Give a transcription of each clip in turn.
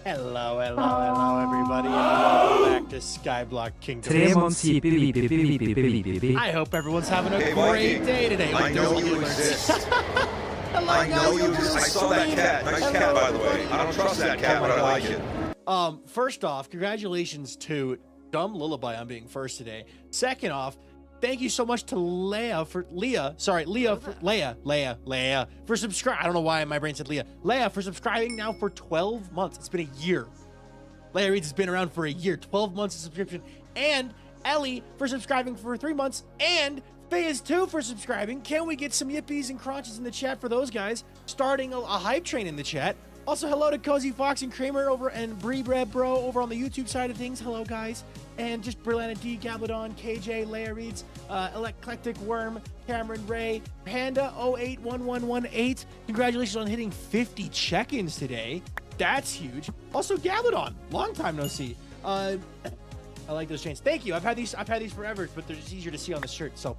Hello, everybody, and welcome back to Skyblock Kingdoms. I hope everyone's having a great day today. I know you exist. Hello, I know guys, you exist. I saw that cat. Nice cat, by the way. I don't trust that cat, but I like it. First off, congratulations to Dumb Lullaby on being first today. Second off, thank you so much to Leah for subscribing. I don't know why my brain said Leah. Leah for subscribing now for 12 months. It's been a year. Leah Reeds has been around for a year, 12 months of subscription. And Ellie for subscribing for 3 months. And Phase 2 for subscribing. Can we get some yippies and crunches in the chat for those guys? Starting a hype train in the chat. Also, hello to Cozy Fox and Kramer over and Bree Bread Bro over on the YouTube side of things. Hello, guys. And just Berlana D, Gabladon, KJ, Leia Reeds, Eclectic Worm, Cameron Ray, Panda 081118. Congratulations on hitting 50 check-ins today. That's huge. Also, Gabladon, long time no see. I like those chains. Thank you. I've had these forever, but they're just easier to see on the shirt. So,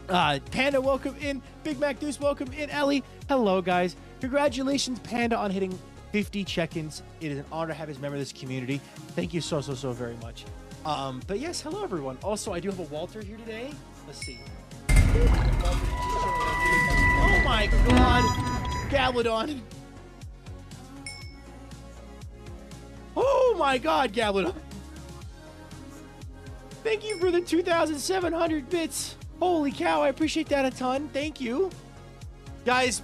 Panda, welcome in. Big Mac Deuce, welcome in. Ellie, hello, guys. Congratulations, Panda, on hitting 50 check-ins. It is an honor to have his member of this community. Thank you so very much. But yes, hello everyone. Also, I do have a Walter here today. Let's see. Oh my god, Gabladon. Oh my god, Gabladon. Thank you for the 2,700 bits. Holy cow, I appreciate that a ton. Thank you. Guys,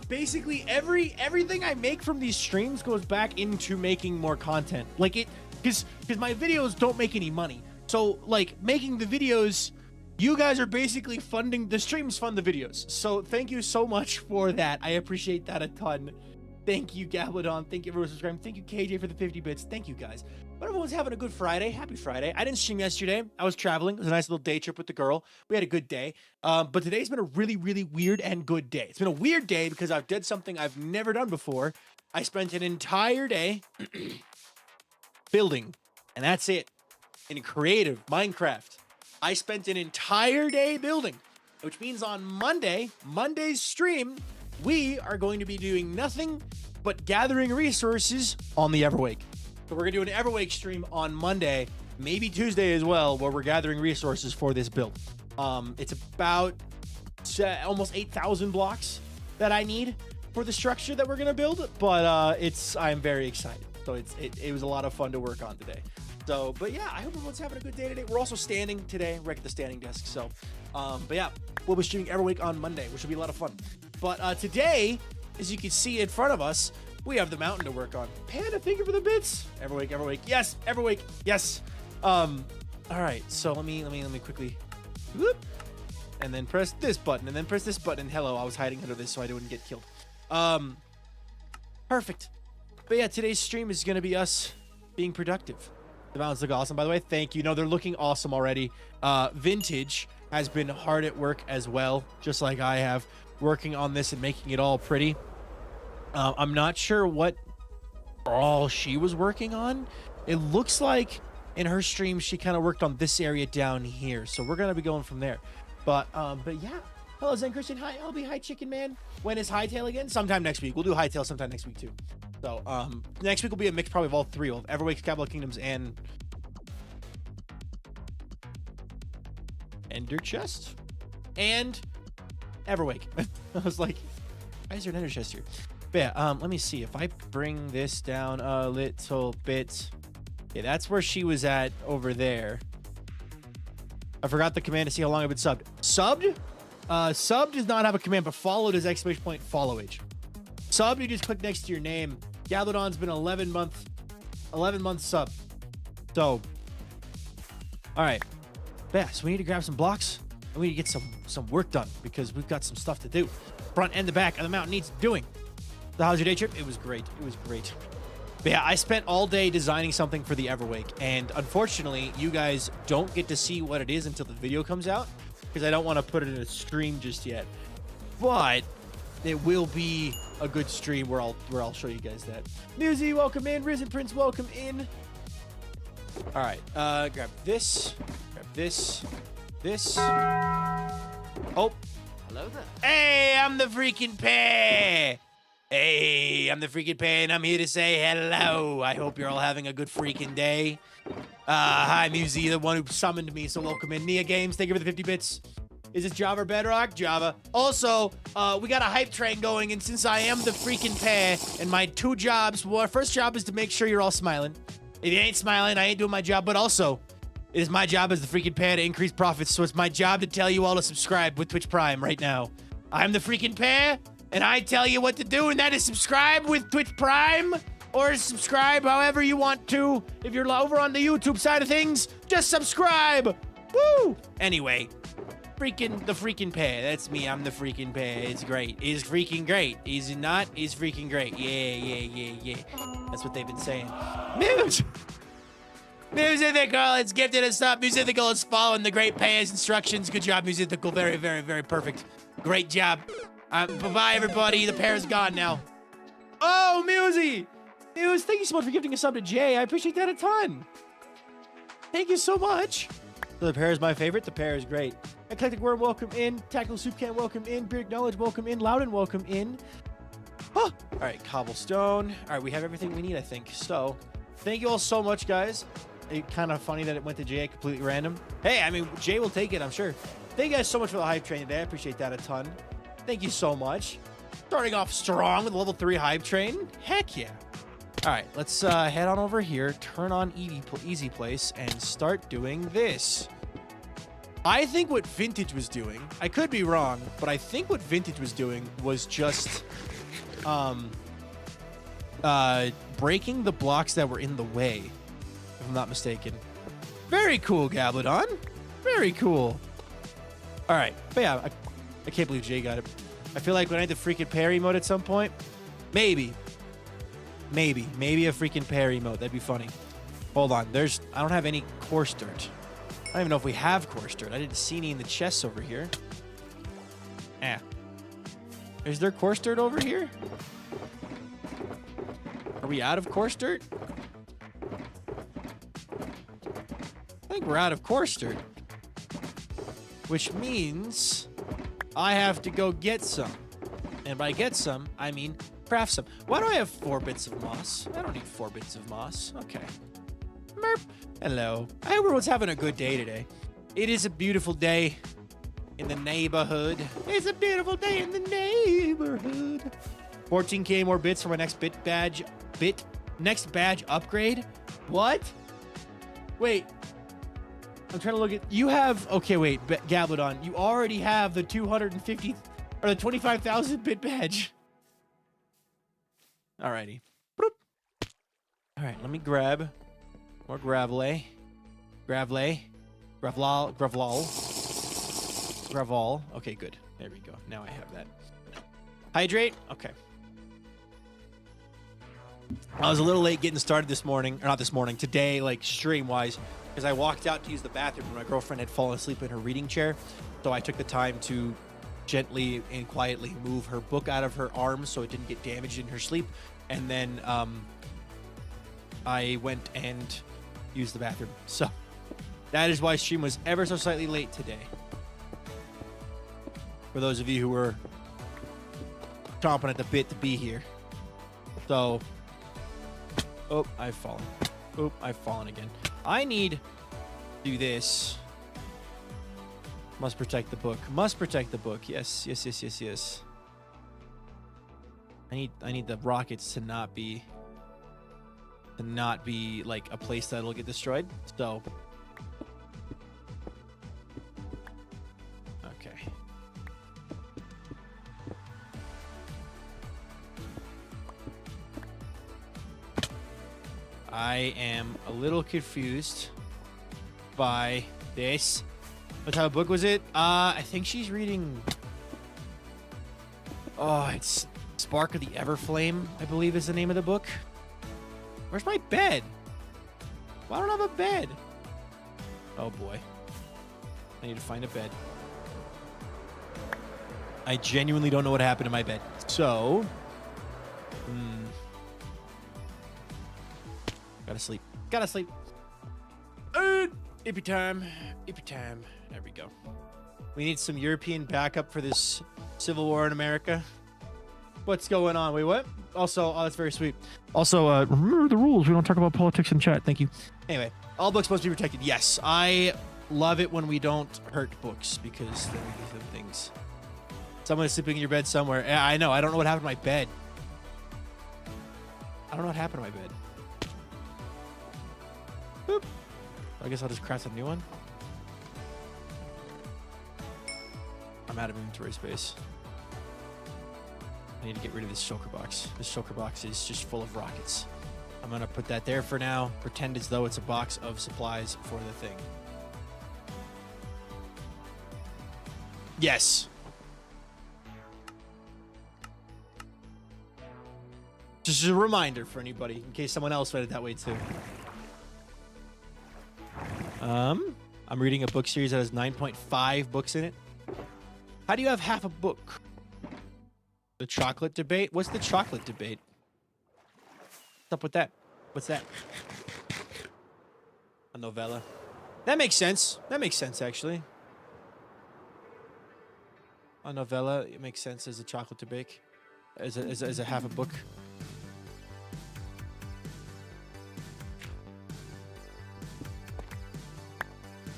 basically everything I make from these streams goes back into making more content. Like it, because my videos don't make any money. So like making the videos, you guys are basically funding the streams, fund the videos. So thank you so much for that. I appreciate that a ton. Thank you, Gabladon. Thank you everyone for subscribing. Thank you, KJ, for the 50 bits. Thank you, guys. But everyone's having a good Friday. Happy Friday. I didn't stream yesterday. I was traveling. It was a nice little day trip with the girl. We had a good day. But today's been a really weird and good day. It's been a weird day because I've did something I've never done before. I spent an entire day building, and that's it. In creative Minecraft, I spent an entire day building, which means on Monday's stream, we are going to be doing nothing but gathering resources on the Everwake. So we're gonna do an Everwake stream on Monday, maybe Tuesday as well, where we're gathering resources for this build. It's about almost 8,000 blocks that I need for the structure that we're gonna build, but I'm very excited. So it was a lot of fun to work on today. So, but yeah, I hope everyone's having a good day today. We're also standing today. We're at the standing desk. So, but yeah, we'll be streaming Everwake on Monday, which will be a lot of fun. But today, as you can see in front of us, we have the mountain to work on. Panda, thank you for the bits. Everwake, yes, Everwake, yes. All right, so let me quickly, whoop, and then press this button, and then press this button. Hello, I was hiding under this so I wouldn't get killed. Perfect. But yeah, today's stream is gonna be us being productive. The mountains look awesome, by the way. Thank you. No, they're looking awesome already. Vintage has been hard at work as well, just like I have, working on this and making it all pretty. I'm not sure what all she was working on. It looks like in her stream she kind of worked on this area down here, so we're gonna be going from there. But yeah. Hello, Zen Christian. Hi, LB. Hi, Chicken Man. When is Hightail again? Sometime next week. We'll do Hightail sometime next week too. So next week will be a mix probably of all three. We'll have Everwake, Skyblock Kingdoms, and Ender Chest and Everwake. I was like, why is there an Ender Chest here? But yeah, let me see if I bring this down a little bit. Okay, that's where she was at over there. I forgot the command to see how long I've been subbed. Subbed? Sub does not have a command, but followed is exclamation point follow age. Sub, you just click next to your name. Gabladon's been 11 month sub. So, all right. Yeah, so we need to grab some blocks and we need to get some work done because we've got some stuff to do. Front and the back of the mountain needs doing. So how was your day trip? It was great. It was great. But yeah, I spent all day designing something for the Everwake, and unfortunately, you guys don't get to see what it is until the video comes out because I don't want to put it in a stream just yet. But it will be a good stream where I'll show you guys that. Newsy, welcome in. Risen Prince, welcome in. All right, grab this. Oh, Hello there. hey, I'm the freaking pair. Hey, I'm the freaking Pay, and I'm here to say hello. I hope you're all having a good freaking day. Hi, Musi, the one who summoned me, so welcome in. Nia Games, thank you for the 50 bits. Is this Java or Bedrock? Java. Also, we got a hype train going, and since I am the freaking Pay, and my 2 jobs, well, our first job is to make sure you're all smiling. If you ain't smiling, I ain't doing my job, but also, it is my job as the freaking Pay to increase profits, so it's my job to tell you all to subscribe with Twitch Prime right now. I'm the freaking Pay, and I tell you what to do, and that is subscribe with Twitch Prime, or subscribe however you want to. If you're over on the YouTube side of things, just subscribe. Woo! Anyway, the freaking Pay. That's me. I'm the freaking Pay. It's great. It's freaking great. Is it not? It's freaking great. Yeah. That's what they've been saying. Musical, it's gifted us up. Musical is following the great Pay's instructions. Good job, Musical. Very, very, very perfect. Great job. Bye-bye, everybody. The pair's gone now. Oh, Musi! Muse, thank you so much for gifting a sub to Jay. I appreciate that a ton. Thank you so much. So the pair is my favorite. The pair is great. Eclectic Worm, welcome in. Tactical Soup Can, welcome in. Beard Knowledge, welcome in. Loudon, welcome in. Oh, all right, Cobblestone. All right, we have everything we need, I think. So, thank you all so much, guys. It's kind of funny that it went to Jay completely random. Hey, I mean, Jay will take it, I'm sure. Thank you guys so much for the hype train today. I appreciate that a ton. Thank you so much. Starting off strong with a level 3 hype train. Heck yeah. All right, let's head on over here, turn on Easy Place, and start doing this. I think what Vintage was doing, I could be wrong, but I think what Vintage was doing was just breaking the blocks that were in the way, if I'm not mistaken. Very cool, Gablodon. Very cool. All right, but yeah, I can't believe Jay got it. I feel like when I had the freaking parry mode at some point, maybe a freaking parry mode. That'd be funny. Hold on, I don't have any coarse dirt. I don't even know if we have coarse dirt. I didn't see any in the chests over here. Is there coarse dirt over here? Are we out of coarse dirt? I think we're out of coarse dirt. Which means I have to go get some. And by get some, I mean craft some. Why do I have 4 bits of moss? I don't need 4 bits of moss. Okay. Merp. Hello. I hope everyone's having a good day today. It is a beautiful day in the neighborhood. It's a beautiful day in the neighborhood. 14k more bits for my next next badge upgrade. What? Wait. I'm trying to look at, you have, okay, wait, Gablodon, you already have the 250 or the 25,000 bit badge. Alrighty. All right, let me grab more gravel. Okay, good. There we go. Now I have that. Hydrate. Okay. I was a little late getting started this morning, or not this morning, today, like stream-wise, because I walked out to use the bathroom and my girlfriend had fallen asleep in her reading chair. So I took the time to gently and quietly move her book out of her arms so it didn't get damaged in her sleep. And then I went and used the bathroom. So that is why stream was ever so slightly late today. For those of you who were chomping at the bit to be here. So, oh, I've fallen. Oh, I've fallen again. I need to do this. Must protect the book. Must protect the book. Yes. I need the rockets to not be like a place that'll get destroyed. So okay. I am a little confused by this. What type of book was it? I think she's reading. Oh, it's Spark of the Everflame, I believe is the name of the book. Where's my bed? Why don't I have a bed? Oh boy. I need to find a bed. I genuinely don't know what happened to my bed. So, gotta sleep. Gotta sleep. Ippy time. Ippy time. There we go. We need some European backup for this civil war in America. What's going on? Wait, what? Also, oh, that's very sweet. Also, remember the rules. We don't talk about politics in chat. Thank you. Anyway, all books must be protected. Yes, I love it when we don't hurt books because then we give them things. Someone is sleeping in your bed somewhere. Yeah, I know. I don't know what happened to my bed. I don't know what happened to my bed. Boop. I guess I'll just craft a new one. I'm out of inventory space. I need to get rid of this shulker box. This shulker box is just full of rockets. I'm going to put that there for now. Pretend as though it's a box of supplies for the thing. Yes. Just a reminder for anybody, in case someone else read it that way too. I'm reading a book series that has 9.5 books in it. How do you have half a book? The chocolate debate? What's the chocolate debate? What's up with that? What's that? A novella. That makes sense. That makes sense, actually. A novella, it makes sense as a chocolate to bake. As a half a book.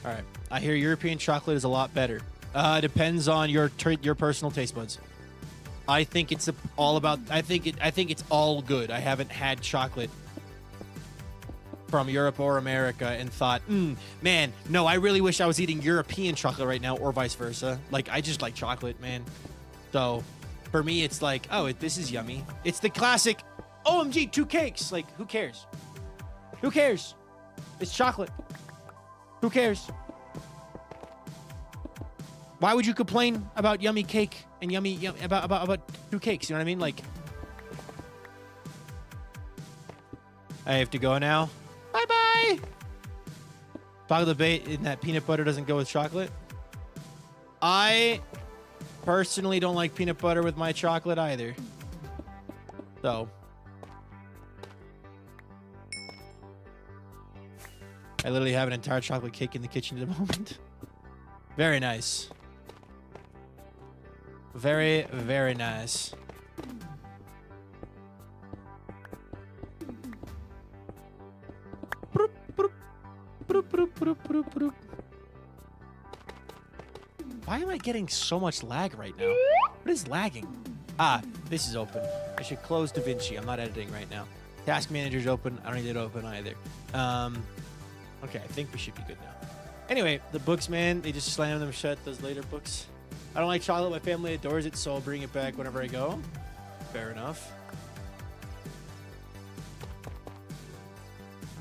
All right. I hear European chocolate is a lot better. Depends on your personal taste buds. I think it's all about. I think it's all good. I haven't had chocolate from Europe or America and thought, man, no, I really wish I was eating European chocolate right now, or vice versa. Like, I just like chocolate, man. So for me, it's like, oh, this is yummy. It's the classic, OMG, 2 cakes. Like, who cares? Who cares? It's chocolate. Who cares? Why would you complain about yummy cake and about 2 cakes? You know what I mean? Like, I have to go now. Bye-bye. Chocolate debate in that peanut butter doesn't go with chocolate. I personally don't like peanut butter with my chocolate either. So I literally have an entire chocolate cake in the kitchen at the moment. Very nice. Very, very nice. Why am I getting so much lag right now? What is lagging? Ah, this is open. I should close DaVinci. I'm not editing right now. Task manager's open. I don't need it open either. Okay, I think we should be good now. Anyway, the books, man, they just slam them shut, those later books. I don't like chocolate. My family adores it, so I'll bring it back whenever I go. Fair enough.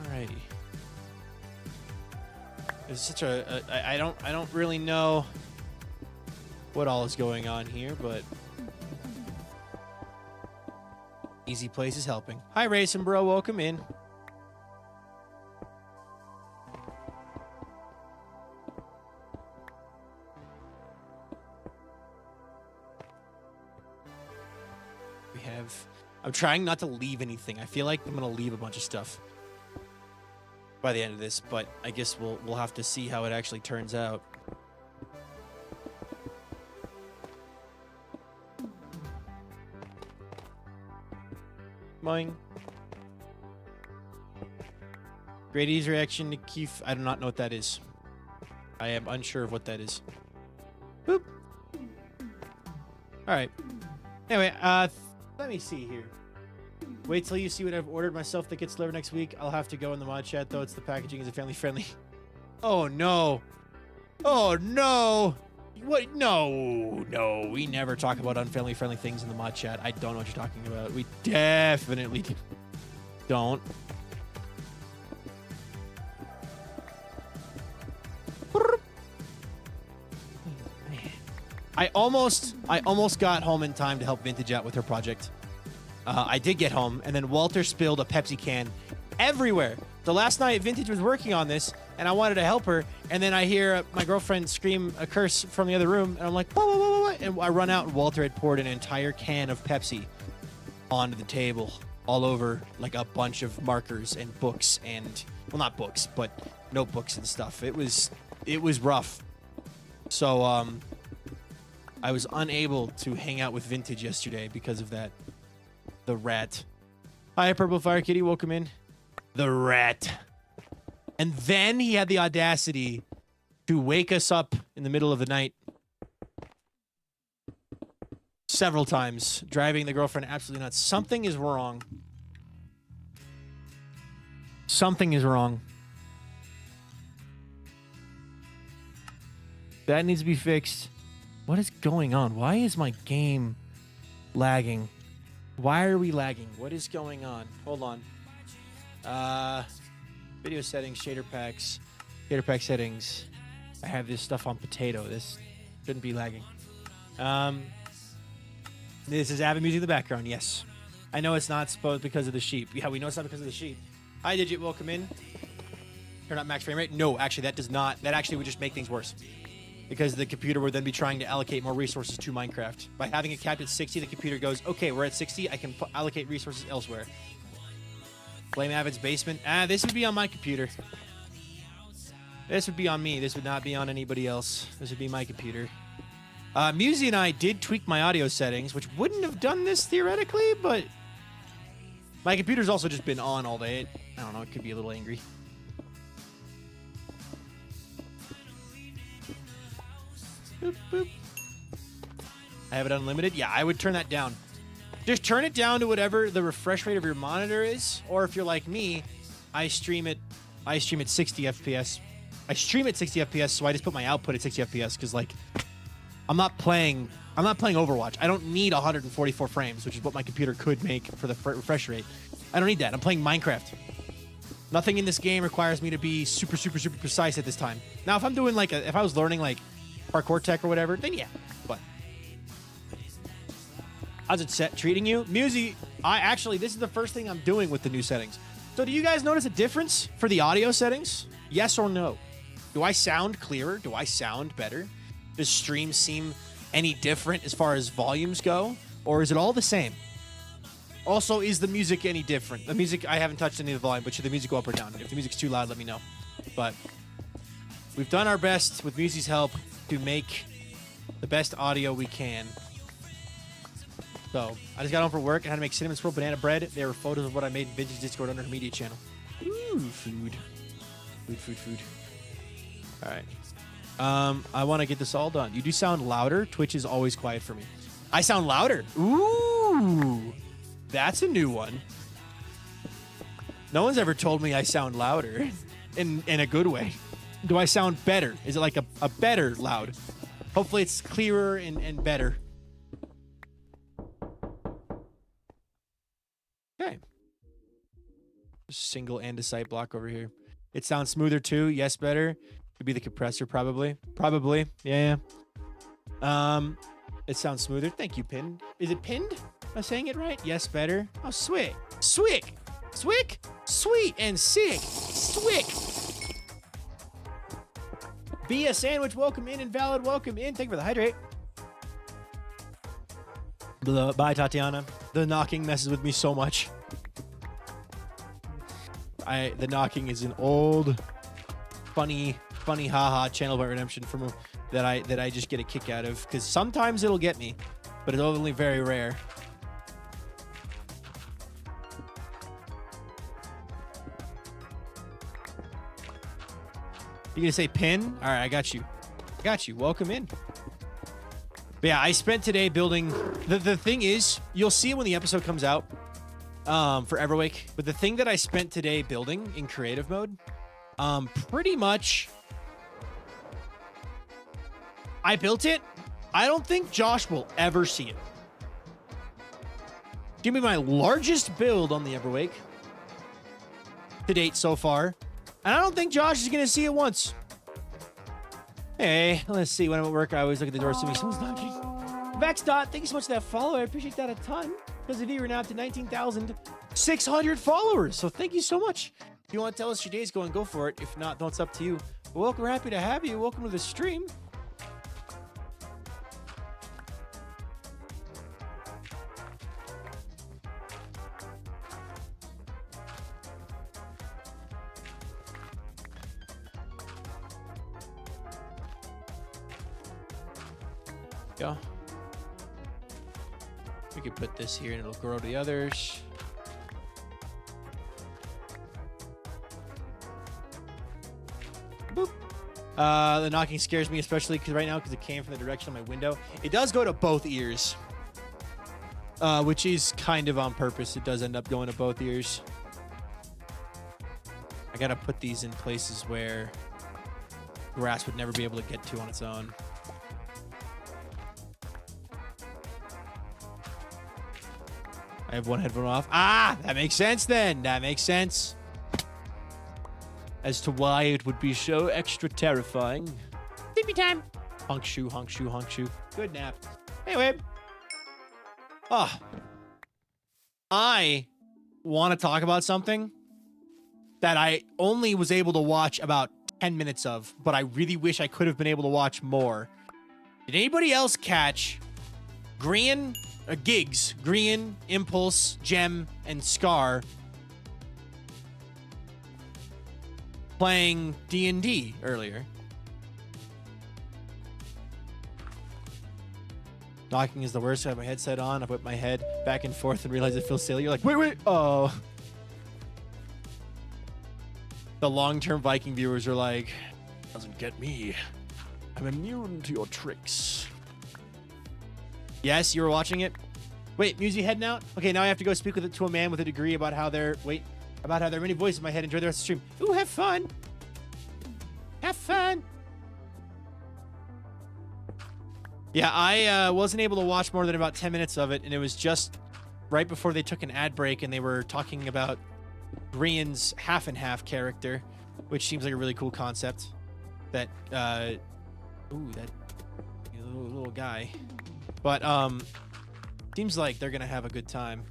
Alrighty. It's such a I don't really know what all is going on here, but Easy Place is helping. Hi, Racing Bro. Welcome in. I'm trying not to leave anything. I feel like I'm gonna leave a bunch of stuff by the end of this, but I guess we'll have to see how it actually turns out. Mine. Grady's reaction to Keith. I do not know what that is. I am unsure of what that is. Boop. All right. Anyway, let me see here. Wait till you see what I've ordered myself that gets delivered next week. I'll have to go in the mod chat, though. It's the packaging is family friendly. Oh, no. Oh, no. What? No. We never talk about unfamily friendly things in the mod chat. I don't know what you're talking about. We definitely don't. I almost got home in time to help Vintage out with her project. I did get home, and then Walter spilled a Pepsi can everywhere. So last night, Vintage was working on this, and I wanted to help her, and then I hear my girlfriend scream a curse from the other room, and I'm like, whoa, whoa, whoa, whoa, and I run out, and Walter had poured an entire can of Pepsi onto the table, all over like a bunch of markers and books, and, well, not books, but notebooks and stuff. It was rough. So, I was unable to hang out with Vintage yesterday because of that. The rat. Hi, Purple Fire Kitty. Welcome in. The rat. And then he had the audacity to wake us up in the middle of the night several times, driving the girlfriend absolutely nuts. Something is wrong. Something is wrong. That needs to be fixed. What is going on? Why is my game lagging? Why are we lagging? What is going on? Hold on. Video settings, shader packs, shader pack settings. I have this stuff on potato. This shouldn't be lagging. This is Avid music in the background. Yes. I know it's not supposed because of the sheep. Yeah, we know it's not because of the sheep. Hi, Digit. Welcome in. Turn up max frame rate. No, actually, that does not. That actually would just make things worse. Because the computer would then be trying to allocate more resources to Minecraft. By having it capped at 60, the computer goes, okay, we're at 60. I can allocate resources elsewhere. Blame Avid's basement. This would be on my computer. This would be on me. This would not be on anybody else. This would be my computer. Musi and I did tweak my audio settings, which wouldn't have done this theoretically, but my computer's also just been on all day. I don't know. It could be a little angry. Boop, boop. I have it unlimited. Yeah, I would turn that down. Just turn it down to whatever the refresh rate of your monitor is, or if you're like me, I stream at 60 FPS. I stream at 60 FPS, so I just put my output at 60 FPS because like I'm not playing Overwatch. I don't need 144 frames, which is what my computer could make for the refresh rate. I don't need that. I'm playing Minecraft. Nothing in this game requires me to be super precise at this time. Now, if I'm doing like if I was learning like parkour tech or whatever, then yeah. But how's it set treating you? Musi, this is the first thing I'm doing with the new settings. So do you guys notice a difference for the audio settings? Yes or no? Do I sound clearer? Do I sound better? Does stream seem any different as far as volumes go? Or is it all the same? Also, is the music any different? The music, I haven't touched any of the volume, but should the music go up or down? If the music's too loud, let me know. But we've done our best with Musi's help to make the best audio we can. So, I just got home from work and had to make cinnamon swirl banana bread. There were photos of what I made in Vintage Discord under her media channel. Ooh, food. Food. All right. I want to get this all done. You do sound louder. Twitch is always quiet for me. I sound louder. Ooh, that's a new one. No one's ever told me I sound louder in a good way. Do I sound better? Is it like a better loud? Hopefully it's clearer and better. Okay. Single andesite block over here. It sounds smoother too. Yes, better. Could be the compressor, probably. Probably. Yeah. It sounds smoother. Thank you, Pinned. Is it pinned? Am I saying it right? Yes, better. Oh, swick. Swick. Swick. Sweet and sick. Swick. Be a sandwich. Welcome in. Invalid. Welcome in. Thank you for the hydrate. Bye, Tatiana. The knocking messes with me so much. The knocking is an old, funny haha channel point redemption from that I just get a kick out of because sometimes it'll get me, but it's only very rare. You gonna say pin? All right, I got you. Welcome in. But yeah, I spent today building. The thing is, you'll see it when the episode comes out. For Everwake, but the thing that I spent today building in creative mode, pretty much I built it. I don't think Josh will ever see it. Give me my largest build on the Everwake to date so far, and I don't think Josh is gonna see it once. Hey, let's see. When I'm at work, I always look at the door assuming someone's knocking. Vexdot, thank you so much for that follow. I appreciate that a ton. Because of you, we're now up to 19,600 followers. So thank you so much. If you want to tell us your day's going, go for it. If not, it's up to you. But welcome. We're happy to have you. Welcome to the stream. Yeah. could put this here and it'll grow to the others. Boop. The knocking scares me, especially because right now, because it came from the direction of my window. It does go to both ears, which is kind of on purpose. It does end up going to both ears. I gotta put these in places where grass would never be able to get to on its own. I have one headphone off. Ah, that makes sense then. That makes sense. As to why it would be so extra terrifying. Sleepy time. Honk shoe, honk shoe, honk shoe. Good nap. Anyway. I want to talk about something that I only was able to watch about 10 minutes of, but I really wish I could have been able to watch more. Did anybody else catch Gigs, Green, Impulse, Gem, and Scar playing D&D earlier? Knocking is the worst. I have my headset on. I put my head back and forth and realize it feels silly. You're like, wait. Oh. The long-term Viking viewers are like, doesn't get me. I'm immune to your tricks. Yes, you were watching it? Wait, Musy heading out? Okay, now I have to go speak to a man with a degree about how there are many voices in my head. Enjoy the rest of the stream. Ooh, have fun. Have fun. Yeah, I wasn't able to watch more than about 10 minutes of it, and it was just right before they took an ad break, and they were talking about Grian's half-and-half character, which seems like a really cool concept. That, that little guy. But, seems like they're gonna have a good time.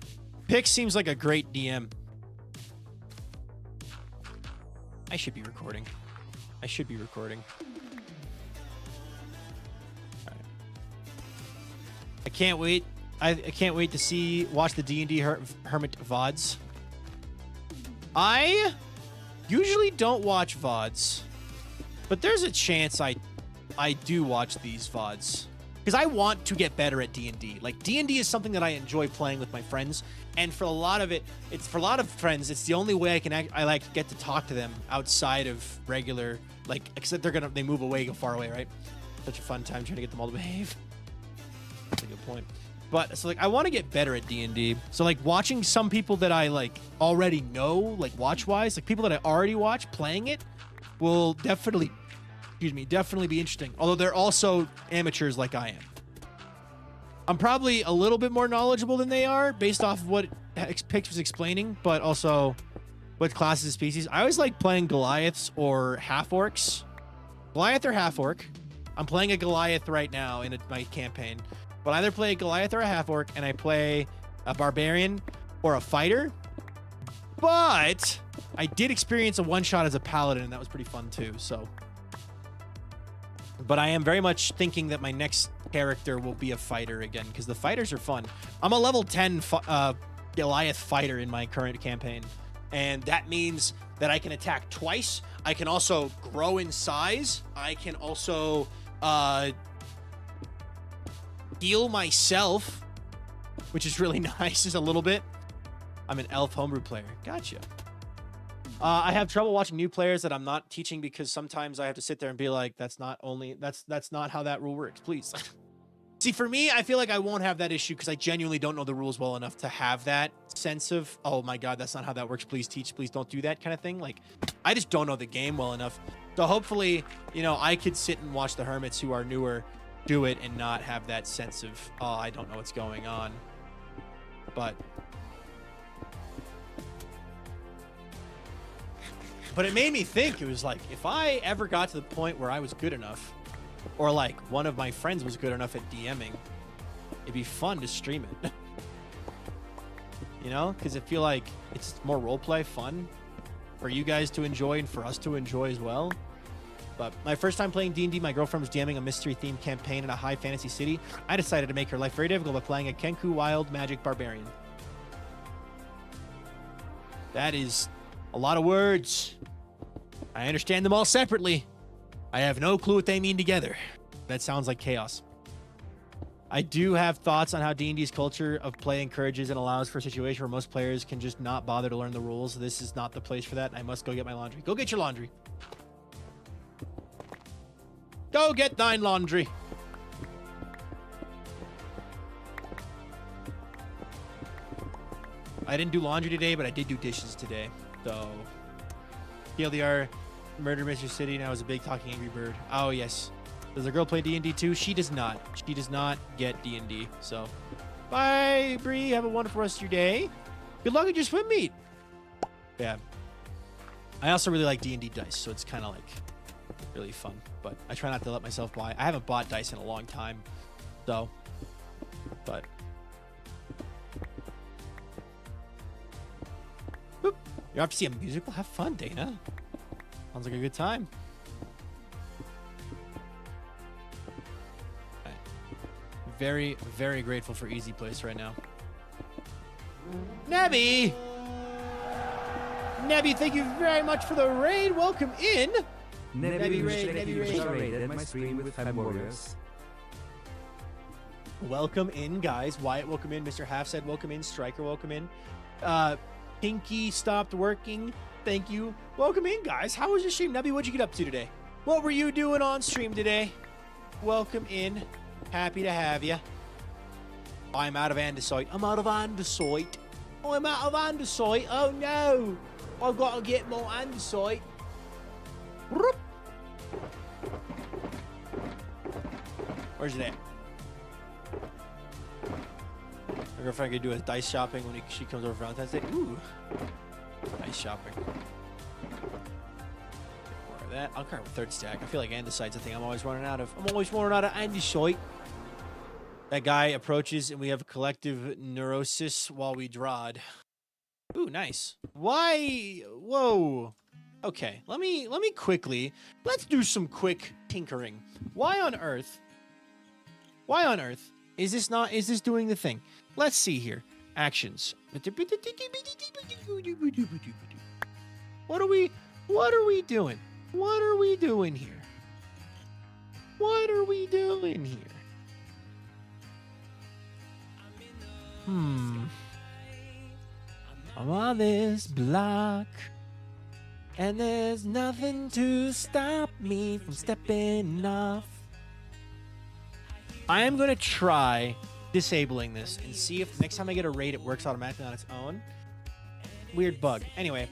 Pix seems like a great DM. I should be recording. All right. I can't wait. I can't wait to watch the D&D Hermit VODs. I usually don't watch VODs, but there's a chance I do watch these VODs. Because I want to get better at D&D. Like, D&D is something that I enjoy playing with my friends. And for a lot of friends, it's the only way I like get to talk to them outside of regular, like, except they move away, go far away, right? Such a fun time trying to get them all to behave. That's a good point. But, so, like, I want to get better at D&D. So, like, watching some people that I, like, already know, like, watch-wise, like, people that I already watch playing it will definitely be interesting. Although they're also amateurs like I am. I'm probably a little bit more knowledgeable than they are based off of what Pix was explaining, but also with classes and species. I always like playing Goliaths or half-orcs. Goliath or half-orc. I'm playing a Goliath right now in my campaign. But I either play a Goliath or a half-orc, and I play a barbarian or a fighter. But I did experience a one-shot as a paladin, and that was pretty fun too, so... But I am very much thinking that my next character will be a fighter again, because the fighters are fun. I'm a level 10 Goliath fighter in my current campaign, and that means that I can attack twice. I can also grow in size. I can also heal myself, which is really nice, just a little bit. I'm an elf homebrew player. Gotcha. I have trouble watching new players that I'm not teaching because sometimes I have to sit there and be like, that's not how that rule works, please. See, for me, I feel like I won't have that issue because I genuinely don't know the rules well enough to have that sense of, oh my God, that's not how that works. Please teach, please don't do that kind of thing. Like, I just don't know the game well enough. So hopefully, you know, I could sit and watch the hermits who are newer do it and not have that sense of, oh, I don't know what's going on. But it made me think. It was like, if I ever got to the point where I was good enough, or like one of my friends was good enough at DMing, it'd be fun to stream it. You know, because I feel like it's more roleplay fun for you guys to enjoy and for us to enjoy as well. But my first time playing D&D, my girlfriend was DMing a mystery-themed campaign in a high fantasy city. I decided to make her life very difficult by playing a Kenku wild magic barbarian. That is a lot of words. I understand them all separately. I have no clue what they mean together. That sounds like chaos. I do have thoughts on how D&D's culture of play encourages and allows for a situation where most players can just not bother to learn the rules. This is not the place for that. I must go get my laundry. Go get your laundry. Go get thine laundry. I didn't do laundry today, but I did do dishes today. So, TLDR, Murder Mystery City, and I was a big talking angry bird. Oh, yes. Does the girl play D&D too? She does not. She does not get D&D. So, bye, Bree. Have a wonderful rest of your day. Good luck at your swim meet. Yeah. I also really like D&D dice, so it's kind of like really fun. But I try not to let myself buy. I haven't bought dice in a long time. So, but. Boop. You have to see a musical? Have fun, Dana. Sounds like a good time. Very, very grateful for Easy Place right now. Nebby! Nebby, thank you very much for the raid. Welcome in. Nebby raid. My stream with 5 warriors. Welcome in, guys. Wyatt, welcome in. Mr. Half said, welcome in. Striker, welcome in. Pinky stopped working. Thank you. Welcome in, guys. How was your stream? Nebby, what'd you get up to today? What were you doing on stream today? Welcome in. Happy to have you. I'm out of andesite. I'm out of andesite. I'm out of andesite. Oh no. I've got to get more andesite. Where's it at? My girlfriend could do a dice shopping when she comes over for Valentine's Day. Ooh. Dice shopping. More of that. I'll grab a third stack. I feel like andesite's a thing I'm always running out of. I'm always running out of andesite. That guy approaches and we have a collective neurosis while we drawed. Ooh, nice. Why? Whoa. Okay, let me quickly, let's do some quick tinkering. Why on earth is this doing the thing? Let's see here. Actions. What are we doing? What are we doing here? What are we doing here? I'm on this block, and there's nothing to stop me from stepping off. I am going to try disabling this and see if next time I get a raid, it works automatically on its own. Weird bug. Anyway,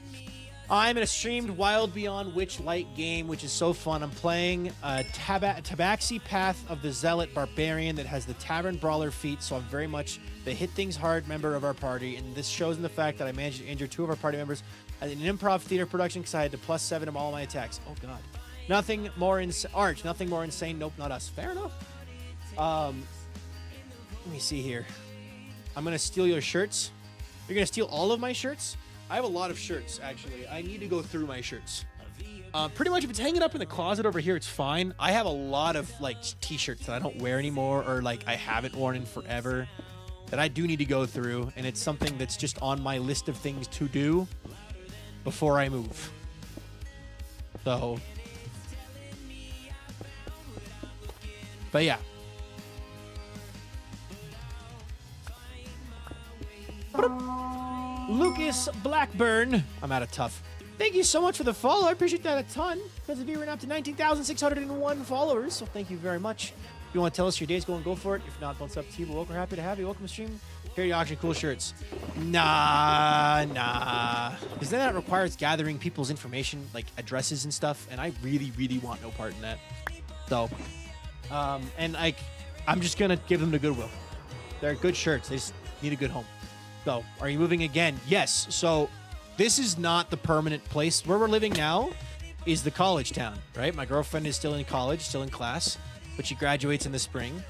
I'm in a streamed Wild Beyond Witchlight game, which is so fun. I'm playing Tabaxi Path of the Zealot Barbarian that has the Tavern Brawler feat, so I'm very much the hit things hard member of our party, and this shows in the fact that I managed to injure 2 of our party members in an improv theater production because I had to +7 of all my attacks. Oh, God. Nothing more insane. Arch, nothing more insane. Nope, not us. Fair enough. Let me see here. I'm going to steal your shirts. You're going to steal all of my shirts? I have a lot of shirts, actually. I need to go through my shirts. Pretty much if it's hanging up in the closet over here, it's fine. I have a lot of, like, t-shirts that I don't wear anymore or, like, I haven't worn in forever that I do need to go through, and it's something that's just on my list of things to do before I move. So, but yeah. Lucas Blackburn. I'm out of tough. Thank you so much for the follow. I appreciate that a ton. Because of you, we're now up to 19,601 followers. So thank you very much. If you want to tell us your day's going, go for it. If not, it's up to you. But welcome, happy to have you. Welcome to stream. Charity auction, cool shirts. Nah. Because then that requires gathering people's information, like addresses and stuff. And I really, really want no part in that. So, and I'm just going to give them to Goodwill. They're good shirts. They just need a good home. So, are you moving again? Yes. So, this is not the permanent place. Where we're living now is the college town, right? My girlfriend is still in college, still in class, but she graduates in the spring.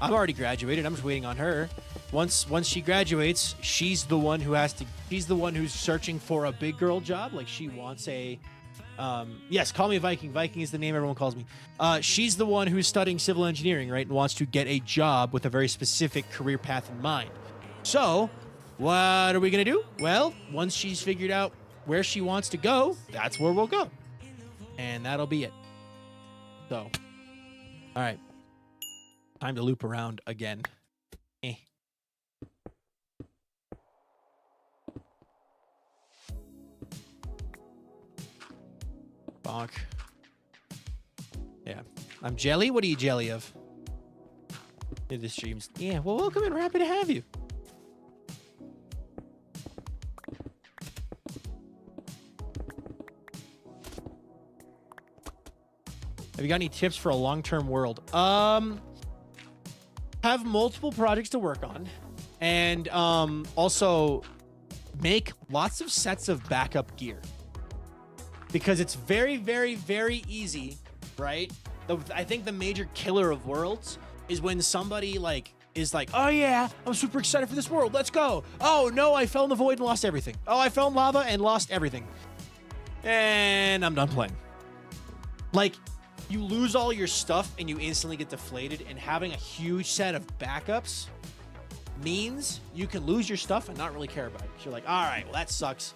I'm already graduated. I'm just waiting on her. Once she graduates, she's the one who's searching for a big girl job. Like, she wants a... yes, call me Viking. Viking is the name everyone calls me. She's the one who's studying civil engineering, right? And wants to get a job with a very specific career path in mind. So... what are we going to do? Well, once she's figured out where she wants to go, that's where we'll go. And that'll be it. So, all right. Time to loop around again. Bonk. Yeah. I'm jelly. What are you jelly of? Yeah, the streams. Yeah. Well, welcome and we're happy to have you. Have you got any tips for a long-term world? Have multiple projects to work on, and also make lots of sets of backup gear, because it's very, very, very easy, right? I think the major killer of worlds is when somebody is like, oh yeah, I'm super excited for this world. Let's go. Oh no, I fell in the void and lost everything. Oh, I fell in lava and lost everything. And I'm done playing. Like, you lose all your stuff and you instantly get deflated, and having a huge set of backups means you can lose your stuff and not really care about it. You're like, all right, well, that sucks.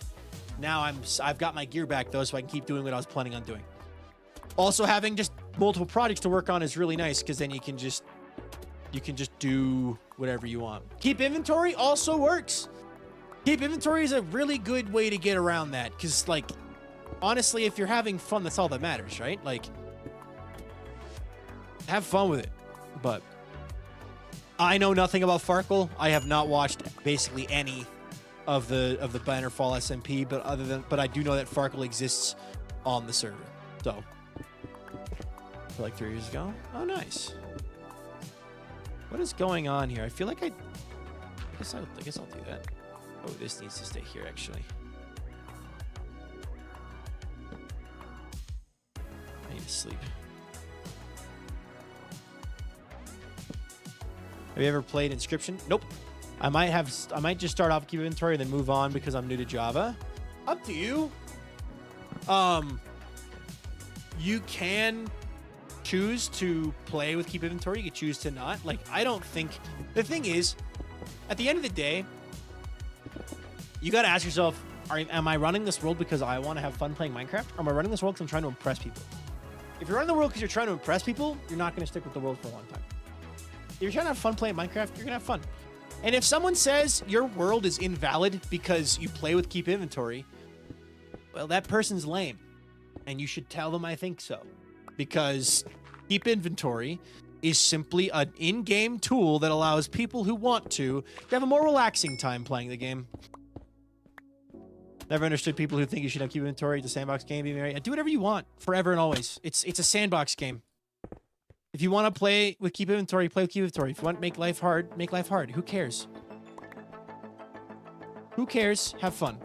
Now I've got my gear back though, so I can keep doing what I was planning on doing. Also, having just multiple projects to work on is really nice, because then you can just do whatever you want. Keep inventory also works. Keep inventory is a really good way to get around that, because, like, honestly, if you're having fun, that's all that matters, right? Like, have fun with it. But I know nothing about Farkle. I have not watched basically any of the Bannerfall SMP, but I do know that Farkle exists on the server. So, for like 3 years ago. Oh, nice. What is going on here? I feel like I guess I'll do that. Oh, this needs to stay here, actually. I need to sleep. Have you ever played Inscription? Nope. I might just start off Keep Inventory and then move on because I'm new to Java. Up to you. You can choose to play with Keep Inventory. You can choose to not. Like, I don't think... The thing is, at the end of the day, you got to ask yourself, am I running this world because I want to have fun playing Minecraft? Or am I running this world because I'm trying to impress people? If you're running the world because you're trying to impress people, you're not going to stick with the world for a long time. If you're trying to have fun playing Minecraft, you're going to have fun. And if someone says your world is invalid because you play with Keep Inventory, well, that person's lame. And you should tell them I think so. Because Keep Inventory is simply an in-game tool that allows people who want to have a more relaxing time playing the game. Never understood people who think you should have Keep Inventory. It's a sandbox game. Be merry. Do whatever you want, forever and always. It's a sandbox game. If you want to play with Keep Inventory, play with Keep Inventory. If you want to make life hard, make life hard. Who cares? Who cares? Have fun.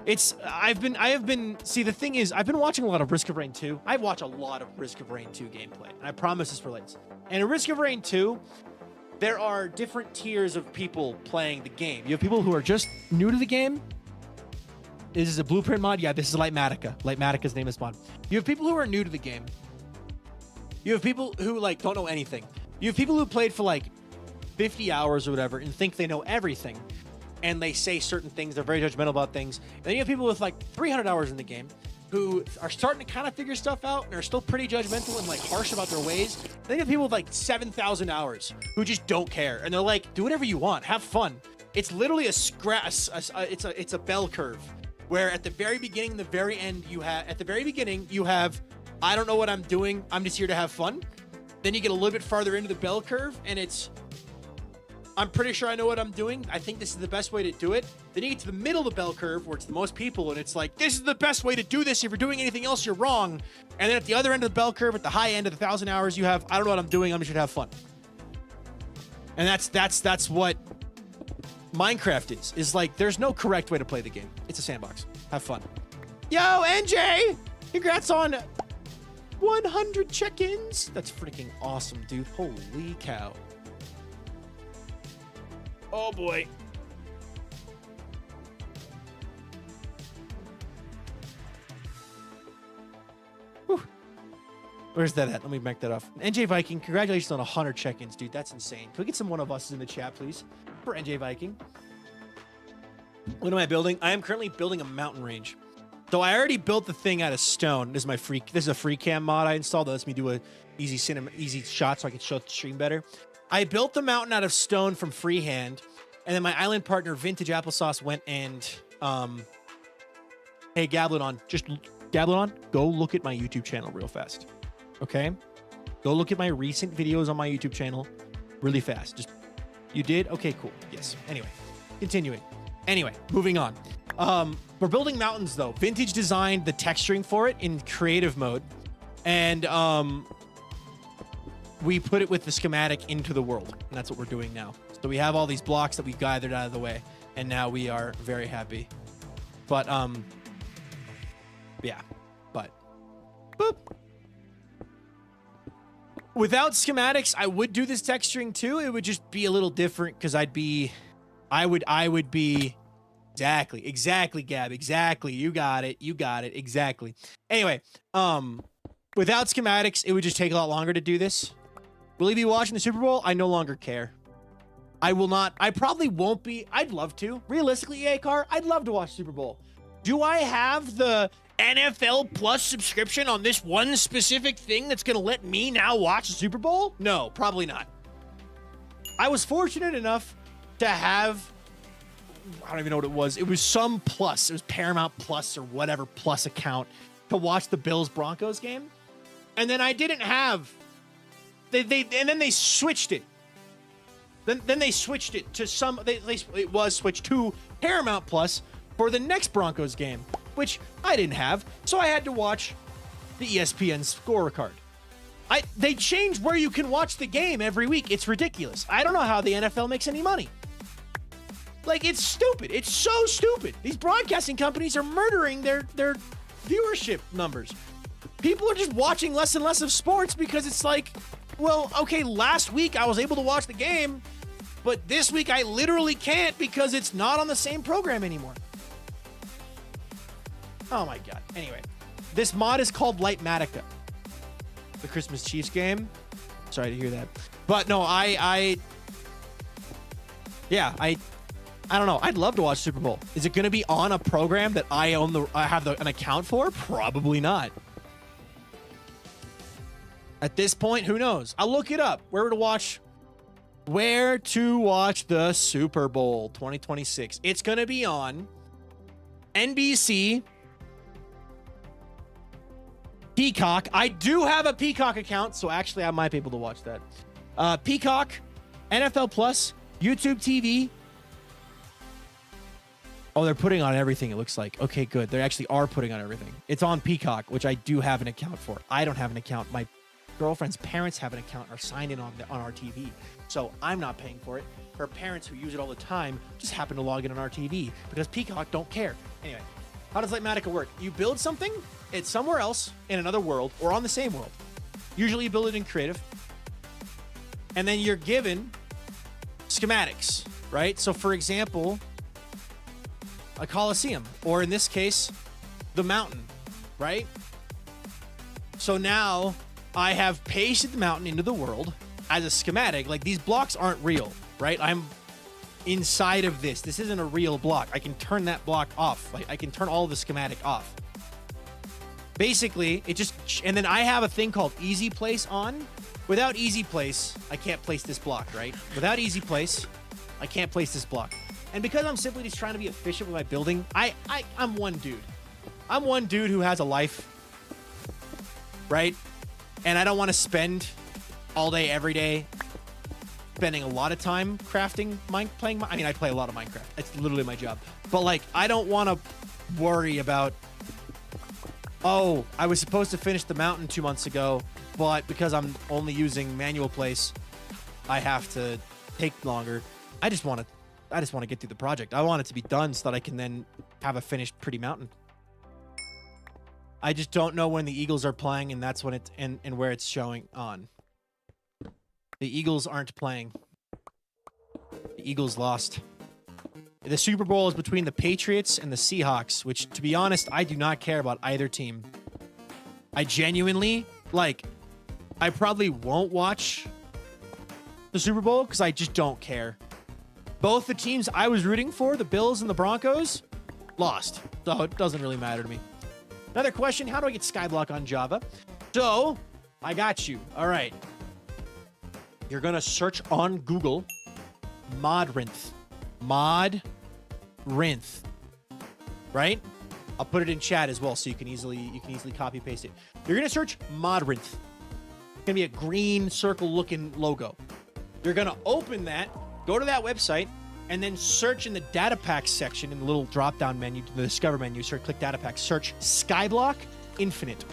See, the thing is, I've been watching a lot of Risk of Rain 2. I watch a lot of Risk of Rain 2 gameplay, and I promise this relates. And in Risk of Rain 2, there are different tiers of people playing the game. You have people who are just new to the game. This is a Blueprint mod. Yeah, this is Lightmatica. Lightmatica's name is mod. You have people who are new to the game. You have people who, like, don't know anything. You have people who played for, like, 50 hours or whatever and think they know everything. And they say certain things. They're very judgmental about things. And then you have people with, like, 300 hours in the game who are starting to kind of figure stuff out and are still pretty judgmental and, like, harsh about their ways. Then you have people with, like, 7,000 hours who just don't care. And they're like, do whatever you want. Have fun. It's literally it's a bell curve. Where at the very beginning, the very end, you have, I don't know what I'm doing. I'm just here to have fun. Then you get a little bit farther into the bell curve, and it's, I'm pretty sure I know what I'm doing. I think this is the best way to do it. Then you get to the middle of the bell curve, where it's the most people, and it's like, this is the best way to do this. If you're doing anything else, you're wrong. And then at the other end of the bell curve, at the high end of the 1,000 hours, you have, I don't know what I'm doing. I'm just here to have fun. And that's what Minecraft is like, there's no correct way to play the game. It's a sandbox. Have fun. Yo, NJ! Congrats on 100 check-ins. That's freaking awesome, dude. Holy cow. Oh, boy. Whew. Where's that at? Let me make that off. NJ Viking, congratulations on 100 check-ins, dude. That's insane. Can we get some one of us in the chat, please? For NJ Viking. What am I building? I am currently building a mountain range. So I already built the thing out of stone. This is a free cam mod I installed that lets me do a easy shot so I can show the stream better. I built the mountain out of stone from freehand, and then my island partner Vintage Applesauce went and hey Gablodon, just Gablon, go look at my YouTube channel real fast. Okay? Go look at my recent videos on my YouTube channel really fast. Just, you did? Okay, cool. Yes. Anyway, continuing. Anyway, moving on. We're building mountains though. Vintage designed the texturing for it in creative mode. And we put it with the schematic into the world. And that's what we're doing now. So we have all these blocks that we've gathered out of the way. And now we are very happy. But, yeah. But, boop. Without schematics, I would do this texturing too. It would just be a little different because I would be exactly, Gab, exactly. You got it, exactly. Anyway, without schematics, it would just take a lot longer to do this. Will he be watching the Super Bowl? I no longer care. I will not. I probably won't be. I'd love to. Realistically, EA Car, I'd love to watch Super Bowl. Do I have the NFL Plus subscription on this one specific thing that's going to let me now watch the Super Bowl? No, probably not. I was fortunate enough to have, I don't even know what it was. It was some plus. It was Paramount Plus or whatever plus account to watch the Bills-Broncos game. And then I didn't have, and then they switched it. Then they switched it to it was switched to Paramount Plus for the next Broncos game, which I didn't have, so I had to watch the ESPN scorecard. They changed where you can watch the game every week. It's ridiculous. I don't know how the NFL makes any money. Like, it's stupid. It's so stupid. These broadcasting companies are murdering their viewership numbers. People are just watching less and less of sports because it's like, well, okay, last week I was able to watch the game, but this week I literally can't because it's not on the same program anymore. Oh my god. Anyway, this mod is called Lightmatica. The Christmas Chiefs game. Sorry to hear that. But no, I don't know. I'd love to watch Super Bowl. Is it going to be on a program that I have an account for? Probably not. At this point, who knows? I'll look it up. Where to watch the Super Bowl 2026. It's going to be on NBC, Peacock. I do have a Peacock account, so actually I might be able to watch that. Peacock, NFL Plus, YouTube TV. Oh, they're putting on everything, it looks like. Okay, good. They actually are putting on everything. It's on Peacock, which I do have an account for. I don't have an account. My girlfriend's parents have an account, are signed in on our TV. So I'm not paying for it. Her parents, who use it all the time, just happen to log in on our TV because Peacock don't care. Anyway, how does Lightmatica work? You build something, it's somewhere else in another world or on the same world. Usually you build it in creative. And then you're given schematics, right? So for example, a Coliseum, or in this case, the mountain, right? So now I have pasted the mountain into the world as a schematic. Like, these blocks aren't real, right? I'm inside of this. This isn't a real block. I can turn that block off. Like, I can turn all of the schematic off. Basically, it just, and then I have a thing called Easy Place on. Without Easy Place, I can't place this block, right? Without Easy Place, I can't place this block. And because I'm simply just trying to be efficient with my building, I'm one dude. I'm one dude who has a life, right? And I don't want to spend all day, every day, spending a lot of time crafting, playing. I mean, I play a lot of Minecraft. It's literally my job. But, like, I don't want to worry about, oh, I was supposed to finish the mountain 2 months ago, but because I'm only using manual place, I have to take longer. I just want to get through the project. I want it to be done so that I can then have a finished pretty mountain. I just don't know when the Eagles are playing, and that's when it's and where it's showing on. The Eagles aren't playing. The Eagles lost. The Super Bowl is between the Patriots and the Seahawks, which, to be honest, I do not care about either team. I genuinely, like, I probably won't watch the Super Bowl because I just don't care. Both the teams I was rooting for, the Bills and the Broncos, lost. So it doesn't really matter to me. Another question, how do I get Skyblock on Java? So, I got you. All right. You're going to search on Google Modrinth. Modrinth. Right? I'll put it in chat as well, so you can easily copy paste it. You're gonna search Modrinth. It's gonna be a green circle-looking logo. You're gonna open that, go to that website, and then search in the data pack section in the little drop-down menu, the Discover menu. Click data pack. Search Skyblock Infinite.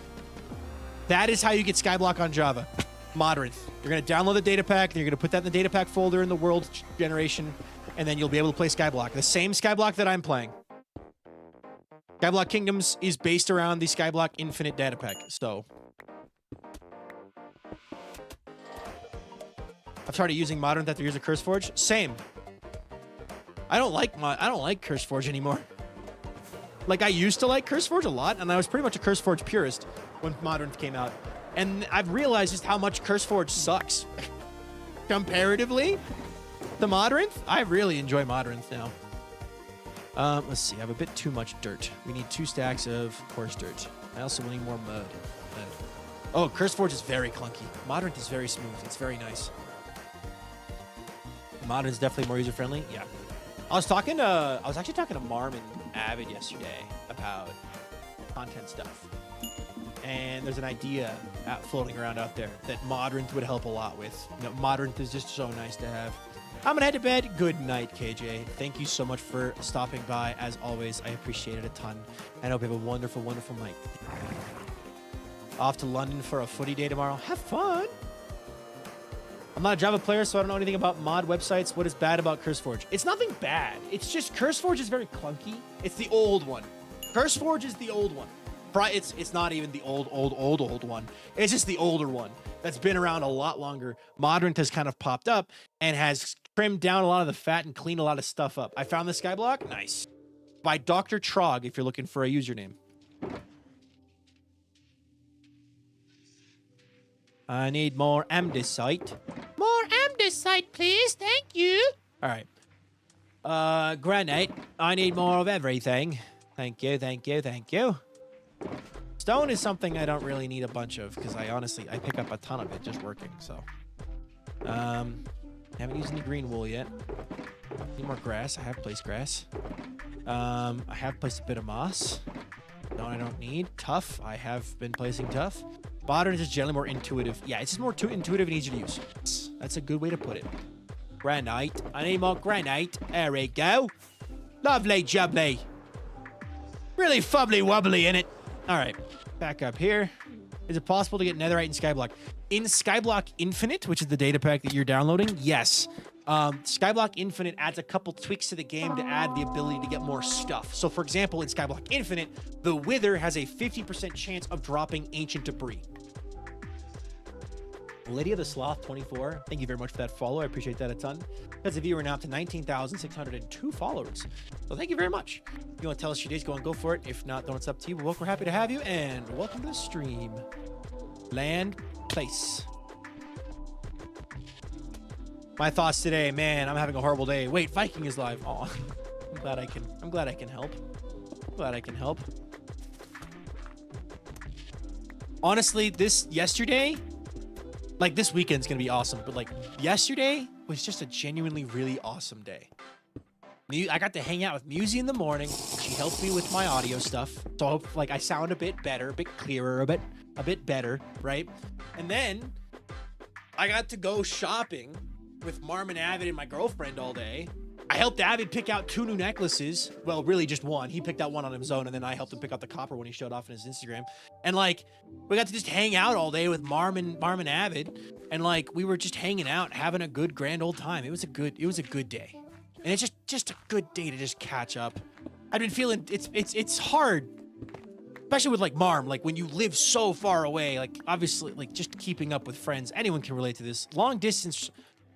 That is how you get Skyblock on Java. Modrinth. You're gonna download the data pack, then you're gonna put that in the data pack folder in the world generation, and then you'll be able to play Skyblock. The same Skyblock that I'm playing. Skyblock Kingdoms is based around the Skyblock Infinite data pack. So I've started using Modrinth after years of CurseForge. Same. I don't like CurseForge anymore. Like, I used to like CurseForge a lot, and I was pretty much a CurseForge purist when Modrinth came out. And I've realized just how much CurseForge sucks. Comparatively to Modrinth, I really enjoy Modrinth now. Let's see. I have a bit too much dirt. We need 2 stacks of coarse dirt. I also will need more mud. Oh, CurseForge is very clunky. Modrinth is very smooth. It's very nice. Modrinth is definitely more user-friendly. Yeah. I was actually talking to Marm and Avid yesterday about content stuff. And there's an idea floating around out there that Modrinth would help a lot with. You know, Modrinth is just so nice to have. I'm gonna head to bed. Good night, KJ. Thank you so much for stopping by. As always, I appreciate it a ton. And I hope you have a wonderful, wonderful night. Off to London for a footy day tomorrow. Have fun. I'm not a Java player, so I don't know anything about mod websites. What is bad about CurseForge? It's nothing bad. It's just CurseForge is very clunky. It's the old one. CurseForge is the old one. It's not even the old one. It's just the older one that's been around a lot longer. Modrinth has kind of popped up and has trimmed down a lot of the fat and cleaned a lot of stuff up. I found the Skyblock. Nice. By Dr. Trog, if you're looking for a username. I need more andesite. More andesite, please. Thank you. All right. Granite. I need more of everything. Thank you, thank you, thank you. Stone is something I don't really need a bunch of because I pick up a ton of it just working, so. Haven't used any green wool yet. Need more grass. I have placed grass. I have placed a bit of moss. No, I don't need. Tough. I have been placing tough. Modern is just generally more intuitive. Yeah, it's just more intuitive and easy to use. That's a good way to put it. Granite. I need more granite. There we go. Lovely jubbly. Really fubbly wobbly in it. All right, back up here. Is it possible to get netherite in Skyblock? In Skyblock Infinite, which is the data pack that you're downloading, yes. Skyblock Infinite adds a couple tweaks to the game to add the ability to get more stuff. So, for example, in Skyblock Infinite, the Wither has a 50% chance of dropping ancient debris. Lydia the Sloth 24, thank you very much for that follow. I appreciate that a ton. That's a viewer now up to 19,602 followers. So thank you very much. If you want to tell us your day's going, go for it. If not, then it's up to you. We're happy to have you, and welcome to the stream. Land, place. My thoughts today, man, I'm having a horrible day. Wait, Viking is live. Oh, I'm glad I can help. I'm glad I can help. Honestly, yesterday, like, this weekend's gonna be awesome, but like yesterday was just a genuinely really awesome day. I got to hang out with Musi in the morning. She helped me with my audio stuff, so I hope like I sound a bit better, a bit clearer, a bit better, right? And then I got to go shopping with Marm and Avid and my girlfriend all day. I helped Avid pick out 2 new necklaces. Well, really just one. He picked out one on his own, and then I helped him pick out the copper one he showed off on his Instagram. And like, we got to just hang out all day with Marm and Avid, and like, we were just hanging out, having a good grand old time. It was a good day, and it's just a good day to just catch up. I've been feeling it's hard, especially with like Marm. Like when you live so far away, like obviously, like just keeping up with friends. Anyone can relate to this. Long distance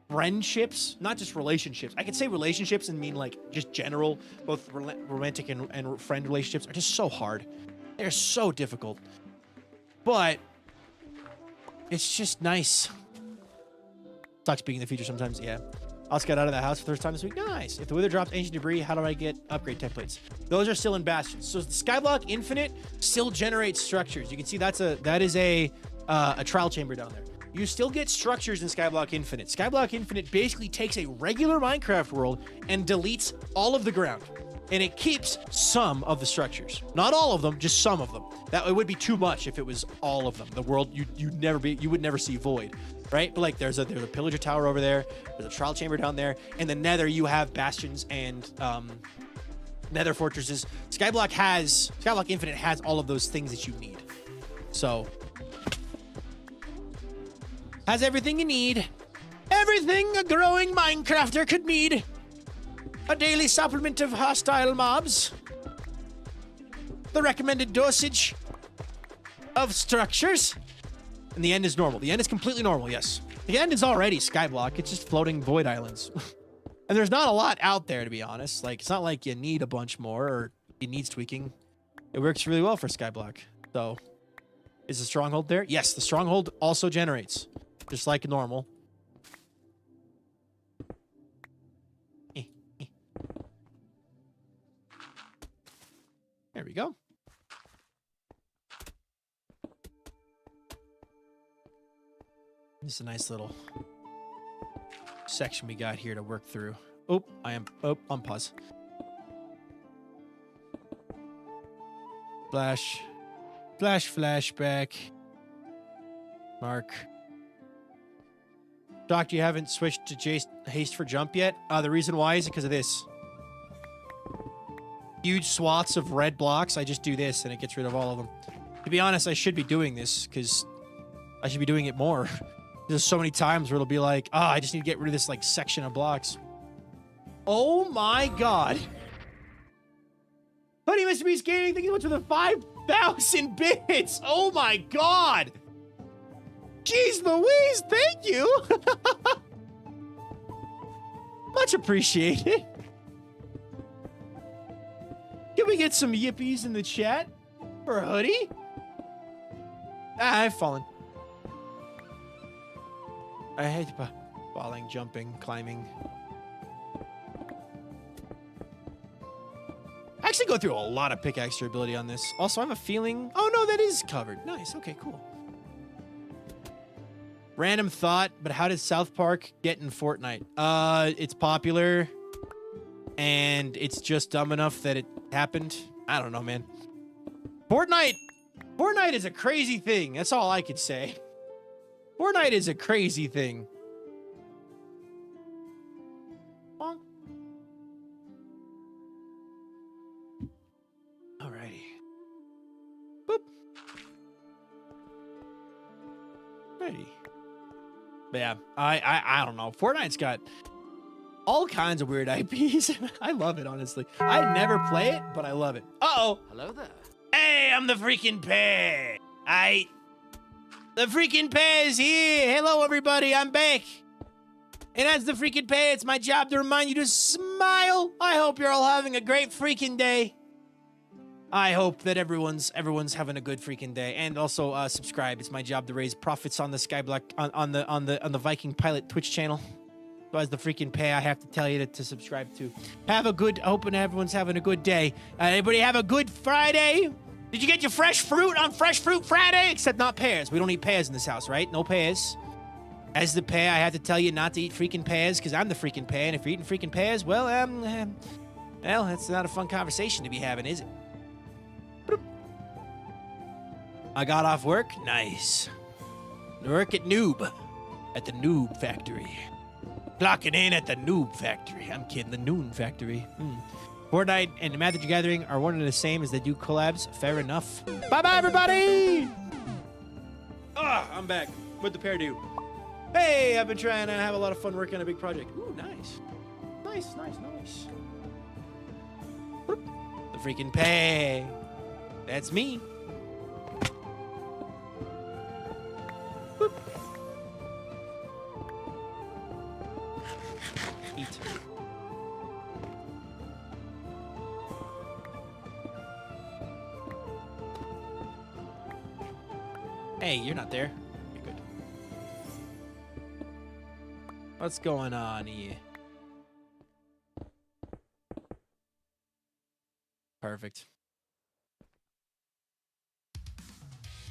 friendships, not just relationships. I could say relationships and mean like just general, both romantic and friend relationships are just so hard. They're so difficult. But it's just nice. Sucks being in the future sometimes, yeah. I also got out of the house for the first time this week. Nice. If the Wither drops ancient debris, how do I get upgrade templates? Those are still in Bastions. So the Skyblock Infinite still generates structures. You can see that is a trial chamber down there. You still get structures in Skyblock Infinite. Skyblock Infinite basically takes a regular Minecraft world and deletes all of the ground. and it keeps some of the structures. Not all of them, just some of them. That it would be too much if it was all of them. The world you would never see void, right? But like there's a pillager tower over there, there's a trial chamber down there, and the nether you have bastions and nether fortresses. Skyblock Infinite has all of those things that you need. So has everything you need. Everything a growing Minecrafter could need. A daily supplement of hostile mobs. The recommended dosage of structures. And the end is normal. The end is completely normal, yes. The end is already Skyblock. It's just floating void islands. And there's not a lot out there, to be honest. Like, it's not like you need a bunch more or it needs tweaking. It works really well for Skyblock. So, is the stronghold there? Yes, the stronghold also generates. Just like normal. There we go. This is a nice little section we got here to work through. Oh, on pause. Flashback. Mark. Doctor, you haven't switched to haste for jump yet? The reason why is because of this. Huge swaths of red blocks. I just do this and it gets rid of all of them. To be honest, I should be doing this because I should be doing it more. There's so many times where it'll be like, I just need to get rid of this like section of blocks. Oh my god. Buddy, Mr. Beast Gaming, thank you so much for the 5,000 bits. Oh my god. Jeez Louise, thank you. Much appreciated. Can we get some yippies in the chat for a hoodie? I've fallen. I hate falling, jumping, climbing. I actually go through a lot of pickaxe durability on this. Also, I have a feeling... Oh, no, that is covered. Nice. Okay, cool. Random thought, but how did South Park get in Fortnite? It's popular, and it's just dumb enough that it happened. I don't know, man. Fortnite is a crazy thing. That's all I could say. Fortnite is a crazy thing. Bonk. Alrighty. Boop. Alrighty. But yeah, I don't know. Fortnite's got all kinds of weird IPs. I love it, honestly. I never play it, but I love it. Uh-oh. Hello there. Hey, I'm the freaking Pear. The freaking Pear is here. Hello, everybody. I'm back. And as the freaking Pear, it's my job to remind you to smile. I hope you're all having a great freaking day. I hope that everyone's having a good freaking day. And also subscribe. It's my job to raise profits on the Skyblock on the VikingPilot Twitch channel. So as the freaking Pear, I have to tell you to subscribe to. Have a good. Hoping everyone's having a good day. Everybody have a good Friday. Did you get your fresh fruit on Fresh Fruit Friday? Except not pears. We don't eat pears in this house, right? No pears. As the Pear, I have to tell you not to eat freaking pears because I'm the freaking Pear. And if you're eating freaking pears, well, that's not a fun conversation to be having, is it? Boop. I got off work. Nice. Work at Noob. At the Noob Factory. Clocking in at the Noob Factory. I'm kidding. The Noon Factory. Fortnite and Magic the Gathering are one and the same as they do collabs. Fair enough. Bye-bye, everybody! I'm back. What'd the Pear do? Hey, I've been trying to have a lot of fun working on a big project. Ooh, nice. Nice. Boop. The freaking Pear. That's me. Boop. Eat. Hey, you're not there. You're good. What's going on here? Perfect.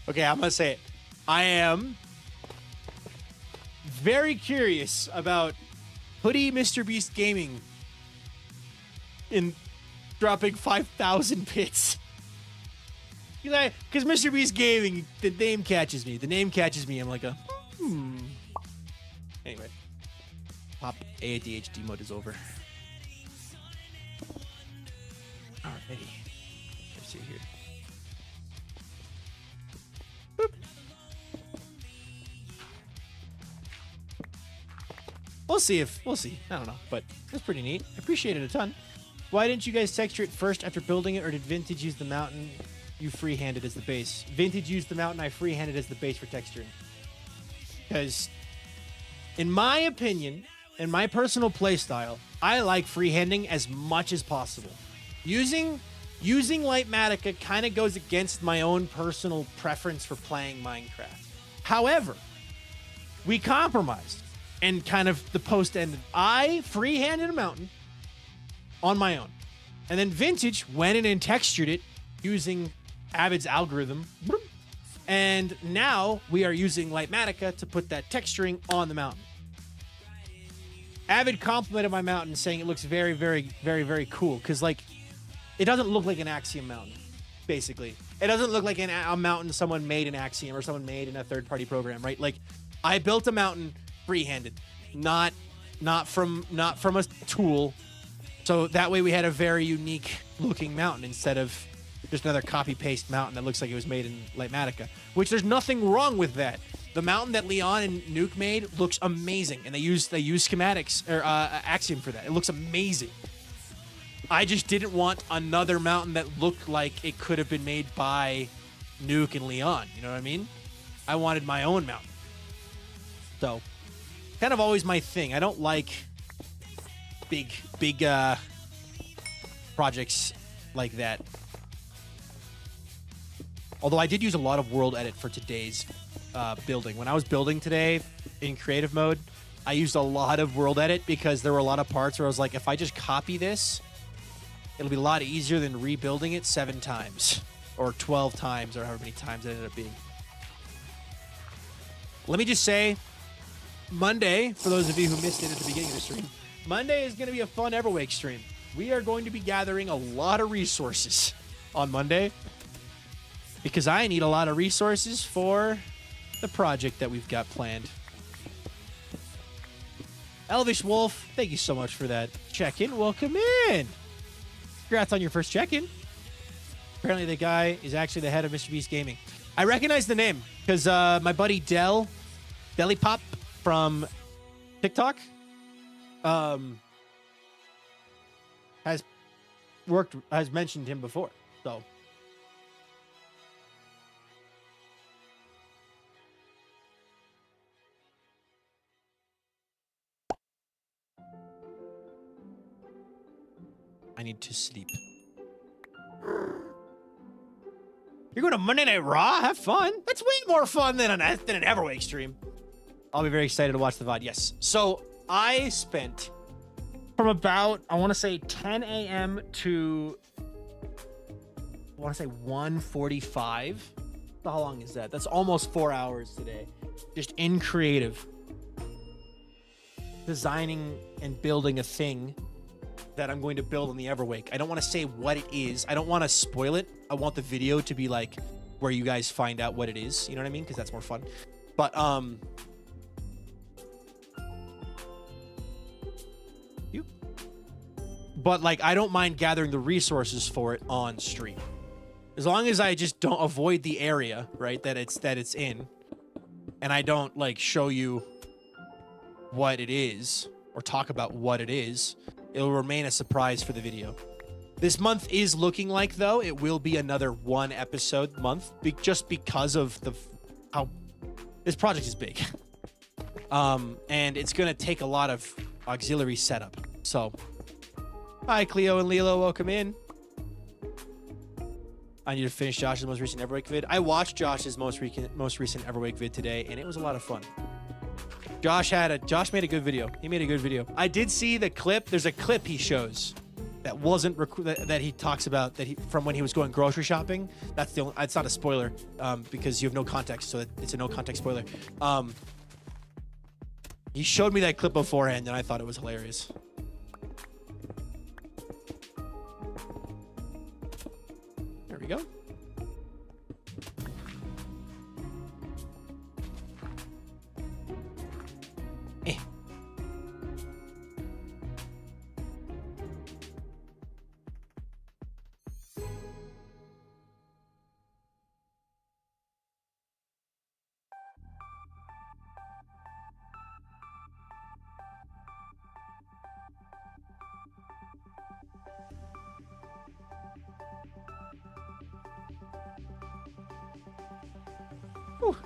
Okay, I'm gonna say it. I am very curious about Hoodie Mr. Beast Gaming in dropping 5,000 bits. Because Mr. Beast Gaming, the name catches me. The name catches me. I'm like Anyway. Pop ADHD mode is over. Alrighty. Let's see here. Boop. We'll see. I don't know, but it's pretty neat. I appreciate it a ton. Why didn't you guys texture it first after building it, or did Vintage use the mountain you freehanded as the base? Vintage used the mountain I freehanded as the base for texturing. Because, in my opinion, in my personal playstyle, I like freehanding as much as possible. Using Lightmatica kind of goes against my own personal preference for playing Minecraft. However, we compromised. And kind of the post ended. I freehanded a mountain on my own. And then Vintage went in and textured it using Avid's algorithm. And now we are using Lightmatica to put that texturing on the mountain. Avid complimented my mountain, saying it looks very, very, very, very cool. Because, like, it doesn't look like an Axiom mountain, basically. It doesn't look like a mountain someone made in Axiom or someone made in a third-party program, right? Like, I built a mountain freehanded, not from a tool. So that way we had a very unique looking mountain instead of just another copy-paste mountain that looks like it was made in Lightmatica, which there's nothing wrong with that. The mountain that Leon and Nuke made looks amazing, and they use schematics or Axiom for that. It looks amazing. I just didn't want another mountain that looked like it could have been made by Nuke and Leon. You know what I mean? I wanted my own mountain. So, kind of always my thing. I don't like big projects like that. Although I did use a lot of world edit for today's building. When I was building today in creative mode, I used a lot of world edit because there were a lot of parts where I was like, if I just copy this, it'll be a lot easier than rebuilding it 7 times or 12 times or however many times it ended up being. Let me just say, Monday, for those of you who missed it at the beginning of the stream, Monday is going to be a fun Everwake stream. We are going to be gathering a lot of resources on Monday because I need a lot of resources for the project that we've got planned. Elvish Wolf, thank you so much for that check-in. Welcome in. Congrats on your first check-in. Apparently the guy is actually the head of Mr. Beast Gaming. I recognize the name because my buddy Deli Pop from TikTok has mentioned him before. So I need to sleep. You're going to Monday Night Raw? Have fun. That's way more fun than an Everwake stream. I'll be very excited to watch the VOD. Yes. So I spent from about, I want to say 10 a.m. to, I want to say 1:45. How long is that? That's almost 4 hours today. Just in creative. Designing and building a thing that I'm going to build on the Everwake. I don't want to say what it is. I don't want to spoil it. I want the video to be like where you guys find out what it is. You know what I mean? Because that's more fun. But like I don't mind gathering the resources for it on stream. As long as I just don't avoid the area, right, that it's in, and I don't like show you what it is or talk about what it is, it'll remain a surprise for the video. This month is looking like, though, it will be another 1 episode month just because of how this project is big. And it's going to take a lot of auxiliary setup. So, hi, Cleo and Lilo. Welcome in. I need to finish Josh's most recent Everwake vid. I watched Josh's most recent Everwake vid today, and it was a lot of fun. Josh made a good video. He made a good video. I did see the clip. There's a clip he shows that wasn't that he talks about from when he was going grocery shopping. That's the only. It's not a spoiler because you have no context, so it's a no context spoiler. He showed me that clip beforehand, and I thought it was hilarious. we go. Eh. Whew.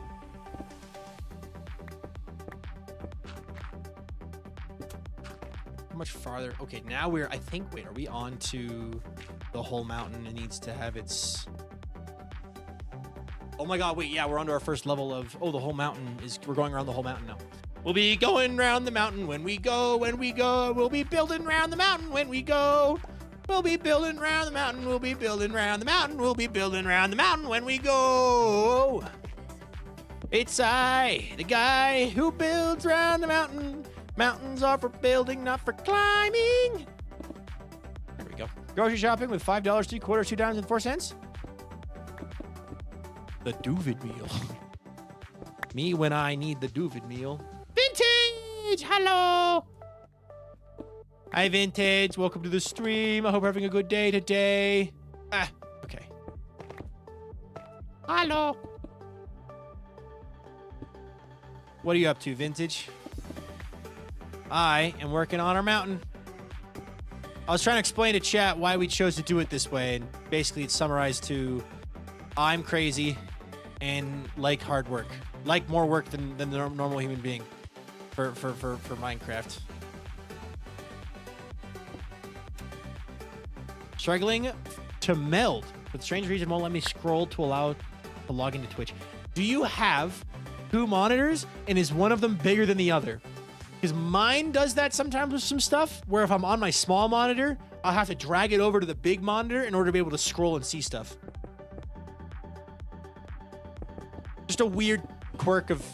How much farther? Okay, now we're, I think, wait, are we on to the whole mountain? It needs to have its... Oh my god, wait, yeah, we're on to our first level of... Oh, the whole mountain is... We're going around the whole mountain now. We'll be going around the mountain when we go, when we go. We'll be building around the mountain when we go. We'll be building around the mountain. We'll be building around the mountain. We'll be building around the mountain when we go. It's I, the guy who builds around the mountain. Mountains are for building, not for climbing. There we go. Grocery shopping with $5, 3 quarters, 2 dimes, and 4 cents. The Duvid meal. Me when I need the Duvid meal. Vintage! Hello! Hi, Vintage. Welcome to the stream. I hope you're having a good day today. Ah, okay. Hello. What are you up to, Vintage? I am working on our mountain. I was trying to explain to chat why we chose to do it this way, and basically it's summarized to I'm crazy and like hard work. Like more work than the normal human being for Minecraft. Struggling to meld. But strange reason won't let me scroll to allow to log into Twitch. Do you have 2 monitors and is one of them bigger than the other? Because mine does that sometimes with some stuff, where if I'm on my small monitor, I'll have to drag it over to the big monitor in order to be able to scroll and see stuff. Just a weird quirk of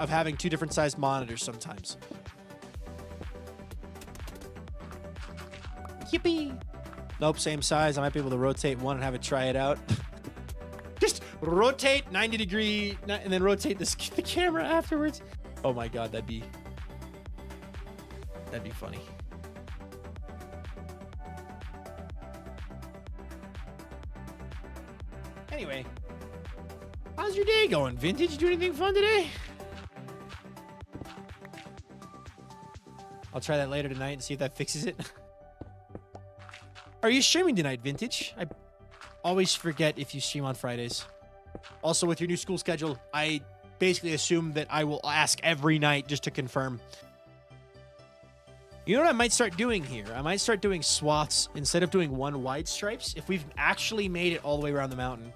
having 2 different sized monitors sometimes. Yippee! Nope, same size. I might be able to rotate one and have it try it out. Just rotate 90 degree and then rotate the camera afterwards. Oh my god, that'd be funny. Anyway, how's your day going, Vintage? You do anything fun today? I'll try that later tonight and see if that fixes it. Are you streaming tonight, Vintage? I always forget if you stream on Fridays. Also, with your new school schedule, I basically assume that I will ask every night just to confirm. You know what I might start doing here? I might start doing swaths instead of doing 1 wide stripes. If we've actually made it all the way around the mountain,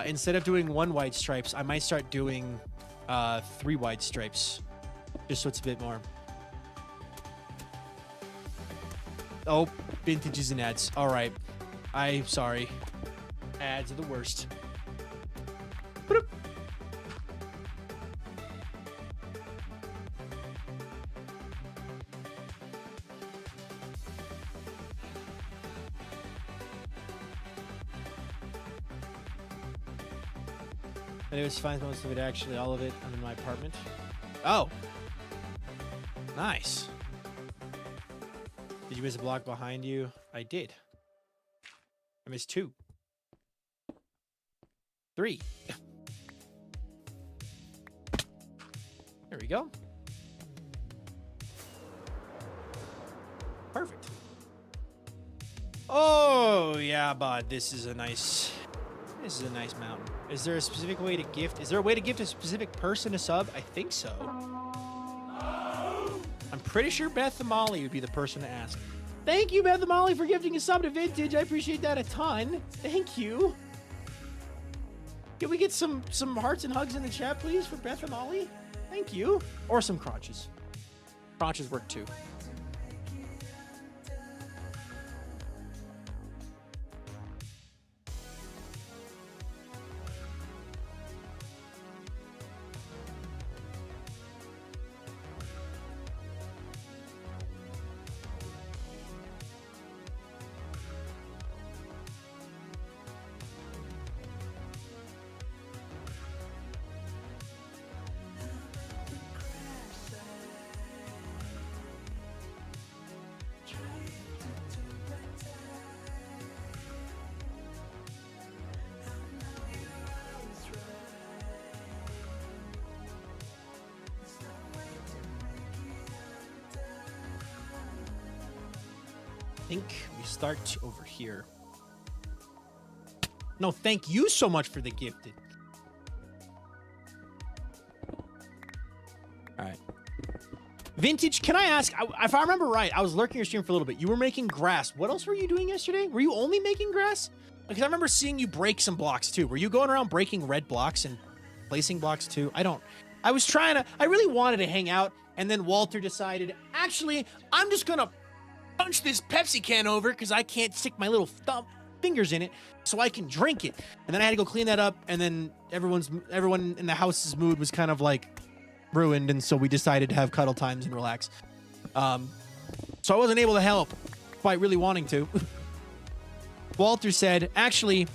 instead of doing 1 wide stripes, I might start doing 3 wide stripes, just so it's a bit more. Oh, vintages and ads. All right, I'm sorry. Ads are the worst. Boop. But it was fine, most of it, actually, all of it. I'm in my apartment. Oh. Nice. Did you miss a block behind you? I did. I missed 2. 3. There we go. Perfect. Oh, yeah, bud. This is a nice mountain. Is there a specific way to gift? Is there a way to gift a specific person a sub? I think so. I'm pretty sure Beth Molly would be the person to ask. Thank you, Beth Molly, for gifting a sub to Vintage. I appreciate that a ton. Thank you. Can we get some hearts and hugs in the chat, please, for Beth and Molly? Thank you. Or some crotches. Crotches work too. think we start over here. No, thank you so much for the gifted. All right. Vintage, can I ask, if I remember right, I was lurking your stream for a little bit. You were making grass. What else were you doing yesterday? Were you only making grass? Because I remember seeing you break some blocks too. Were you going around breaking red blocks and placing blocks too? I really wanted to hang out, and then Walter decided, actually, I'm just gonna punch this Pepsi can over because I can't stick my little fingers in it so I can drink it. And then I had to go clean that up, and then everyone in the house's mood was kind of like ruined, and so we decided to have cuddle times and relax. So I wasn't able to help, despite really wanting to. Walter said, actually,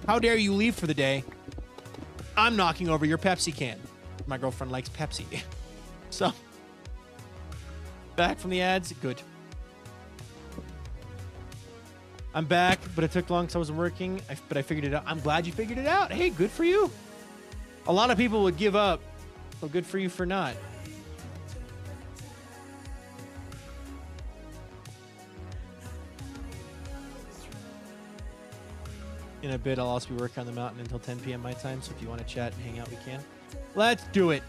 how dare you leave for the day? I'm knocking over your Pepsi can. My girlfriend likes Pepsi. So, back from the ads. Good. I'm back, but it took long because I wasn't working. But I figured it out. I'm glad you figured it out. Hey, good for you. A lot of people would give up. So good for you for not. In a bit, I'll also be working on the mountain until 10 p.m. my time, so if you want to chat and hang out, we can. Let's do it.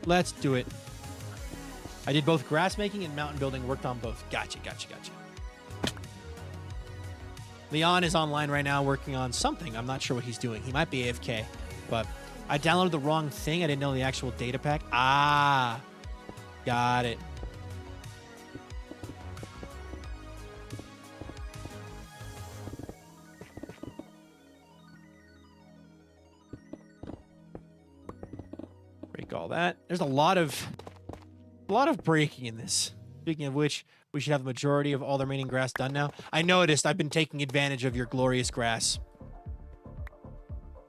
Let's do it. I did both grass making and mountain building, worked on both. Gotcha. Leon is online right now working on something. I'm not sure what he's doing. He might be AFK, but I downloaded the wrong thing. I didn't know the actual data pack. Ah, got it. Break all that. There's a lot of breaking in this. Speaking of which, we should have the majority of all the remaining grass done now. I noticed I've been taking advantage of your glorious grass.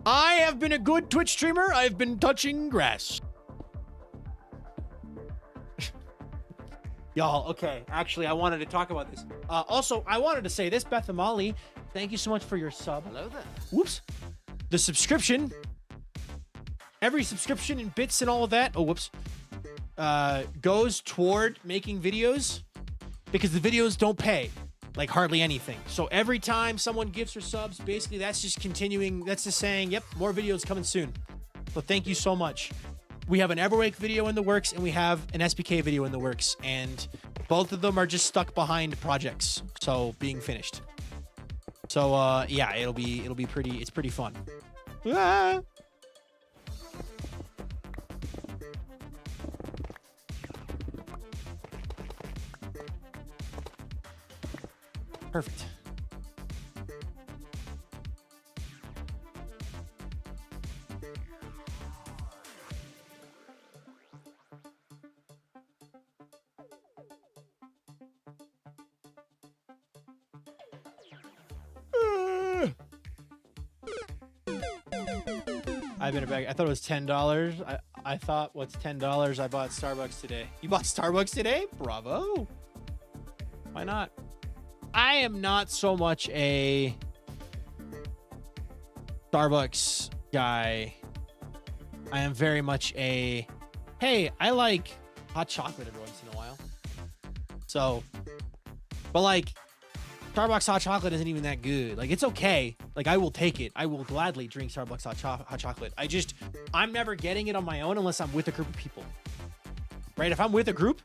I have been a good Twitch streamer. I've been touching grass. Y'all, okay. Actually, I wanted to talk about this. Also, I wanted to say this, Beth Amali. Thank you so much for your sub. Hello there. Whoops. The subscription. Every subscription and bits and all of that. Oh, whoops. Goes toward making videos because the videos don't pay like hardly anything. So every time someone gives her subs, basically that's just continuing. That's just saying, yep, more videos coming soon. So thank you so much. We have an Everwake video in the works and we have an SPK video in the works, and both of them are just stuck behind projects, so being finished. So yeah, it'll be pretty. It's pretty fun. Ah! Perfect. I've been a bag. I thought it was $10. I thought, what's $10? I bought Starbucks today. You bought Starbucks today? Bravo. Why not? I am not so much a Starbucks guy. I am very much a, hey, I like hot chocolate every once in a while. So, but like, Starbucks hot chocolate isn't even that good. Like, it's okay. Like, I will take it. I will gladly drink Starbucks hot chocolate. I'm never getting it on my own unless I'm with a group of people. Right? If I'm with a group,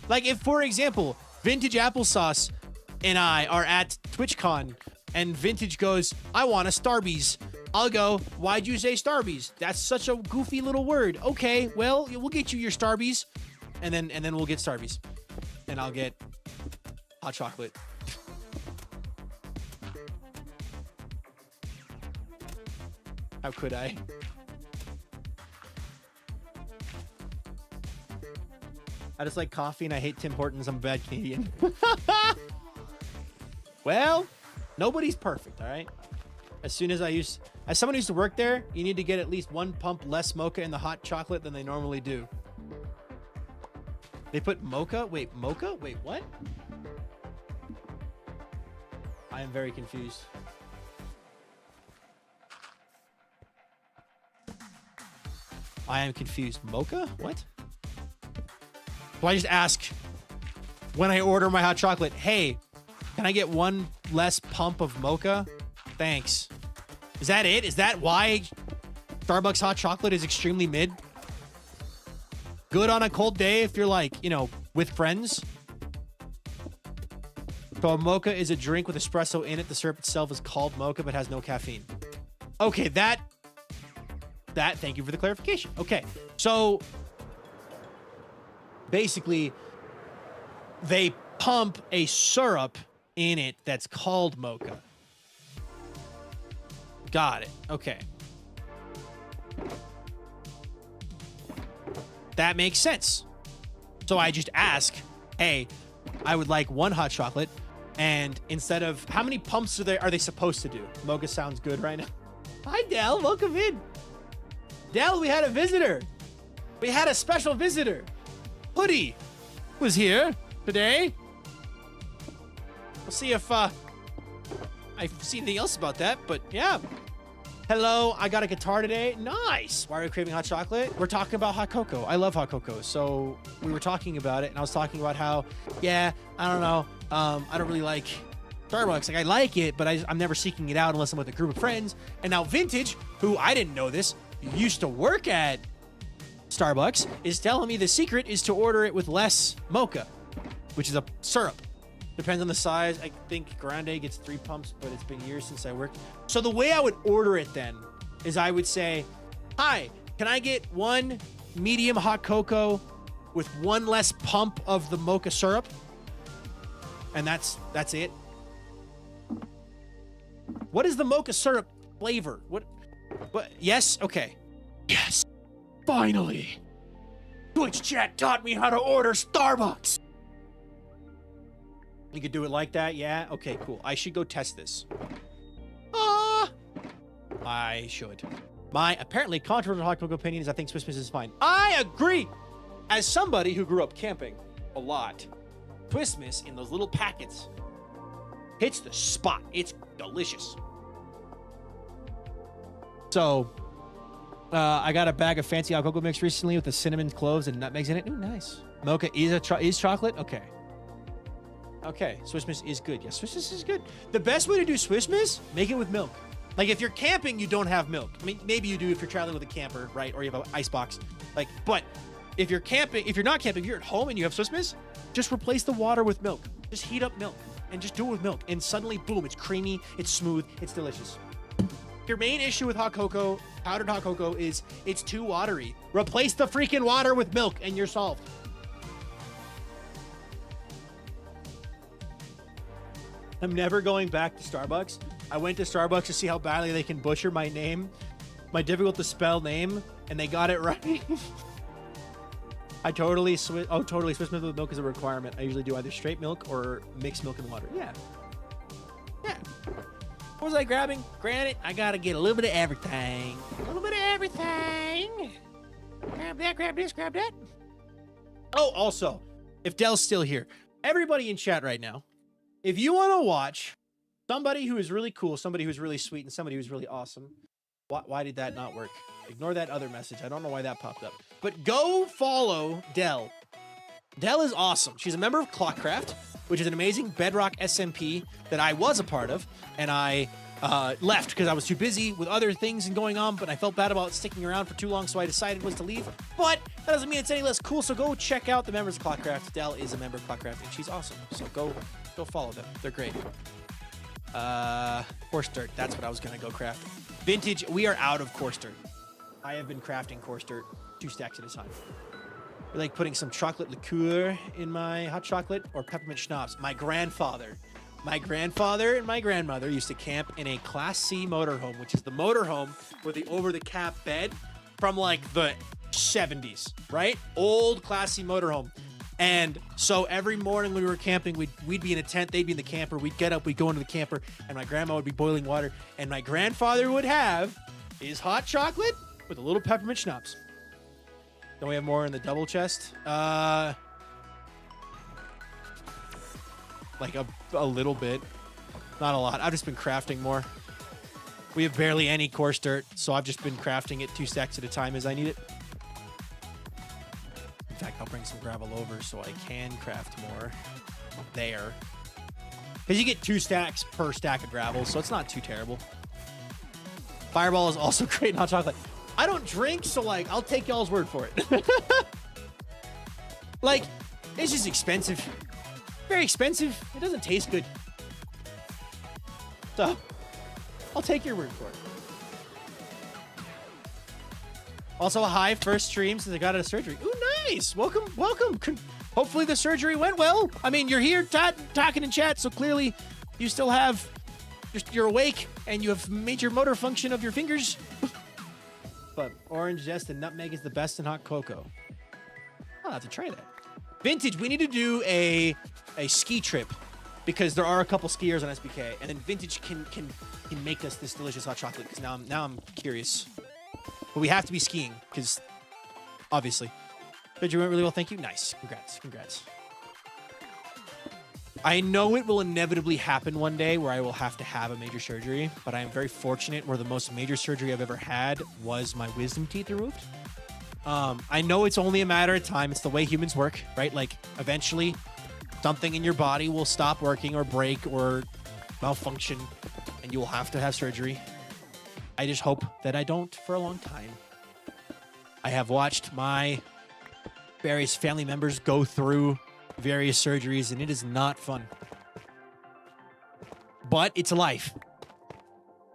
like if, for example, Vintage Applesauce and I are at TwitchCon and Vintage goes, I want a Starbies. I'll go, why'd you say Starbies? That's such a goofy little word. Okay, well, we'll get you your Starbies. And then we'll get Starbies. And I'll get hot chocolate. How could I? I just like coffee and I hate Tim Hortons. I'm a bad Canadian. Well, nobody's perfect, all right? As someone who used to work there, you need to get at least one pump less mocha in the hot chocolate than they normally do. They put mocha? Wait, mocha? Wait, what? I am very confused. I am confused. Mocha? What? Do I just ask when I order my hot chocolate, hey, can I get one less pump of mocha? Thanks. Is that it? Is that why Starbucks hot chocolate is extremely mid? Good on a cold day if you're like, you know, with friends. So a mocha is a drink with espresso in it. The syrup itself is called mocha but has no caffeine. Okay, that thank you for the clarification. Okay, so basically they pump a syrup in it that's called mocha. Got it. Okay. That makes sense. So I just ask, hey, I would like one hot chocolate, and instead of how many pumps are they supposed to do? Mocha sounds good right now. Hi, Dell. Welcome in. Dell, we had a visitor. We had a special visitor. Hoodie was here today. We'll see if I see anything else about that, but yeah. Hello, I got a guitar today. Nice. Why are we craving hot chocolate? We're talking about hot cocoa. I love hot cocoa. So we were talking about it, and I was talking about how, yeah, I don't know. I don't really like Starbucks. Like, I like it, but I'm never seeking it out unless I'm with a group of friends. And now Vintage, who I didn't know this, used to work at Starbucks, is telling me the secret is to order it with less mocha, which is a syrup. Depends on the size. I think Grande gets 3 pumps, but it's been years since I worked. So the way I would order it then is I would say, hi, can I get one medium hot cocoa with 1 less pump of the mocha syrup? And that's it. What is the mocha syrup flavor? What? Yes? Okay. Yes. Finally. Twitch chat taught me how to order Starbucks. You could do it like that, yeah? Okay, cool. I should go test this. I should. My apparently controversial hot cocoa opinion is I think Swiss Miss is fine. I agree! As somebody who grew up camping a lot, Swiss Miss in those little packets hits the spot. It's delicious. So, I got a bag of fancy hot cocoa mix recently with the cinnamon cloves and nutmegs in it. Ooh, nice. Mocha is chocolate? Okay. Okay, Swiss Miss is good. Yes, Swiss Miss is good. The best way to do Swiss Miss, make it with milk. Like, if you're camping, you don't have milk. I mean, maybe you do if you're traveling with a camper, right? Or you have an ice box. Like, but if you're camping, if you're not camping, if you're at home and you have Swiss Miss, just replace the water with milk. Just heat up milk and just do it with milk. And suddenly, boom, it's creamy, it's smooth, it's delicious. Your main issue with hot cocoa, powdered hot cocoa, is it's too watery. Replace the freaking water with milk and you're solved. I'm never going back to Starbucks. I went to Starbucks to see how badly they can butcher my name, my difficult to spell name, and they got it right. Totally Swiss Miss with milk is a requirement. I usually do either straight milk or mixed milk and water. Yeah. Yeah. What was I grabbing? Granted, I gotta get a little bit of everything. A little bit of everything. Grab that, grab this, grab that. Oh, also, if Dell's still here, everybody in chat right now, if you want to watch somebody who is really cool, somebody who's really sweet, and somebody who's really awesome, why did that not work? Ignore that other message. I don't know why that popped up. But go follow Dell. Dell is awesome. She's a member of Clockcraft, which is an amazing Bedrock SMP that I was a part of, and I left because I was too busy with other things and going on, but I felt bad about sticking around for too long, so I decided was to leave. But that doesn't mean it's any less cool, so go check out the members of Clockcraft. Dell is a member of Clockcraft, and she's awesome. So go follow them. They're great. Course dirt. That's what I was going to go craft. Vintage, we are out of course dirt. I have been crafting course dirt 2 stacks at a time. I like putting some chocolate liqueur in my hot chocolate or peppermint schnapps. My grandfather and my grandmother used to camp in a Class C motorhome, which is the motorhome with the over-the-cap bed from like the 70s, right? Old Class C motorhome. And so every morning when we were camping, we'd be in a tent, they'd be in the camper, we'd get up, we'd go into the camper, and my grandma would be boiling water, and my grandfather would have his hot chocolate with a little peppermint schnapps. Don't we have more in the double chest? Like a little bit. Not a lot. I've just been crafting more. We have barely any coarse dirt, so I've just been crafting it 2 stacks at a time as I need it. In fact, I'll bring some gravel over so I can craft more. there. Because you get 2 stacks per stack of gravel, so it's not too terrible. Fireball is also great in hot chocolate. I don't drink, so like, I'll take y'all's word for it. Like, it's just expensive. Very expensive. It doesn't taste good. So, I'll take your word for it. Also, hi, first stream since I got out of surgery. Ooh, nice. Welcome, welcome. Hopefully the surgery went well. I mean, you're here talking in chat, so clearly you still have, you're awake and you have major motor function of your fingers. But orange zest and nutmeg is the best in hot cocoa. I'll have to try that. Vintage, we need to do a ski trip because there are a couple skiers on SBK, and then Vintage can make us this delicious hot chocolate because now I'm curious. But we have to be skiing because obviously. But you went really well, thank you. Nice. Congrats. I know it will inevitably happen one day where I will have to have a major surgery, but I am very fortunate where the most major surgery I've ever had was my wisdom teeth removed. I know it's only a matter of time. It's the way humans work, right? Like eventually something in your body will stop working or break or malfunction and you will have to have surgery. I just hope that I don't for a long time. I have watched my various family members go through various surgeries, and it is not fun. But it's life.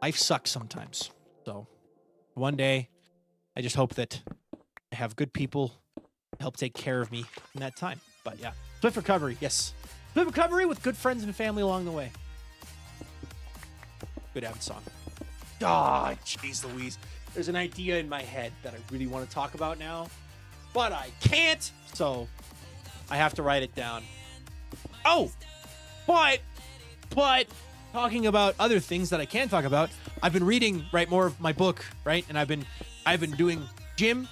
Life sucks sometimes. So one day, I just hope that I have good people help take care of me in that time. But yeah, swift recovery, yes. Swift recovery with good friends and family along the way. Good Avid song. Ah, jeez Louise. There's an idea in my head that I really want to talk about now, but I can't, so I have to write it down. Oh, but talking about other things that I can talk about, I've been reading, right, more of my book, right? And I've been doing gym.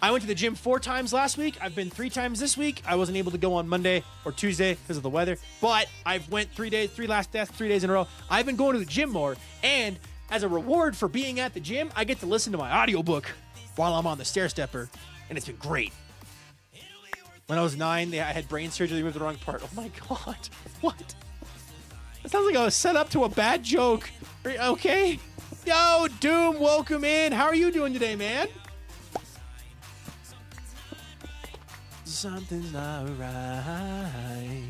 I went to the gym 4 times last week. I've been 3 times this week. I wasn't able to go on Monday or Tuesday because of the weather, but I've went 3 days, 3 days in a row. I've been going to the gym more, and as a reward for being at the gym, I get to listen to my audiobook while I'm on the stair stepper, and it's been great. When I was 9, I had brain surgery, removed the wrong part. Oh my god. What? That sounds like I was set up to a bad joke. Okay. Yo, Doom, welcome in. How are you doing today, man? Something's not right.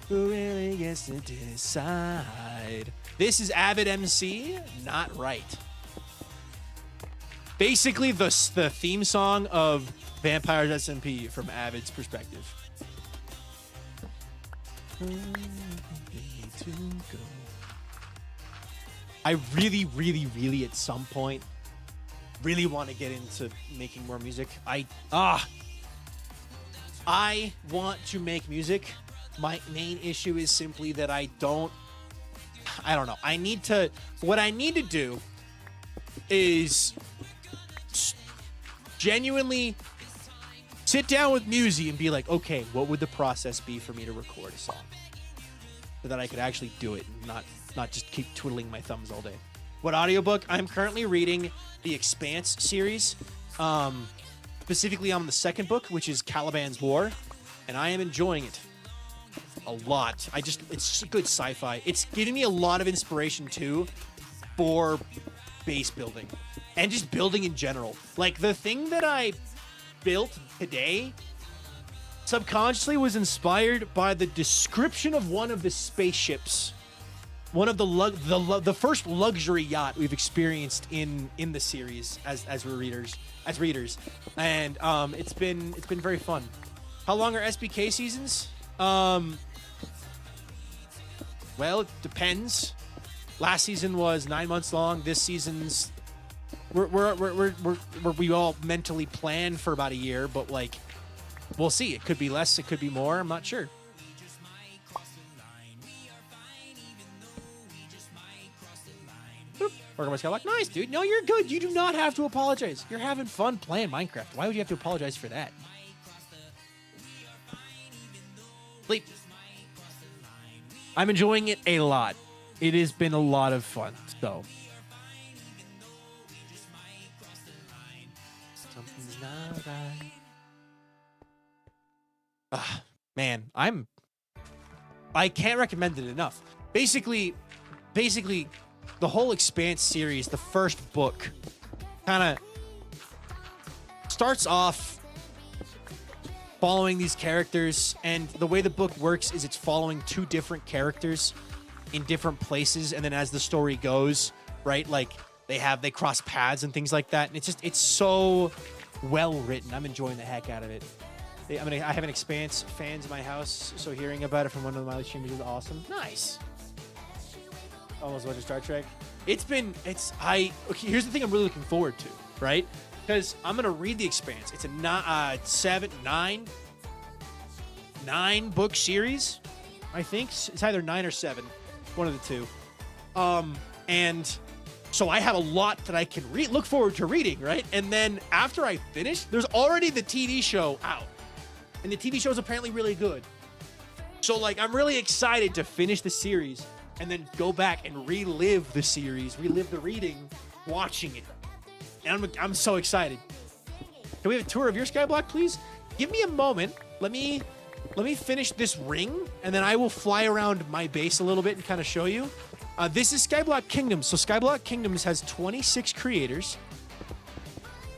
Who really gets to decide? This is Avid MC, not right. Basically, the theme song of Vampires SMP from Avid's perspective. I really, really, really, at some point, really want to get into making more music. I want to make music. My main issue is simply that I don't know. What I need to do is genuinely sit down with Musi and be like, okay, what would the process be for me to record a song? So that I could actually do it and not just keep twiddling my thumbs all day. What audiobook? I'm currently reading the Expanse series. Specifically on the second book, which is Caliban's War, and I am enjoying it a lot. It's good sci-fi. It's giving me a lot of inspiration too for base building and just building in general. Like the thing that I built today subconsciously was inspired by the description of one of the spaceships, one of the first luxury yacht we've experienced in the series as readers, and it's been very fun. How long are SBK seasons? Well, it depends. Last season was 9 months long. This season's we all mentally plan for about a year, but like we'll see. It could be less. It could be more. I'm not sure. Welcome to Skyblock. Nice, dude. No, you're good. You do not have to apologize. You're having fun playing Minecraft. Why would you have to apologize for that? Sleep. I'm enjoying it a lot. It has been a lot of fun. So. Something's not right. Man, I'm I can't recommend it enough. Basically, the whole Expanse series, the first book, kind of starts off following these characters, and the way the book works is it's following two different characters in different places, and then as the story goes, right, like they cross paths and things like that, and it's so well written. I'm enjoying the heck out of it. I mean, I have an Expanse fans in my house, so hearing about it from one of my streamers is awesome. Nice. Almost watching Star Trek. Okay, here's the thing I'm really looking forward to, right? Because I'm gonna read the Expanse. It's a 9 book series, I think. It's either 9 or 7, one of the two. And so I have a lot that I can look forward to reading, right? And then after I finish, there's already the TV show out, and the TV show is apparently really good. So like, I'm really excited to finish the series and then go back and relive the series, relive the reading, watching it. And I'm so excited. Can we have a tour of your Skyblock, please? Give me a moment. Let me finish this ring, and then I will fly around my base a little bit and kind of show you. This is Skyblock Kingdoms. So Skyblock Kingdoms has 26 creators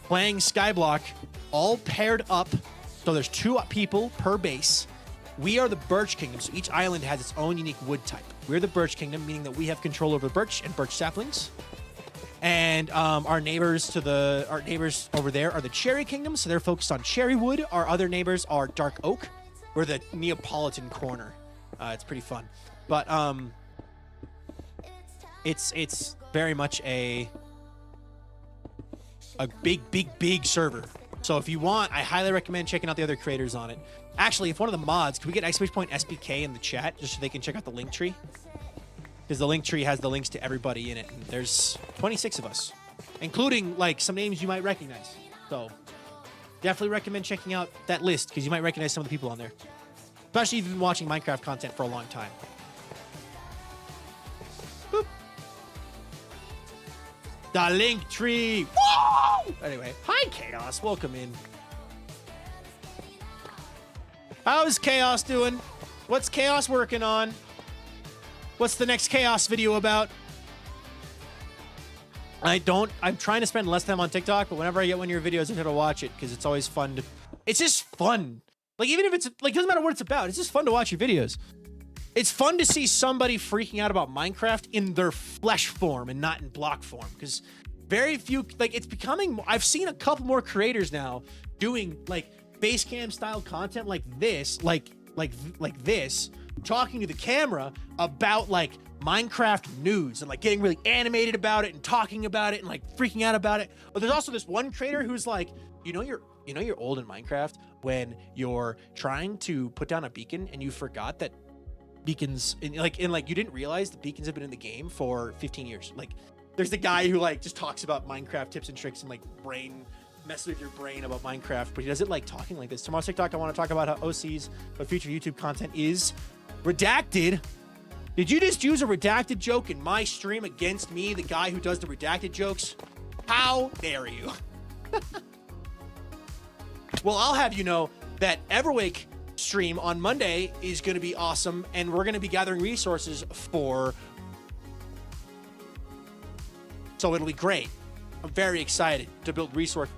playing Skyblock, all paired up. So there's 2 people per base. We are the Birch Kingdom, so each island has its own unique wood type. We're the Birch Kingdom, meaning that we have control over birch and birch saplings. And our neighbors over there are the Cherry Kingdom, so they're focused on cherry wood. Our other neighbors are Dark Oak. We're the Neapolitan corner. It's pretty fun, but it's very much a big server. So if you want, I highly recommend checking out the other creators on it. Actually, if one of the mods, can we get !SBK in the chat just so they can check out the link tree? Because the link tree has the links to everybody in it. And there's 26 of us, including like some names you might recognize. So definitely recommend checking out that list because you might recognize some of the people on there, especially if you've been watching Minecraft content for a long time. Boop. The link tree. Woo! Anyway, hi Chaos, welcome in. How's Chaos doing? What's Chaos working on? What's the next Chaos video about? I'm trying to spend less time on TikTok, but whenever I get one of your videos, I try to watch it because it's always fun it's just fun. Like, even if it's like, doesn't matter what it's about, it's just fun to watch your videos. It's fun to see somebody freaking out about Minecraft in their flesh form and not in block form, because very few, like, it's becoming, I've seen a couple more creators now doing like base cam style content like this, like this, talking to the camera about like Minecraft news and like getting really animated about it and talking about it and like freaking out about it. But there's also this one creator who's like, you're old in Minecraft when you're trying to put down a beacon and you forgot that beacons you didn't realize the beacons have been in the game for 15 years. Like, there's the guy who like just talks about Minecraft tips and tricks and like messes with your brain about Minecraft, but he does it like talking like this. Tomorrow's TikTok, I want to talk about how OCs, but future YouTube content is redacted. Did you just use a redacted joke in my stream against me, the guy who does the redacted jokes? How dare you? Well, I'll have you know that Everwake stream on Monday is going to be awesome, and we're going to be gathering resources so it'll be great. I'm very excited to build resource.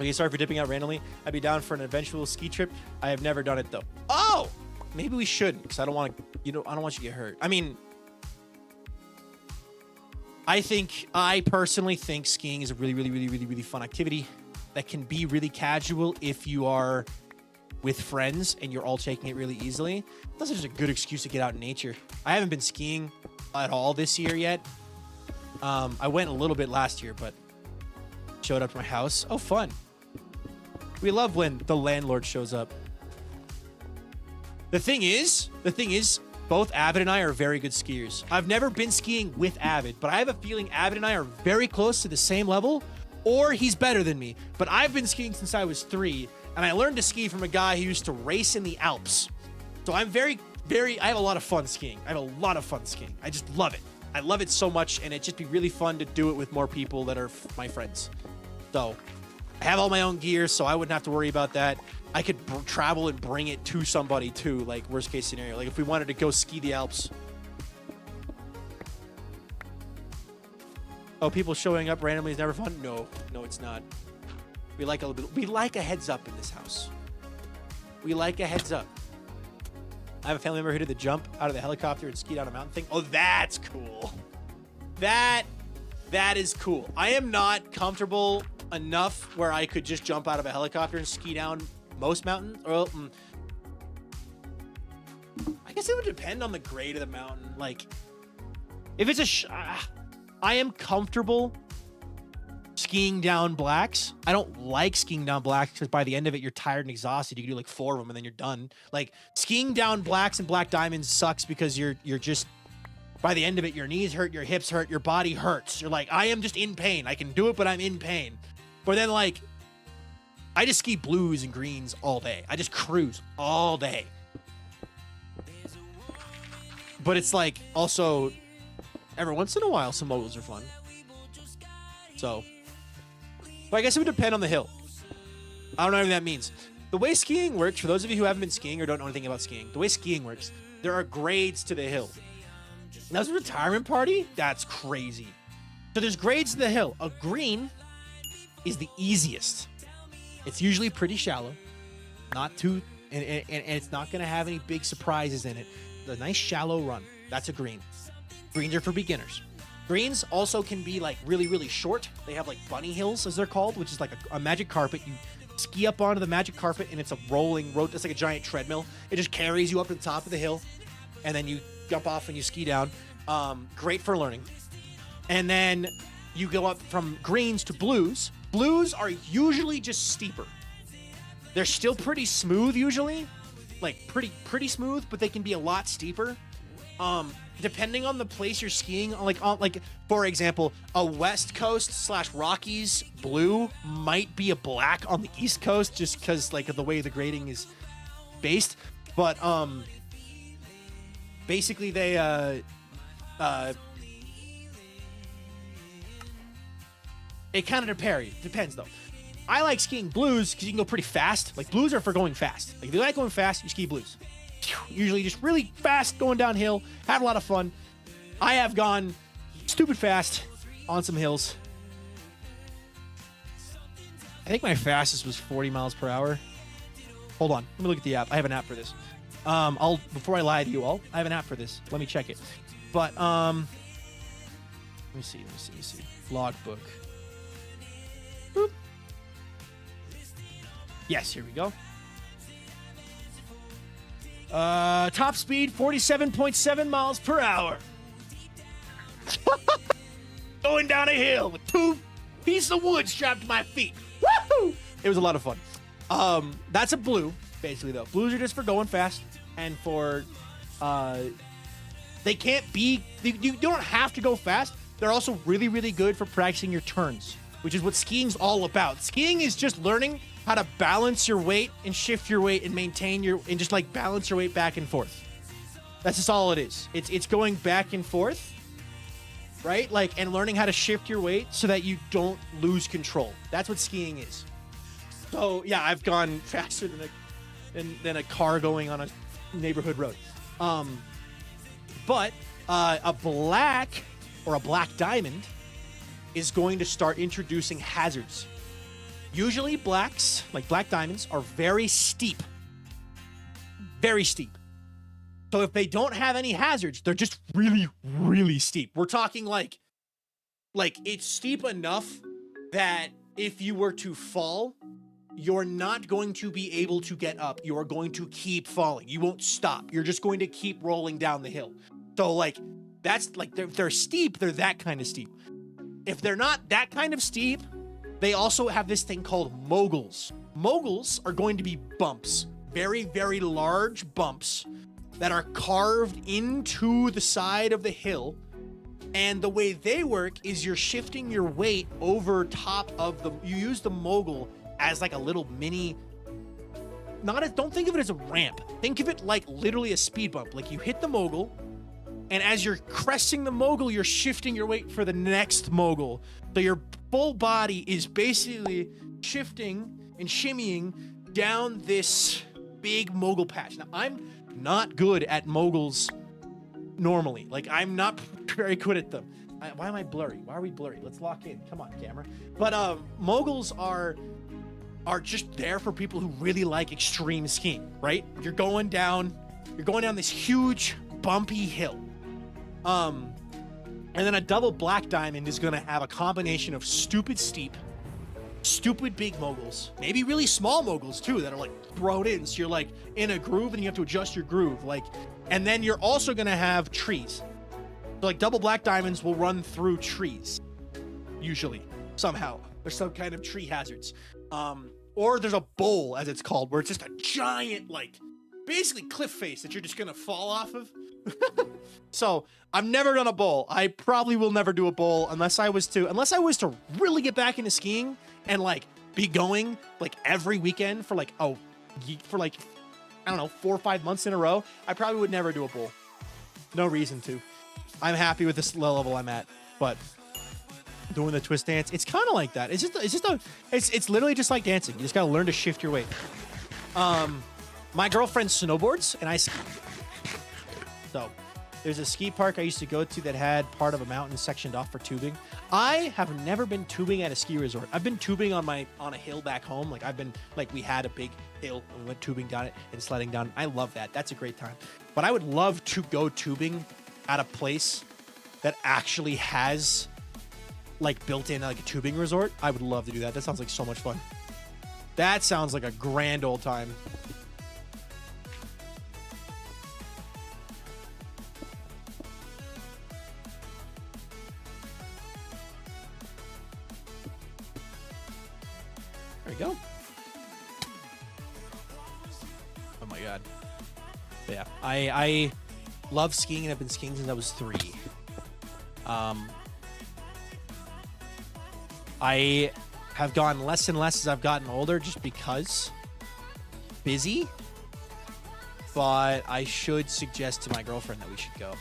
Okay, sorry for dipping out randomly. I'd be down for an eventual ski trip. I have never done it though. Oh, maybe we shouldn't, because I don't want you to get hurt. I mean, I personally think skiing is a really fun activity that can be really casual if you are with friends and you're all taking it really easily. That's just a good excuse to get out in nature. I haven't been skiing at all this year yet. I went a little bit last year, but showed up to my house. Oh, fun. We love when the landlord shows up. The thing is, both Avid and I are very good skiers. I've never been skiing with Avid, but I have a feeling Avid and I are very close to the same level, or he's better than me. But I've been skiing since I was 3, and I learned to ski from a guy who used to race in the Alps. So I'm I have a lot of fun skiing. I just love it. I love it so much, and it'd just be really fun to do it with more people that are my friends. So I have all my own gear, so I wouldn't have to worry about that. I could travel and bring it to somebody too, like worst case scenario. Like if we wanted to go ski the Alps. Oh, people showing up randomly is never fun? No, it's not. We like a little bit. We like a heads up in this house. We like a heads up. I have a family member who did the jump out of the helicopter and ski down a mountain thing. Oh, that's cool. That is cool. I am not comfortable enough where I could just jump out of a helicopter and ski down most mountains. Well, I guess it would depend on the grade of the mountain. Like, if it's I am comfortable skiing down blacks. I don't like skiing down blacks because by the end of it, you're tired and exhausted. You can do like 4 of them and then you're done. Like, skiing down blacks and black diamonds sucks because you're just, by the end of it, your knees hurt, your hips hurt, your body hurts. You're like, I am just in pain. I can do it, but I'm in pain. But then, like, I just ski blues and greens all day. I just cruise all day. But it's like, also, every once in a while, some moguls are fun. So, but I guess it would depend on the hill. I don't know what that means. The way skiing works, for those of you who haven't been skiing or don't know anything about skiing, the way skiing works, there are grades to the hill. That's a retirement party? That's crazy. So there's grades to the hill. A green is the easiest. It's usually pretty shallow, not too, and it's not going to have any big surprises in it. The nice shallow run. That's a green. Greens are for beginners. Greens also can be like really, really short. They have like bunny hills, as they're called, which is like a magic carpet. You ski up onto the magic carpet, and it's a rolling road. It's like a giant treadmill. It just carries you up to the top of the hill, and then you jump off and you ski down. Great for learning. And then you go up from greens to blues. Blues are usually just steeper. They're still pretty smooth usually, like pretty smooth, but they can be a lot steeper. Depending on the place you're skiing, like for example, a West Coast / Rockies blue might be a black on the East Coast just because like of the way the grading is based. But basically they it kind of depends though. I like skiing blues because you can go pretty fast. Like, blues are for going fast. Like, if you like going fast, you ski blues. Usually just really fast going downhill. Have a lot of fun. I have gone stupid fast on some hills. I think my fastest was 40 miles per hour. Hold on. Let me look at the app. I have an app for this. Before I lie to you all, I have an app for this. Let me check it. But, let me see. Logbook. Boop. Yes, here we go. Top speed, 47.7 miles per hour. Going down a hill with 2 pieces of wood strapped to my feet. Woohoo! It was a lot of fun. That's a blue, basically, though. Blues are just for going fast and for, they can't be, you don't have to go fast. They're also really, really good for practicing your turns, which is what skiing's all about. Skiing is just learning how to balance your weight and shift your weight and maintain and just like balance your weight back and forth. That's just all it is. It's going back and forth, right? Like, and learning how to shift your weight so that you don't lose control. That's what skiing is. So yeah, I've gone faster than a car going on a neighborhood road. But a black or a black diamond is going to start introducing hazards. Usually blacks, like black diamonds, are very steep. Very steep. So if they don't have any hazards, they're just really, really steep. We're talking like it's steep enough that if you were to fall, you're not going to be able to get up. You are going to keep falling. You won't stop. You're just going to keep rolling down the hill. So like, that's like, they're steep. They're that kind of steep. If they're not that kind of steep, they also have this thing called moguls. Moguls are going to be bumps, very, very large bumps that are carved into the side of the hill. And the way they work is you're shifting your weight over top of you use the mogul as like a little mini, don't think of it as a ramp. Think of it like literally a speed bump. Like you hit the mogul And as you're cresting the mogul, you're shifting your weight for the next mogul. So your full body is basically shifting and shimmying down this big mogul patch. Now, I'm not good at moguls normally. Like, I'm not very good at them. Why am I blurry? Why are we blurry? Let's lock in. Come on, camera. But moguls are just there for people who really like extreme skiing, right? You're going down this huge bumpy hill. And then a double black diamond is going to have a combination of stupid steep, stupid big moguls, maybe really small moguls too that are like thrown in. So you're like in a groove and you have to adjust your groove. Like, and then you're also going to have trees. So like double black diamonds will run through trees, usually, somehow. There's some kind of tree hazards. Or there's a bowl, as it's called, where it's just a giant, like, basically cliff face that you're just going to fall off of. So I've never done a bowl. I probably will never do a bowl unless I was to really get back into skiing and like be going like every weekend for like, I don't know, 4 or 5 months in a row. I probably would never do a bowl. No reason to. I'm happy with this level I'm at, but doing the twist dance, it's kind of like that. It's literally just like dancing. You just got to learn to shift your weight. My girlfriend snowboards and I ski. So there's a ski park I used to go to that had part of a mountain sectioned off for tubing. I have never been tubing at a ski resort. I've been tubing on a hill back home. Like we had a big hill and we went tubing down it and sledding down. I love that. That's a great time. But I would love to go tubing at a place that actually has like built in like a tubing resort. I would love to do that. That sounds like so much fun. That sounds like a grand old time. There you go. Oh my god. But yeah, I love skiing and I've been skiing since I was 3. I have gone less and less as I've gotten older just because busy, but I should suggest to my girlfriend that we should go.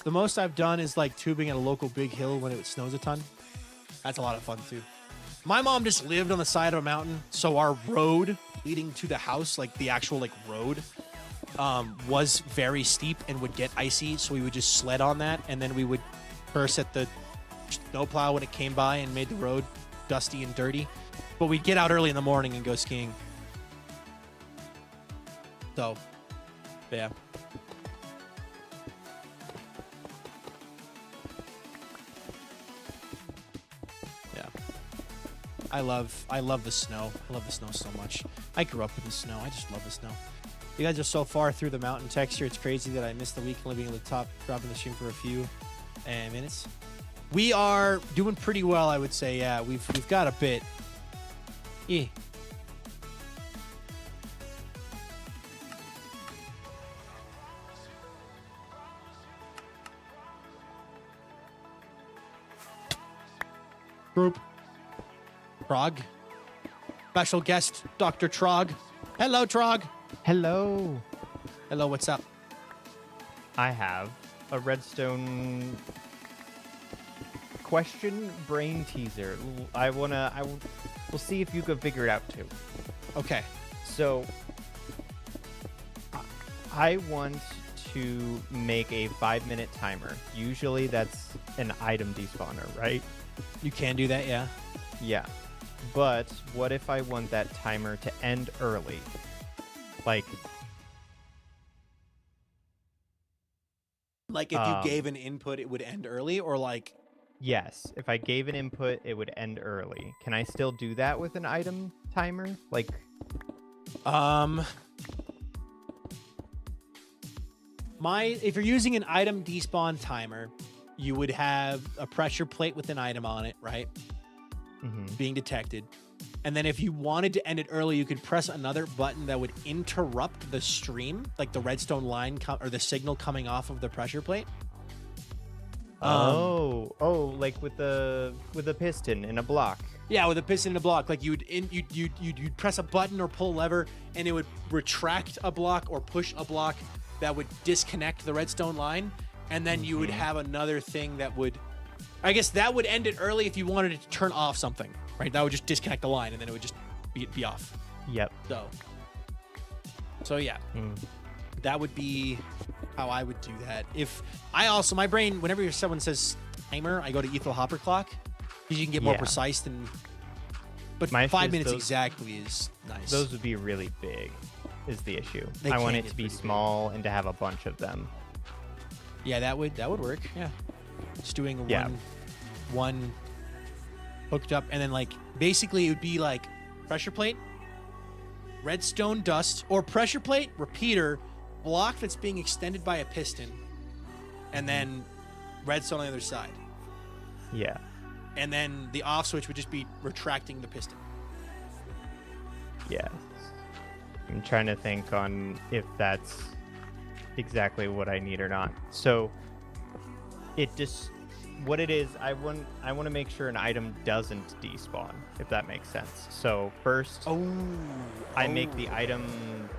The most I've done is like tubing at a local big hill when it snows a ton. That's a lot of fun too. My mom just lived on the side of a mountain, so our road leading to the house, like the actual like road, was very steep and would get icy, so we would just sled on that, and then we would curse at the snowplow when it came by and made the road dusty and dirty. But we'd get out early in the morning and go skiing. So, yeah. I love the snow. I love the snow so much. I grew up with the snow. I just love the snow. You guys are so far through the mountain texture. It's crazy that I missed the week living at the top, dropping the stream for a few minutes. We are doing pretty well, I would say. Yeah, we've got a bit. Yeah. Group. Trog. Special guest, Dr. Trog. Hello, Trog. Hello. Hello, what's up? I have a redstone question brain teaser. We'll see if you can figure it out too. Okay. So I want to make a 5-minute timer. Usually that's an item despawner, right? You can do that, yeah. Yeah. But what if I want that timer to end early? Like if you gave an input, it would end early, or like... Yes. If I gave an input, it would end early. Can I still do that with an item timer? Like... If you're using an item despawn timer, you would have a pressure plate with an item on it, right? Being detected. And then if you wanted to end it early, you could press another button that would interrupt the stream, like the redstone line or the signal coming off of the pressure plate. Like with the piston in a block. Yeah, with a piston in a block, like you'd press a button or pull a lever, and it would retract a block or push a block that would disconnect the redstone line, and then you would have another thing that would, I guess that would end it early if you wanted it to turn off something, right? That would just disconnect the line, and then it would just be off. Yep. So yeah, that would be how I would do that. If I also, my brain, whenever someone says timer, I go to Ethel Hopper clock, because you can get more precise than. But My issue 5 is minutes those- exactly is nice. Those would be really big, is the issue. They I want can it get to be pretty big. small and to have a bunch of them. Yeah, that would work. Yeah, just doing Yeah. one hooked up, and then like basically it would be like pressure plate, redstone dust, or pressure plate repeater block that's being extended by a piston, and then redstone on the other side, Yeah. and then the off switch would just be retracting the piston. Yeah. I'm trying to think on if that's exactly what I need or not. So it just what it is, I want to make sure an item doesn't despawn, if that makes sense. So first I make the item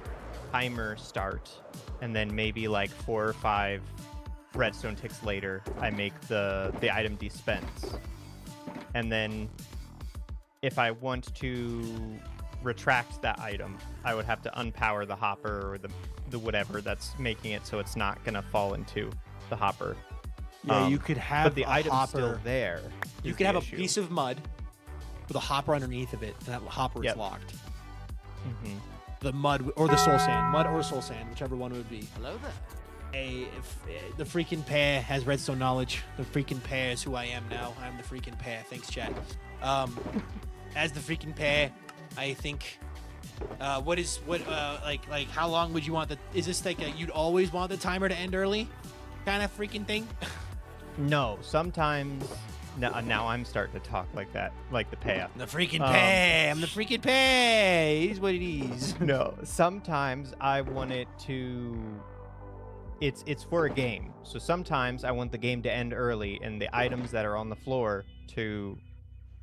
timer start, and then maybe like 4 or 5 redstone ticks later I make the item dispense. And then if I want to retract that item, I would have to unpower the hopper or the whatever that's making it so it's not gonna fall into the hopper. Yeah, you could have but the a item's hopper. still there. You is could the have issue. a piece of mud with a hopper underneath of it, and that hopper is Yep. locked. Mhm. The mud or the soul sand, whichever one it would be. Hello there. The freaking pair has redstone knowledge. The freaking pair is who I am now. I'm the freaking pair. Thanks, chat. As the freaking pair, I think. Like how long would you want is this like you'd always want the timer to end early, kind of freaking thing? No, sometimes. Now I'm starting to talk like that, like the pair. The freaking pair. I'm the freaking pair. It is what it is. No, sometimes I want it to. It's for a game, so sometimes I want the game to end early and the items that are on the floor to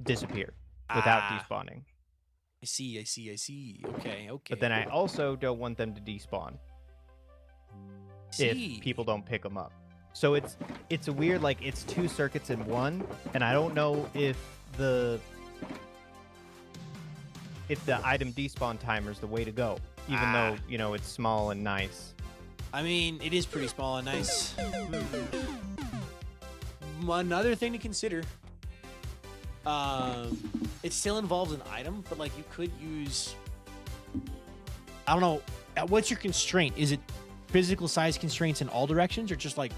disappear without despawning. I see. Okay. But then I also don't want them to despawn if people don't pick them up. So it's a weird, like, it's 2 circuits in one, and I don't know if the item despawn timer is the way to go, even though, it's small and nice. I mean, it is pretty small and nice. Another thing to consider. It still involves an item, but like you could use. I don't know. What's your constraint? Is it physical size constraints in all directions, or just like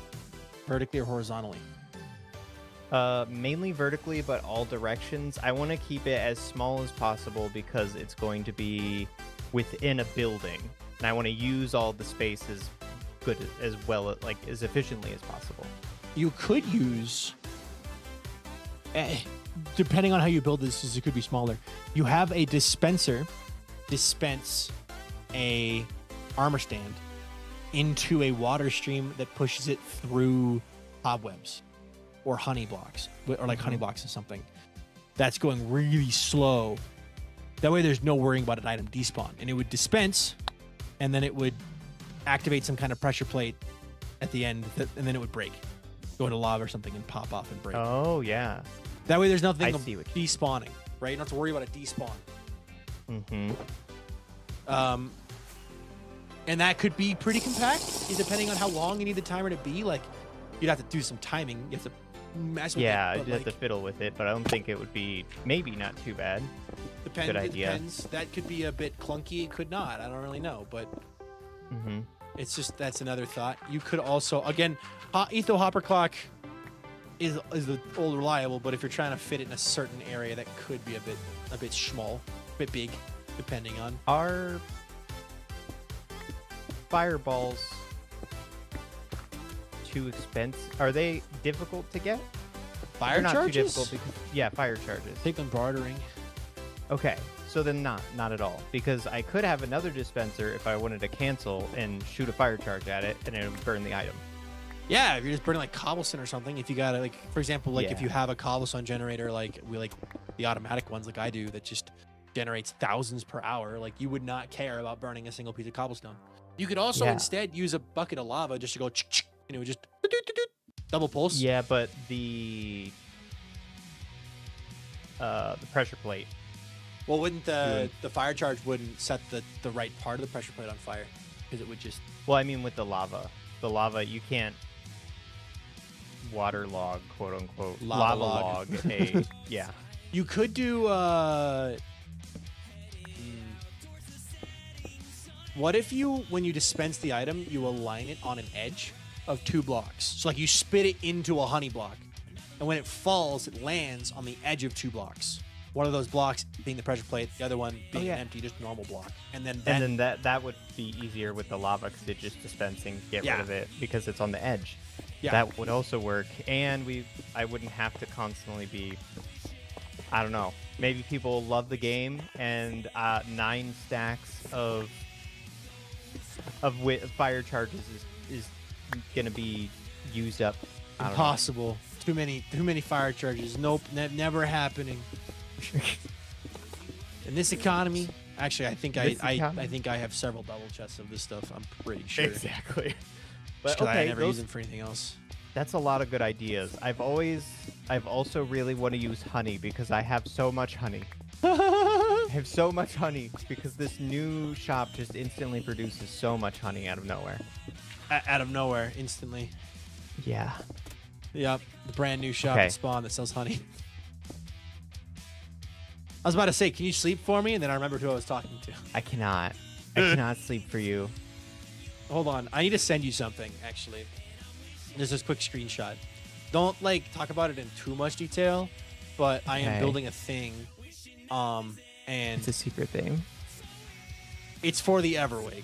vertically or horizontally? Mainly vertically, but all directions. I want to keep it as small as possible because it's going to be within a building, and I want to use all the space as well, like as efficiently as possible. You could use. Depending on how you build this, it could be smaller. You have a dispenser dispense a armor stand into a water stream that pushes it through cobwebs or honey blocks, or like honey blocks or something. That's going really slow. That way there's no worrying about an item despawn. And it would dispense, and then it would activate some kind of pressure plate at the end, and then it would break. Go into lava or something and pop off and break. Oh, yeah. That way there's nothing I of see what despawning, right? You don't have to worry about a despawn. Mm-hmm. And that could be pretty compact, depending on how long you need the timer to be. Like, you'd have to do some timing. You have to mess with Yeah, it. I'd have to fiddle with it, but I don't think it would be, maybe not too bad. Good idea. It depends. That could be a bit clunky. It could not. I don't really know, but it's just, that's another thought. You could also, again, Etho Hopper Clock is the old reliable, but if you're trying to fit it in a certain area, that could be a bit small, a bit big, depending on. Are fireballs too expensive? Are they difficult to get? Fire They're not charges? too difficult because, fire charges. Take them bartering. Okay, so then not at all, because I could have another dispenser if I wanted to cancel and shoot a fire charge at it, and it would burn the item. Yeah, if you're just burning like cobblestone or something, if you got like, for example, like if Yeah. you have a cobblestone generator, like the automatic ones, like I do, that just generates thousands per hour, like you would not care about burning a single piece of cobblestone. You could also Yeah. instead use a bucket of lava just to go, and it would just double pulse. Yeah, but the pressure plate. Well, wouldn't the fire charge wouldn't set the right part of the pressure plate on fire because it would just. Well, I mean with the lava, you can't waterlog, quote unquote, Lava log. log. Yeah. You could do. What if when you dispense the item, you align it on an edge of 2 blocks? So like you spit it into a honey block, and when it falls, it lands on the edge of 2 blocks. One of those blocks being the pressure plate, the other one being an empty, just normal block. And then that would be easier with the lava because it's just dispensing, get Yeah. rid of it because it's on the edge. Yeah. That would also work, and I wouldn't have to constantly be. I don't know. Maybe people love the game, and 9 stacks of fire charges is gonna be used up. I don't know. impossible. Too many fire charges. Nope, never happening. In this economy, actually, I think I think I have several double chests of this stuff. I'm pretty sure. Exactly. But But I okay, never use them for anything else. that's a lot of good ideas. I've also really want to use honey because I have so much honey. I have so much honey because this new shop just instantly produces so much honey out of nowhere. Out of nowhere, instantly. Yeah. Yep, the brand new shop Okay. at Spawn that sells honey. I was about to say, can you sleep for me? And then I remembered who I was talking to. I cannot. I cannot sleep for you. Hold on, I need to send you something, actually. There's this quick screenshot. Don't, like, talk about it in too much detail, but I am Okay. building a thing, and It's a secret thing. it's for the Everwake.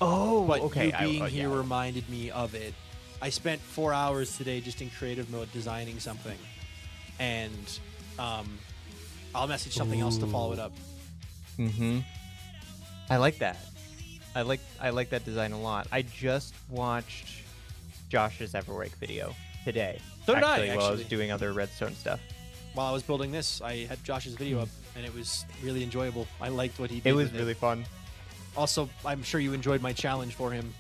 Oh, But okay. you being here yeah. reminded me of it. I spent 4 hours today just in creative mode designing something, and I'll message something else to follow it up. Mm-hmm. I like that. I like that design a lot. I just watched Josh's Everwake video today. So did I, While I was actually. doing other redstone stuff. While I was building this, I had Josh's video up, and it was really enjoyable. I liked what he did. It was with really fun. Also, I'm sure you enjoyed my challenge for him.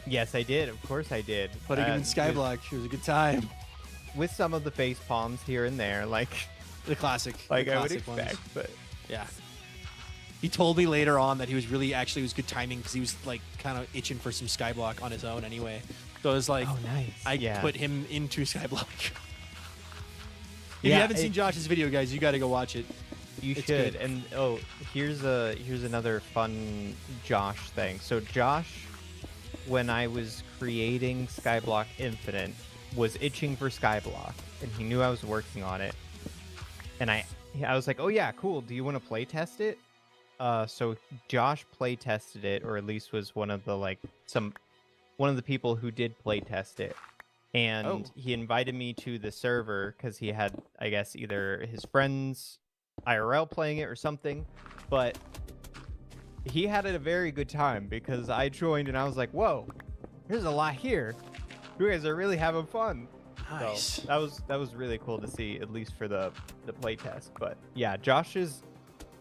Yes, I did. Of course I did. Putting him in with- Skyblock. It was a good time. with some of the face palms here and there, like The classic. like the I would classic ones. expect. But Yeah. He told me later on that he was really actually it was good timing because he was like kind of itching for some Skyblock on his own anyway. So it was like oh, nice. I yeah. put him into Skyblock. If Yeah, you haven't seen it- Josh's video, guys, you got to go watch it. You It's should. good. And here's another fun Josh thing. So Josh, when I was creating Skyblock Infinite, was itching for Skyblock, and he knew I was working on it. And I was like, "Oh yeah, cool. Do you want to play test it?" So Josh play tested it, or at least was one of the people who did play test it. And Oh. he invited me to the server because he had, I guess, either his friends IRL playing it or something. But he had a very good time because I joined and I was like, whoa, there's a lot here. You guys are really having fun. Nice. So that was really cool to see, at least for the play test. But yeah, Josh is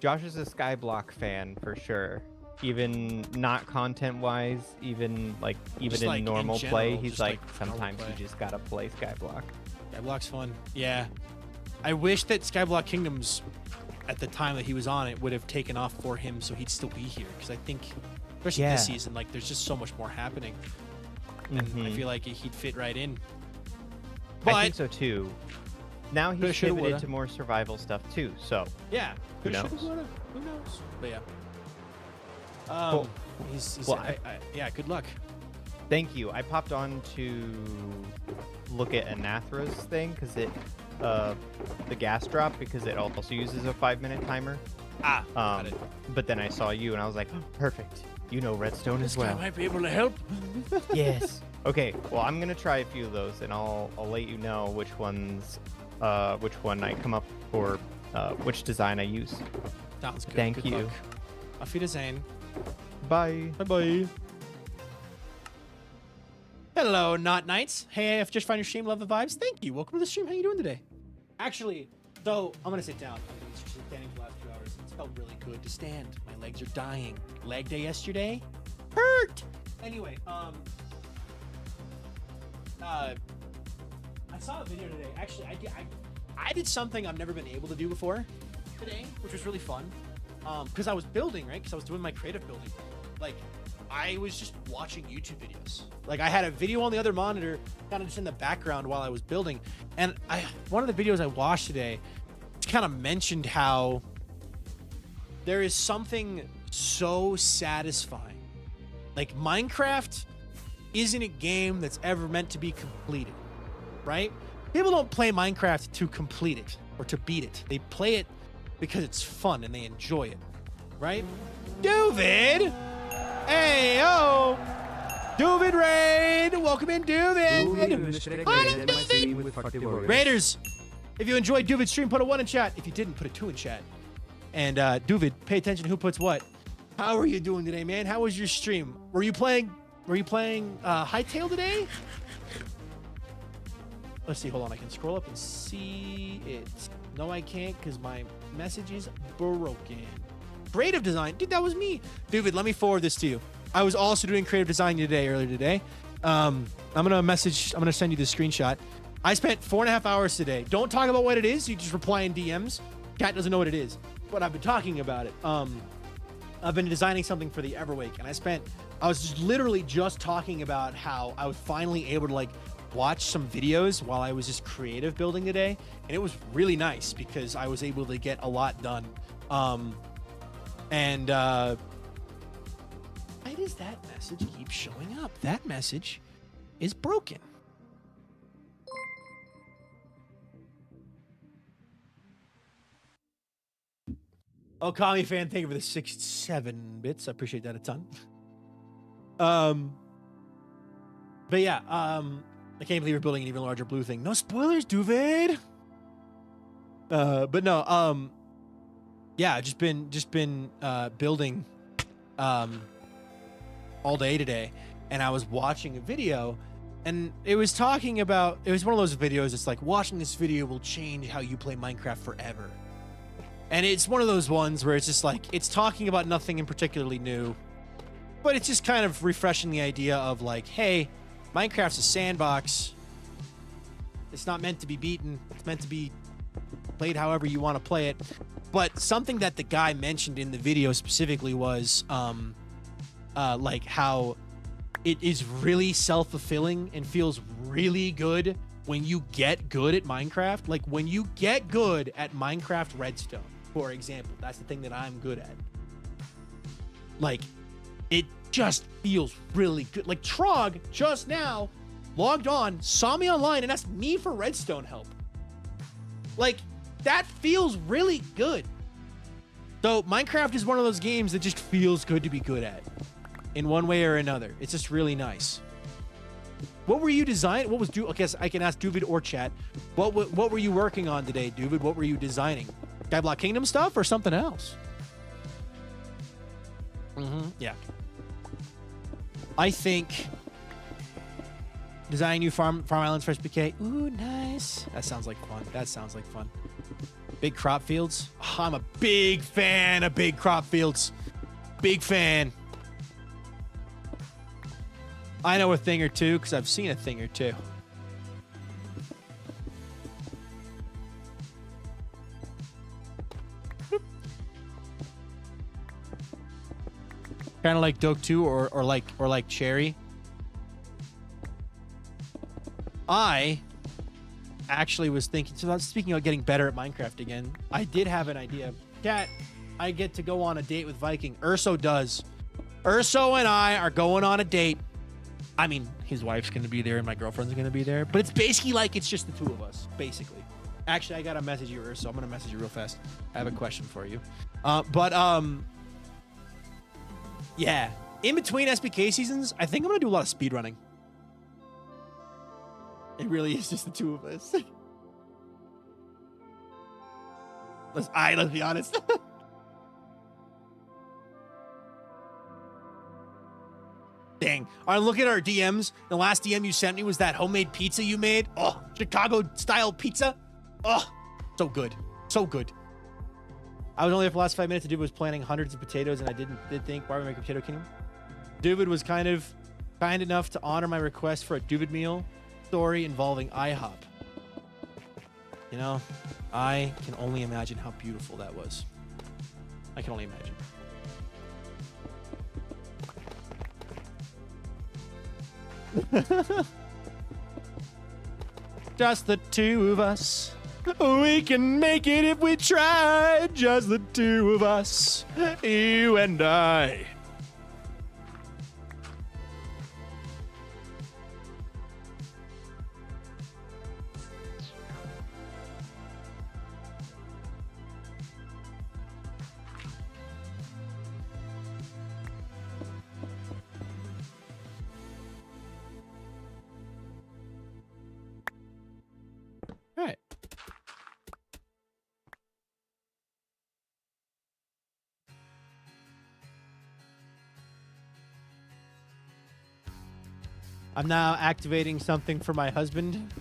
a Skyblock fan for sure. Even not content wise, even Just, in like, in normal play, general, he's just, like like, normal sometimes play. you just gotta play Skyblock. Skyblock's fun. Yeah. I wish that Skyblock Kingdoms, at the time that he was on it, would have taken off for him so he'd still be here. Because I think, especially this Yeah. season, like there's just so much more happening. And I Mhm. feel like he'd fit right in. I But think so too. Now Coulda, he's shoulda, pivoted woulda. to more survival stuff too. So yeah, Who coulda, knows? shoulda, woulda. Who knows? But yeah. Cool. He's Well, yeah, good luck. thank you. I popped on to look at Anathra's thing because the gas drop, because it also uses a 5-minute timer. Got it. But then I saw you and I was like, oh, perfect. You know redstone as well. might be able to help. Yes. Okay. Well, I'm gonna try a few of those, and I'll let you know which one I come up for, which design I use. Sounds good. Thank Good you. luck. Auf Wiedersehen. Bye. Bye bye. Hello, Not Nights. Hey, I've just found your stream. Love the vibes. Thank you. Welcome to the stream. How you doing today? Actually, so I'm gonna sit down. I've been just standing for the last 2 hours. It's felt really good to stand. My legs are dying. Leg day yesterday hurt. Anyway, I saw a video today. Actually, I did something I've never been able to do before today, which was really fun. Because I was building, right? Because I was doing my creative building. Like, I was just watching YouTube videos. Like, I had a video on the other monitor, kind of just in the background while I was building. And one of the videos I watched today kind of mentioned how there is something so satisfying. Like, Minecraft isn't a game that's ever meant to be completed, right? People don't play Minecraft to complete it or to beat it. They play it because it's fun and they enjoy it, right? David! Hey, yo! David Raid! Welcome in, David! Raiders, if you enjoyed David's stream, put a 1 in chat. If you didn't, put a 2 in chat. And David, pay attention who puts what. How are you doing today, man? How was your stream? Were you playing Hightail today? Let's see, hold on. I can scroll up and see it. No, I can't because my message is broken. Creative design. Dude, that was me. David, let me forward this to you. I was also doing creative design earlier today. I'm going to send you the screenshot. I spent 4.5 hours today. Don't talk about what it is. You just reply in DMs. Cat doesn't know what it is, but I've been talking about it. I've been designing something for the Everwake, and I was just literally just talking about how I was finally able to like watch some videos while I was just creative building today, and it was really nice because I was able to get a lot done. Why does that message keep showing up? That message is broken. Oh, Kami fan, thank you for the 6-7 bits. I appreciate that a ton. But yeah, I can't believe we're building an even larger blue thing. No spoilers, David. But no, yeah, just been building all day today, and I was watching a video, and it was talking about, it was one of those videos. It's like, watching this video will change how you play Minecraft forever. And it's one of those ones where it's just like, it's talking about nothing in particularly new, but it's just kind of refreshing the idea of like, hey, Minecraft's a sandbox. It's not meant to be beaten. It's meant to be played however you want to play it. But something that the guy mentioned in the video specifically was like how it is really self-fulfilling and feels really good when you get good at Minecraft. Like when you get good at Minecraft Redstone, for example, that's the thing that I'm good at. Like, it just feels really good. Like Trog just now logged on, saw me online, and asked me for redstone help. Like, that feels really good. So Minecraft is one of those games that just feels good to be good at in one way or another. It's just really nice. What were you designing? What was okay, I can ask David or chat. What were you working on today, David? What were you designing? Skyblock Kingdom stuff or something else? Yeah. I think designing new farm islands for SPK. Ooh, nice. That sounds like fun. That sounds like fun. Big crop fields. Oh, I'm a big fan of big crop fields. Big fan. I know a thing or two because I've seen a thing or two. Kind of like Doke 2 or like Cherry. I actually was thinking, so speaking of getting better at Minecraft again, I did have an idea. Cat, I get to go on a date with Viking. Urso does. Urso and I are going on a date. I mean, his wife's going to be there and my girlfriend's going to be there, but it's basically like it's just the two of us, basically. Actually, I got to message you, Urso. I'm going to message you real fast. I have a question for you. Yeah. In between SBK seasons, I think I'm going to do a lot of speedrunning. It really is just the two of us. Let's be honest. Dang. All right, look at our DMs. The last DM you sent me was that homemade pizza you made. Oh, Chicago-style pizza. Oh, so good. So good. I was only there for the last 5 minutes. The dude was planting hundreds of potatoes, and I did think, why would we make a potato kingdom? Dude was kind enough to honor my request for a Duvid meal story involving IHOP. You know, I can only imagine how beautiful that was. I can only imagine. Just the two of us. We can make it if we try. Just the two of us. You and I. All right. I'm now activating something for my husband.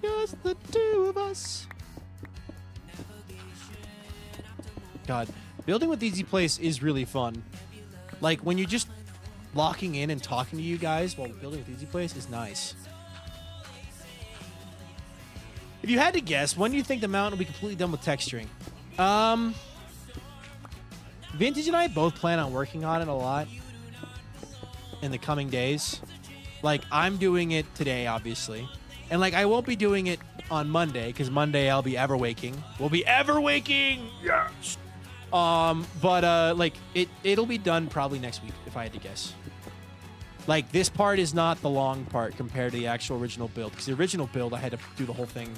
Just the two of us. God, building with Easy Place is really fun. Like, when you're just locking in and talking to you guys while building with Easy Place is nice. If you had to guess, when do you think the mountain will be completely done with texturing? Vintage and I both plan on working on it a lot in the coming days. Like, I'm doing it today, obviously. And, like, I won't be doing it on Monday, because Monday I'll be ever waking. We'll be ever waking! Yes! Like, it'll be done probably next week, if I had to guess. Like, this part is not the long part compared to the actual original build, because the original build, I had to do the whole thing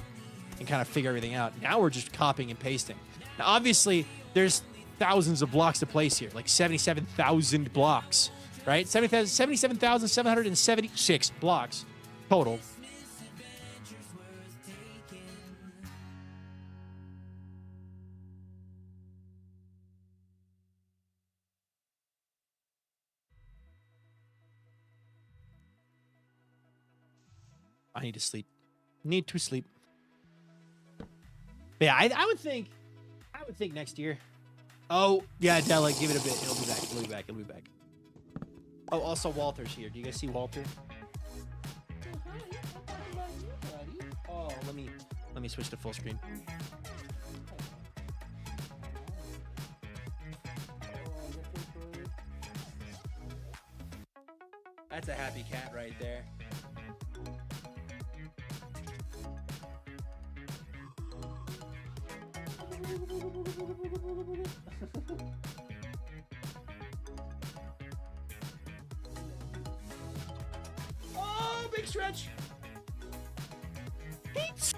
and kind of figure everything out. Now we're just copying and pasting. Now, obviously, there's thousands of blocks to place here, like 77,000 blocks, right? 77,776 blocks total. I need to sleep. Need to sleep. But yeah, I would think next year. Oh, yeah, Della, give it a bit. It'll be back. It'll be back. It'll be back. Oh, also Walter's here. Do you guys see Walter? Oh, let me switch to full screen. That's a happy cat right there. Oh, big stretch. Peeps.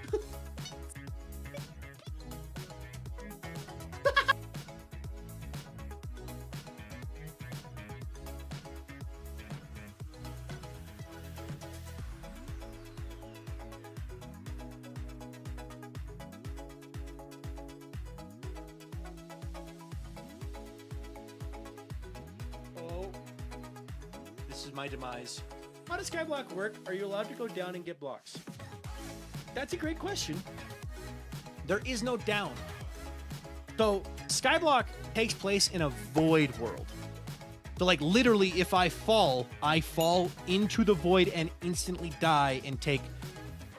This is my demise. How does Skyblock work? Are you allowed to go down and get blocks? That's a great question. There is no down. So Skyblock takes place in a void world. So like literally if I fall into the void and instantly die and take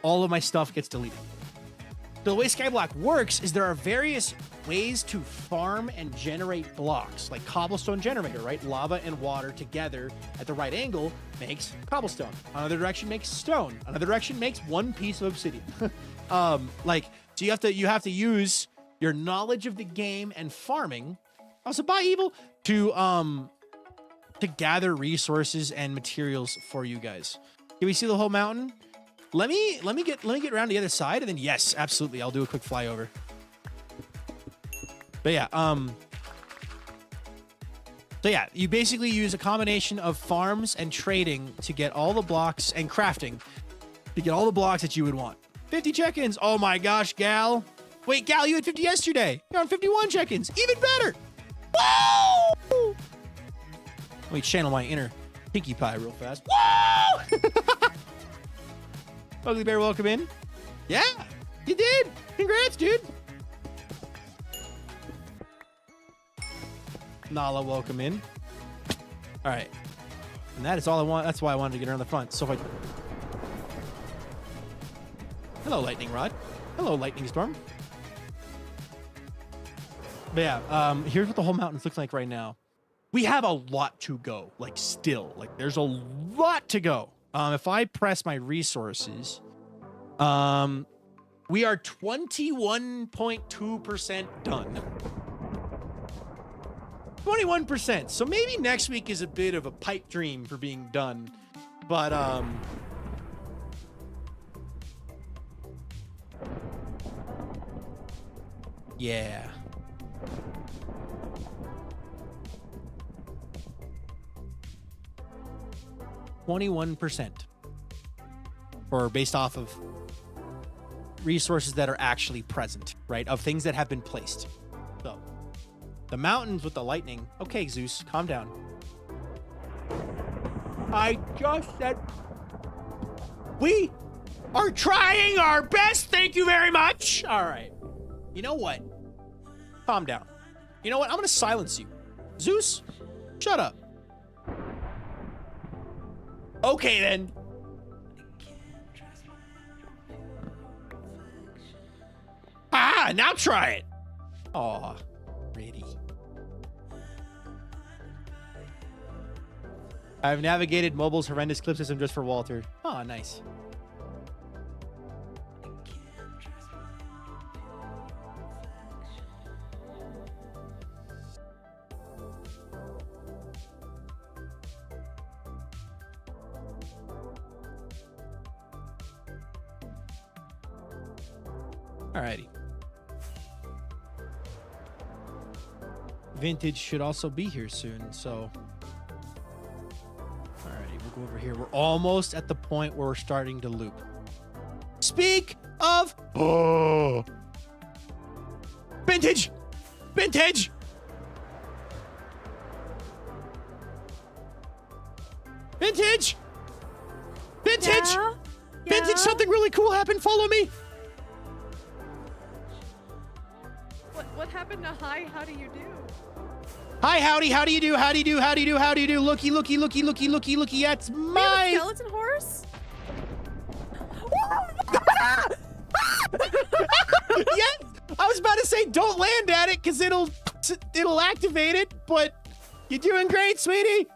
all of my stuff gets deleted. So the way Skyblock works is there are various ways to farm and generate blocks, like cobblestone generator, right? Lava and water together at the right angle makes cobblestone. Another direction makes stone. Another direction makes one piece of obsidian. So you have to use your knowledge of the game and farming, also by evil, to gather resources and materials for you guys. Can we see the whole mountain? Let me get around the other side, and then yes, absolutely, I'll do a quick flyover. But yeah, so yeah, you basically use a combination of farms and trading to get all the blocks and crafting to get all the blocks that you would want. 50 check-ins. Oh my gosh, Gal. Wait, Gal, you had 50 yesterday. You're on 51 check-ins. Even better. Woo! Let me channel my inner Pinkie Pie real fast. Woo! Ugly Bear, welcome in. Yeah, you did. Congrats, dude. Nala, welcome in. All right. And that is all I want. That's why I wanted to get around the front. So if I... Hello, Lightning Rod. Hello, Lightning Storm. But yeah, here's what the whole mountain's looking like right now. We have a lot to go, like still. Like there's a lot to go. If I press my resources, we are 21.2% done. 21%. So maybe next week is a bit of a pipe dream for being done. But yeah. %, or based off of resources that are actually present, right? Of things that have been placed. So the mountains with the lightning. Okay, Zeus, calm down. I just said we are trying our best. Thank you very much. All right. You know what? Calm down. You know what? I'm going to silence you. Zeus, shut up. Okay, then. Ah, now try it. Aw, pretty. I've navigated mobile's horrendous clip system just for Walter. Oh, nice. Alrighty. Vintage should also be here soon, so. Alrighty, we'll go over here. We're almost at the point where we're starting to loop. Speak of. Oh. Vintage! Vintage! Vintage! Vintage! Yeah? Vintage, Yeah? something really cool happened. Follow me. What happened to hi? How do you do? Hi, howdy, how do you do? How do you do? How do you do? How do you do? Looky, looky, looky, looky, looky, looky. That's We have a my. skeleton horse? Yes, I was about to say don't land at it because it'll activate it, but you're doing great, sweetie.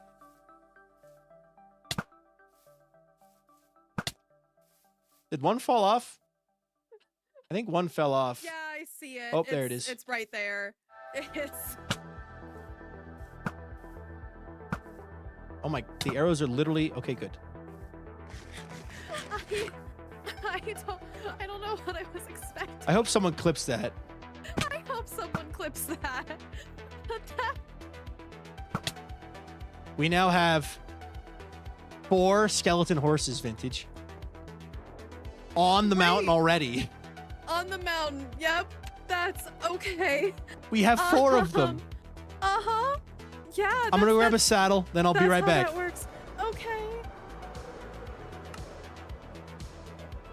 Did one fall off? I think one fell off. Yeah, I see it. Oh, there it is. It's right there. It's. Oh my, the arrows are literally okay. Good. I don't know what I was expecting. I hope someone clips that. I hope someone clips that. We now have 4 skeleton horses, Vintage, on the mountain already. On the mountain. Yep, that's okay. We have 4 of them. Uh-huh. Yeah. I'm gonna grab a saddle, then I'll be right back. That works. Okay.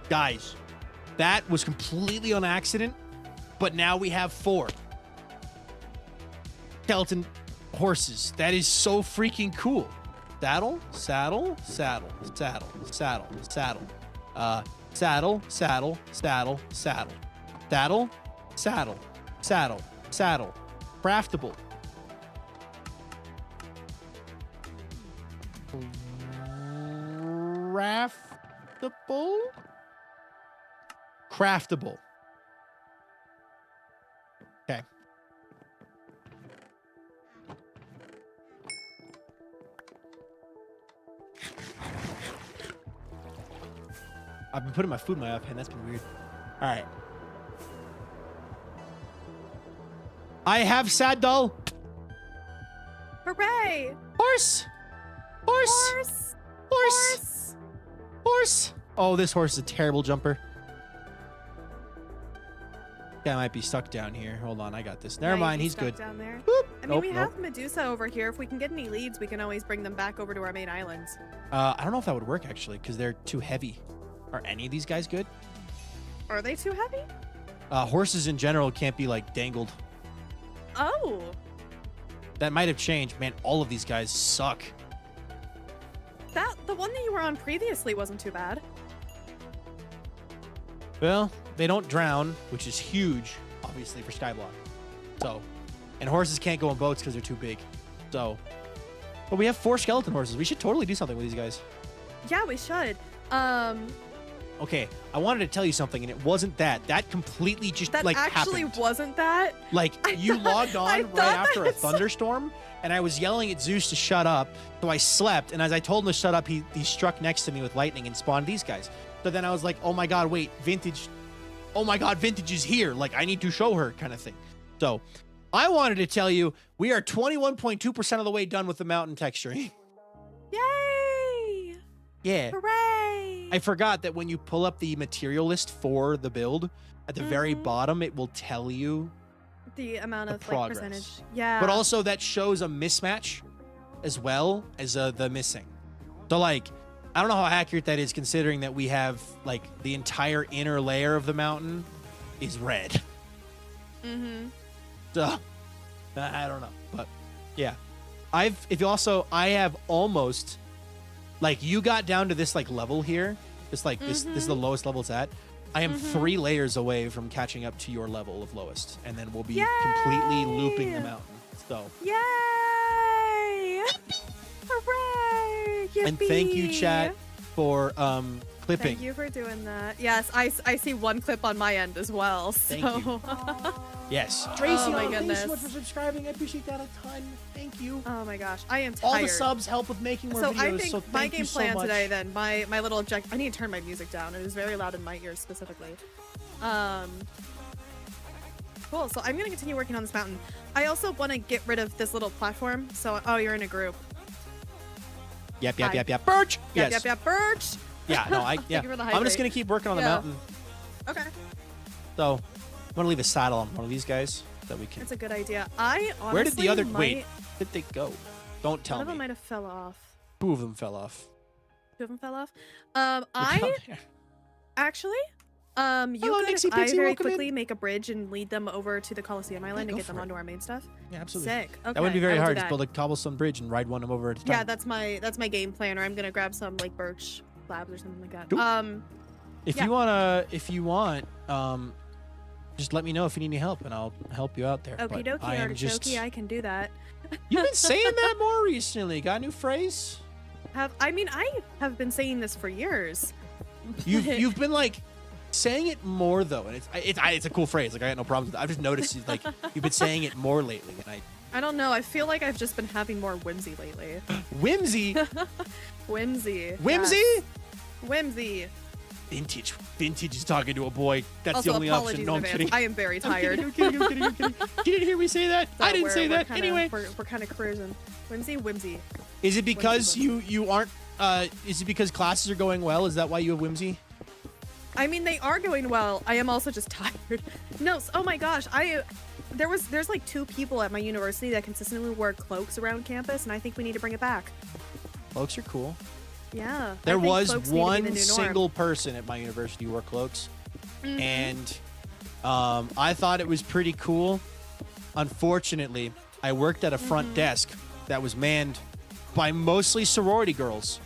Guys, that was completely on accident, but now we have 4 skeleton horses. That is so freaking cool. Saddle, saddle, saddle, saddle, saddle, saddle. Saddle, saddle, saddle, saddle. Saddle, saddle, saddle, saddle. Craftable. Craftable? Craftable. Okay. I've been putting my food in my offhand. That's been weird. All right. I have saddle. Hooray! Horse. Horse. Horse! Horse. Horse. Oh, this horse is a terrible jumper. Guy might be stuck down here. Hold on, I got this. Never Might mind, be he's stuck good. down there. Boop. I mean, Nope, we nope. have Medusa over here. If we can get any leads, we can always bring them back over to our main islands. I don't know if that would work actually, because they're too heavy. Are any of these guys good? Are they too heavy? Horses in general can't be like dangled. Oh. That might have changed. Man, all of these guys suck. The one that you were on previously wasn't too bad. Well, they don't drown, which is huge, obviously, for Skyblock. So, and horses can't go on boats because they're too big. So, but we have 4 skeleton horses. We should totally do something with these guys. Yeah, we should. Okay, I wanted to tell you something, and it wasn't that. That completely just That like actually happened. wasn't that. Like you logged on I right thought after a that's- thunderstorm, and I was yelling at Zeus to shut up. So I slept, and as I told him to shut up, he struck next to me with lightning and spawned these guys. So then I was like, oh my god, wait, Vintage. Oh my god, Vintage is here. Like I need to show her, kind of thing. So I wanted to tell you we are 21.2% of the way done with the mountain texturing. Yay! Yeah. Hooray! I forgot that when you pull up the material list for the build, at the very Mhm. bottom, it will tell you. The amount The of like progress. percentage. Yeah. But also that shows a mismatch as well as the missing. So like, I don't know how accurate that is considering that we have like the entire inner layer of the mountain is red. Mm-hmm. So I don't know, but yeah. I have almost like you got down to this like level here. It's like this is the lowest level it's at. I am 3 layers away from catching up to your level of lowest, and then we'll be completely looping the mountain. So Yay! Hooray! and thank you, chat, for clipping. Thank you for doing that. Yes, I see one clip on my end as well. So. Thank you. Yes, Tracy, oh my thank you goodness. so much for subscribing. I appreciate that a ton. Thank you. Oh my gosh, I am tired. All the subs help with making more So videos. I think so my thank you game so plan much. today, then my little objective. I need to turn my music down. It is very loud in my ears specifically. Cool. So I'm gonna continue working on this mountain. I also want to get rid of this little platform. So you're in a group. Yep. Hi. Birch. Yep, Yes. yep. Birch. Yeah. No. Thank you for the I'm just hydrate. gonna keep working on the Yeah. mountain. Okay, So I'm gonna leave a saddle on one of these guys that we can. that's a good idea. I honestly Where did the other? might, Wait. Where did they go? Don't tell One of them me. might have fell off. 2 of them fell off. 2 of them fell off. Look I down there. actually, you Hello, could Nixie I Pixie, very welcome in. quickly make a bridge and lead them over to the Coliseum Island go and get for them it. onto our main stuff. Yeah, absolutely. Sick. Okay. That wouldn't be I very will do hard. Just that. build a cobblestone bridge and ride one of them over at a time. Yeah, that's my game plan. Or I'm gonna grab some like birch slabs or something like that. Cool. If yeah. you want, just let me know if you need any help, and I'll help you out there. Okie But dokie, I am just. artichoke, I can do that. You've been saying that more recently. Got a new phrase? I have been saying this for years. You've been like saying it more though, and it's a cool phrase. Like I got no problems with it. I've just noticed like you've been saying it more lately, and I don't know. I feel like I've just been having more whimsy lately. whimsy, Whimsy. whimsy. Yes. Whimsy. Vintage is talking to a boy. That's Also, the only apologies option. in No, I'm advance. kidding. I am very tired. I'm kidding. You didn't hear me say that. So I didn't we're- say we're that. kinda- Anyway, we're kind of cruising. Whimsy. is it because Whimsy. you aren't? Is it because classes are going well? Is that why you have whimsy? I mean, they are going well. I am also just tired. No, oh my gosh, there's like 2 people at my university that consistently wear cloaks around campus, and I think we need to bring it back. Cloaks are cool. Yeah. I There think was cloaks need to be the one new norm. single person at my university who wore cloaks, Mhm. and I thought it was pretty cool. Unfortunately, I worked at a front desk that was manned by mostly sorority girls,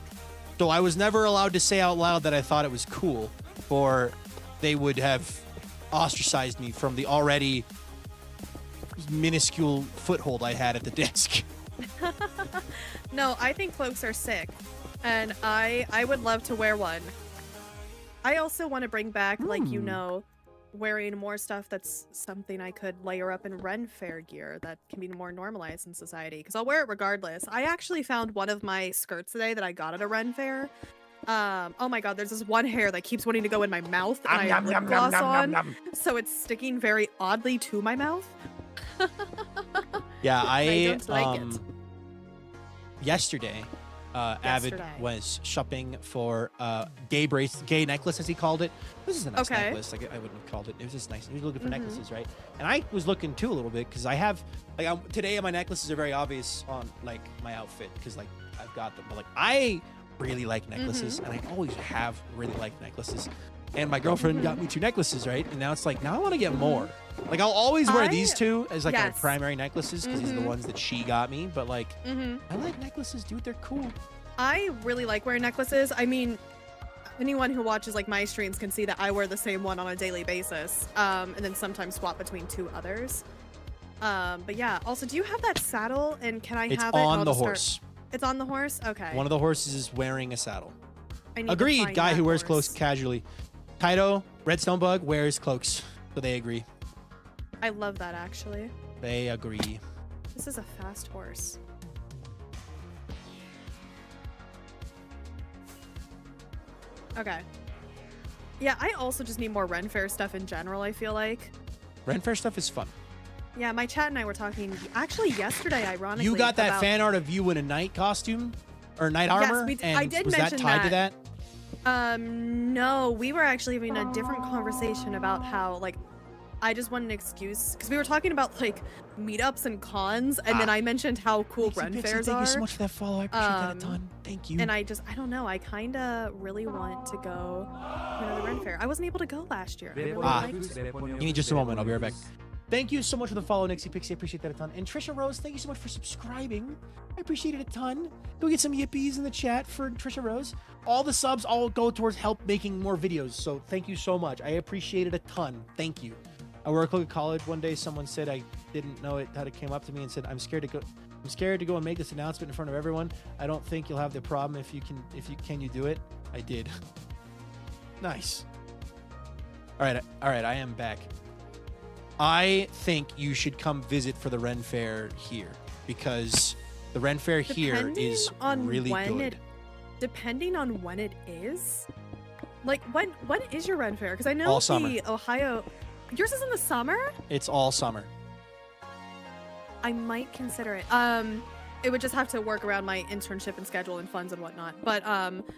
so I was never allowed to say out loud that I thought it was cool, or they would have ostracized me from the already minuscule foothold I had at the desk. No, I think cloaks are sick, and I would love to wear one. I also want to bring back, like, wearing more stuff that's something I could layer up in Ren Fair gear that can be more normalized in society, because I'll wear it regardless. I actually found one of my skirts today that I got at a Ren Fair. Oh my god, there's this one hair that keeps wanting to go in my mouth, and I have lip gloss on, so it's sticking very oddly to my mouth. Yeah, I don't like it. yesterday Avid Yesterday. was shopping for gay necklace, as he called it. This is a nice Okay. necklace. Like I wouldn't have called it. It was just nice. He was looking for necklaces, right? And I was looking too a little bit because I have today my necklaces are very obvious on like my outfit because like I've got them. But like I really like necklaces, and I always have really liked necklaces. And my girlfriend got me 2 necklaces, right? And now it's like now I want to get more. Like I'll always wear these 2 as like my Yes. primary necklaces because these are the ones that she got me. But like I like necklaces, dude. They're cool. I really like wearing necklaces. I mean, anyone who watches like my streams can see that I wear the same one on a daily basis, and then sometimes swap between 2 others. But yeah. Also, do you have that saddle? And can I It's have it? And on I'll the just start- horse. It's on the horse. Okay. One of the horses is wearing a saddle. I need to Agreed. find Guy that who wears horse. clothes casually. Kaido, Redstone Bug wears cloaks, so they agree. I love that actually. They agree. This is a fast horse. Okay. Yeah, I also just need more Ren Fair stuff in general, I feel like. Ren Fair stuff is fun. Yeah, my chat and I were talking actually yesterday, ironically. You got that about, fan art of you in a knight costume or knight armor, we d- and I did was that mention tied to that. that? No, we were actually having a different conversation about how, like, I just want an excuse because we were talking about like meetups and cons, and then I mentioned how cool Ren Fairs Thank are. you so much for that follow. I appreciate that a ton. Thank you. And I don't know. I kind of really want to go to another Ren Fair. I wasn't able to go last year. I really liked it. Give me just a moment. I'll be right back. Thank you so much for the follow, Nixie Pixie. I appreciate that a ton. And Trisha Rose, thank you so much for subscribing. I appreciate it a ton. Go get some yippies in the chat for Trisha Rose. All the subs all go towards help making more videos. So thank you so much. I appreciate it a ton. Thank you. I work at college. One day someone said I didn't know it, how it came up to me and said, I'm scared to go and make this announcement in front of everyone. I don't think you'll have the problem if you can you do it? I did. Nice. All right, I am back. I think you should come visit for the Ren Fair here because the Ren Fair here Depending is on really when good. Depending on when it is, like when is your Ren Fair? Because I know All the summer. Ohio. Yours is in the summer. It's all summer. I might consider it. It would just have to work around my internship and schedule and funds and whatnot. But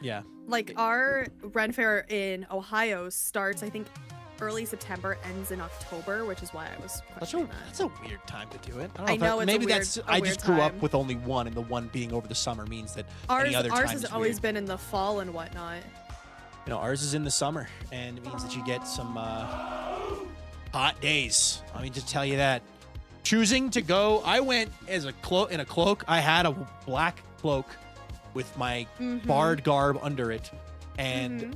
Yeah. like our Ren Fair in Ohio starts, I think, early September, ends in October, which is why I was questioning that. That's a weird time to do it. I, don't I if know, it's a maybe weird- that's. a I weird just grew up time. with only one, and the one being over the summer means that Ours any other time has is always weird. been in the fall and whatnot. You know, ours is in the summer, and it means that you get some hot days. Let me just tell you that. Choosing to go, I went as a in a cloak. I had a black cloak with my bard garb under it, and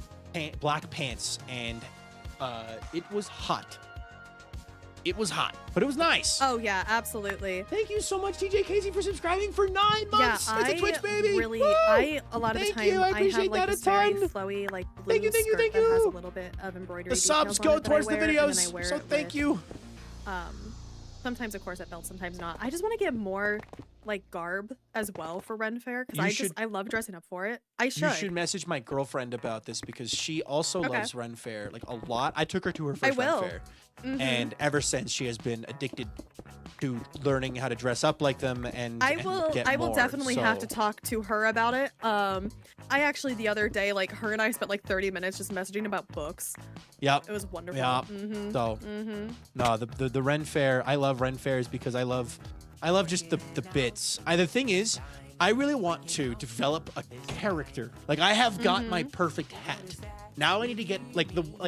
black pants, and it was hot. It was hot, but it was nice. Oh yeah, absolutely. Thank you so much, TJ Casey, for subscribing for 9 months. Yeah, It's a Twitch baby. really, Woo! a lot of the Thank time, you, I I appreciate have like that a this very ton. flowy, like blue Thank you, thank you, skirt thank that has a you. little bit of embroidery. The subs go towards the videos, so thank you. Sometimes, of course, at belt, sometimes not. I just want to get more like garb as well for Ren Fair because I love dressing up for it. I should. You should message my girlfriend about this because she also Okay. loves Ren Fair like a lot. I took her to her first Ren will. Fair, and ever since she has been addicted to learning how to dress up like them and I and will. get I will more, definitely have to so- talk to her about it. I actually the other day, like her and I spent like 30 minutes just messaging about books. Yep. It was wonderful. Yeah. So no, the Ren Fair. I love Ren Fairs because I love just the bits. The thing is, I really want to develop a character. Like I have got my perfect hat. Now I need to get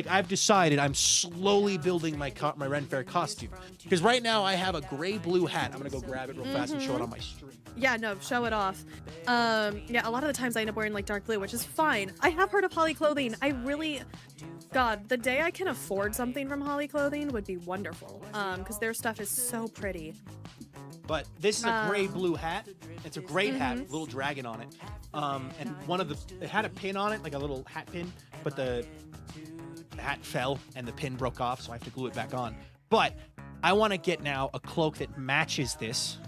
I've decided I'm slowly building my Ren Fair costume because right now I have a gray blue hat. I'm gonna go grab it real fast and show it on my stream. Yeah, no, show it off. Yeah, a lot of the times I end up wearing like dark blue, which is fine. I have heard of Holly Clothing. God, the day I can afford something from Holly Clothing would be wonderful. Because their stuff is so pretty. But this is a gray blue hat. It's a great hat with a little dragon on it. And it had a pin on it, like a little hat pin, but the hat fell and the pin broke off, so I have to glue it back on. But I want to get now a cloak that matches this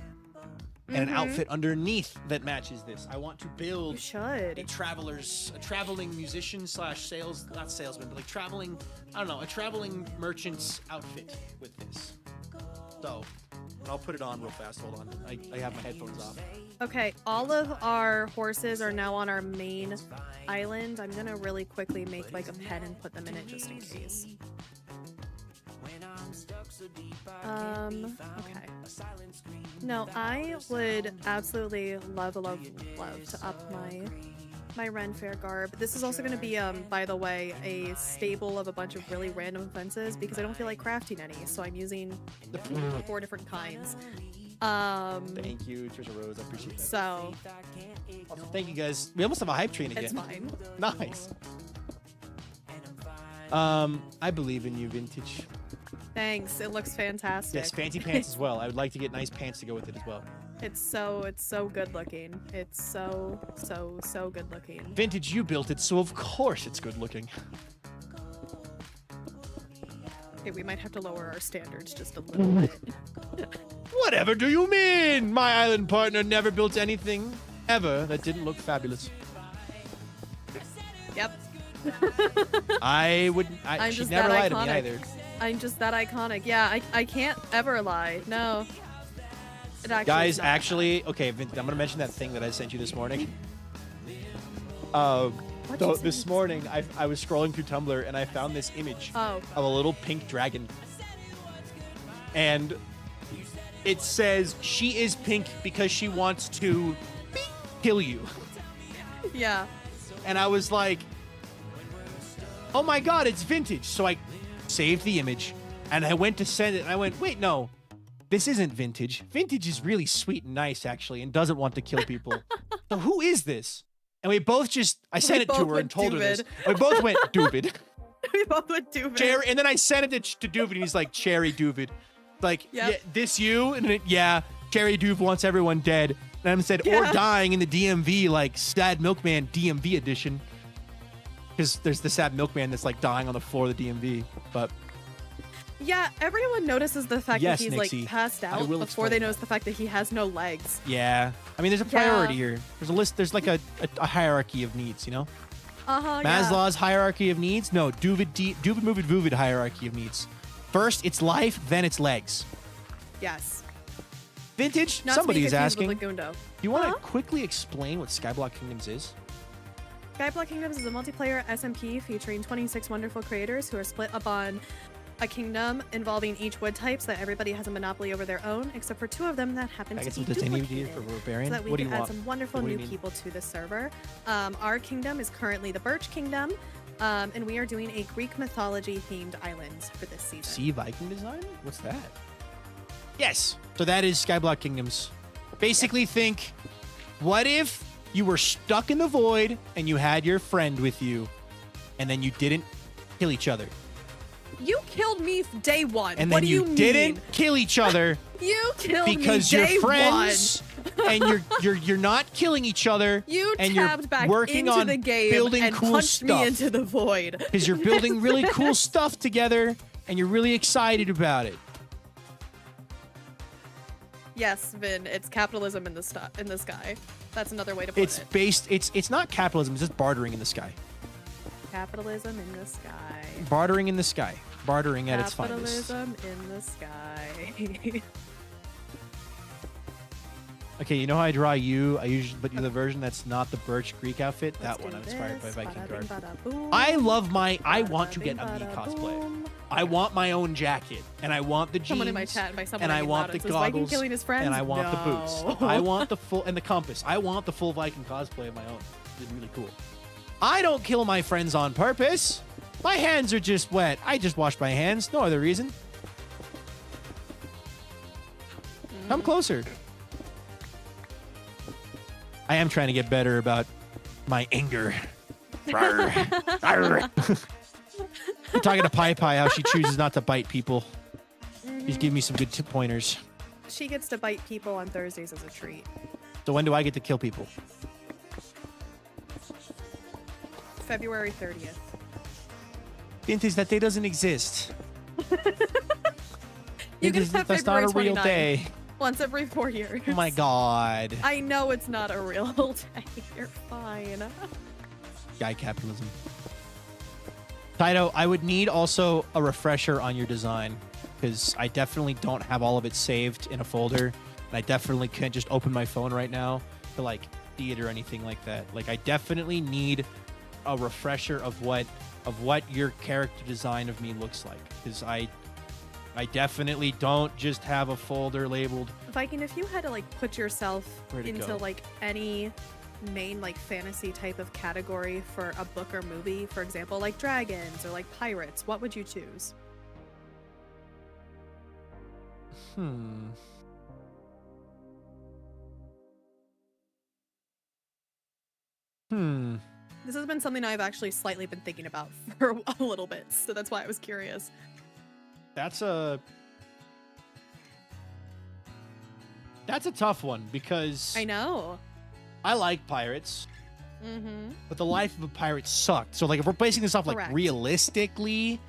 and an outfit underneath that matches this. I want to build You should. a traveling musician / not salesman, but like a traveling merchant's outfit with this. So I'll put it on real fast. Hold on. I have my headphones off. Okay, all of our horses are now on our main island. I'm gonna really quickly make like a pen and put them in it just in case. Okay. No, I would absolutely love to up my Ren Fair garb. This is also going to be, by the way, a stable of a bunch of really random fences because I don't feel like crafting any, so I'm using 4 different kinds. Thank you, Trisha Rose. I appreciate that. So, Also, thank you guys. We almost have a hype train again. it's fine. Nice. I believe in you, Vintage. Thanks. It looks fantastic. Yes, fancy pants as well. I would like to get nice pants to go with it as well. It's so good looking. It's so good looking. Vintage, you built it, so of course it's good looking. Okay, we might have to lower our standards just a little bit. Whatever do you mean? My island partner never built anything ever that didn't look fabulous. Yep. She just never that lied to me iconic. either. I'm just that iconic. Yeah, I can't ever lie. No. It actually Guys, is not actually, okay, Vintage, I'm gonna mention that thing that I sent you this morning. What'd you This send? morning, I was scrolling through Tumblr and I found this image Oh. of a little pink dragon. And it says she is pink because she wants to kill you. Yeah. And I was like, oh my god, it's Vintage. So I saved the image and I went to send it and I went, wait, no, this isn't Vintage. Vintage is really sweet and nice, actually, and doesn't want to kill people. So who is this? And we both I sent it to both her and went told her this. Doovid. We both went, Doovid. We both would do it. Cherry, and then I sent it to Doovid, and he's like, Cherry Doovid. Like, Yep. yeah, this you? And it, yeah, Cherry Doovid wants everyone dead. And I said, or Yeah. dying in the DMV, like Sad Milkman DMV edition. Because there's the Sad Milkman that's like dying on the floor of the DMV. But Yeah, everyone notices the fact Yes, that he's Nixie. like passed I out will before they explain. notice the fact that he has no legs. yeah, I mean, there's a Yeah. priority here. There's a list. There's like a hierarchy of needs, you know? Uh-huh, yeah. Maslow's hierarchy of needs? No, Doovid Moovid Voovid hierarchy of needs. First, it's life, then it's legs. Yes. Vintage, Not somebody to be is confused asking. with Do Lagundo. you want to Huh? quickly explain what Skyblock Kingdoms is? Skyblock Kingdoms is a multiplayer SMP featuring 26 wonderful creators who are split up on a kingdom involving each wood type so that everybody has a monopoly over their own, except for 2 of them that happen I to get be some titanium duplicated. for Barbarian. So that we What do can you add want? some wonderful What do you new need? people to the server. Our kingdom is currently the Birch Kingdom, and we are doing a Greek mythology themed island for this season. See Viking design? What's that? Yes. So that is Skyblock Kingdoms. Basically, think, what if you were stuck in the void and you had your friend with you, and then you didn't kill each other, You killed me day one. and what then do you didn't mean? kill each other You killed because me you're day friends, and you're not killing each other, one. You and you're tabbed back working into on the game building and cool punched stuff. me into the void. Because you're building really cool stuff together, and you're really excited about it. Yes, Vin, it's capitalism in the sky. That's another way to put It's it. based. It's not capitalism. It's just bartering in the sky. Capitalism in the sky. Bartering in the sky. Bartering at its finest. Capitalism in the sky. Okay, you know how I draw you? I usually put you the version that's not the Birch Greek outfit. Let's that one, do I'm inspired by this. Viking Bada bing, card. bada boom. I love my. I want to Bada get bing, a me bada cosplay. boom. I want my own jacket, and I want the jeans. Someone in my chat, by someone and I mean want loud, the it says Viking goggles, killing his friends. and I want the boots. No. I want the full and the compass. I want the full Viking cosplay of my own. It's really cool. I don't kill my friends on purpose. My hands are just wet. I just wash my hands. No other reason. Come closer. I am trying to get better about my anger. Arr. Arr. I'm talking to Pi Pi how she chooses not to bite people. She's giving me some good pointers. She gets to bite people on Thursdays as a treat. So when do I get to kill people? February 30th. Vintage, that day doesn't exist. You can Vintage, have that's not a February real 29th. day. Once every 4 years. Oh my god. I know it's not a real day. You're fine. Guy capitalism. Taito, I would need also a refresher on your design. because I definitely don't have all of it saved in a folder, and I definitely can't just open my phone right now to like see it or anything like that. Like I definitely need a refresher of what your character design of me looks like, because I definitely don't just have a folder labeled. Viking, if you had to like put yourself Where'd it into go? like any main like fantasy type of category for a book or movie, for example, like dragons or like pirates, what would you choose? This has been something I've actually slightly been thinking about for a little bit, so that's why I was curious. That's a tough one, because I know. I like pirates, Mm-hmm. but the life of a pirate sucked. So like if we're basing this off like Correct. realistically,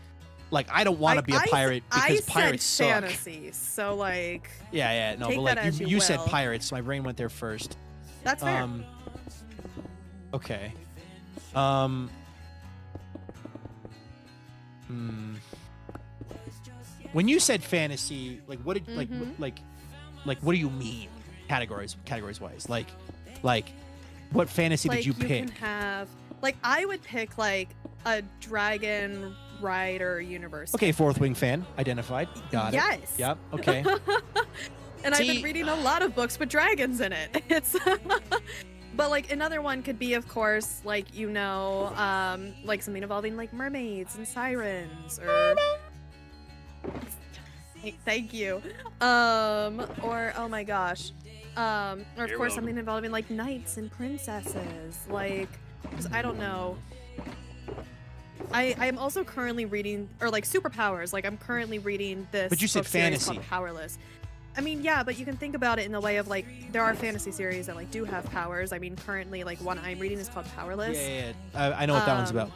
like I don't want to be a pirate because pirates said suck. fantasy, so like Yeah, no, Take but that like as you you said will. pirates, so my brain went there first. that's fair. Okay. When you said fantasy, like what did like what do you mean categories wise? Like what fantasy like did you pick? can have like I would pick like a dragon rider universe. Okay, fourth wing fan identified. Got it. Yes. Yep. Okay. And I've See- been reading a lot of books with dragons in it. It's but like another one could be, of course, like like something involving like mermaids and sirens or thank you. Or oh my gosh. Or of You're course welcome. something involving like knights and princesses. Like 'cause I don't know. I am also currently reading or like superpowers. Like I'm currently reading this But you said book series called fantasy. Powerless. I mean, yeah, but you can think about it in the way of like there are fantasy series that like do have powers. I mean, currently like one I'm reading is called Powerless. Yeah. I know what that one's about.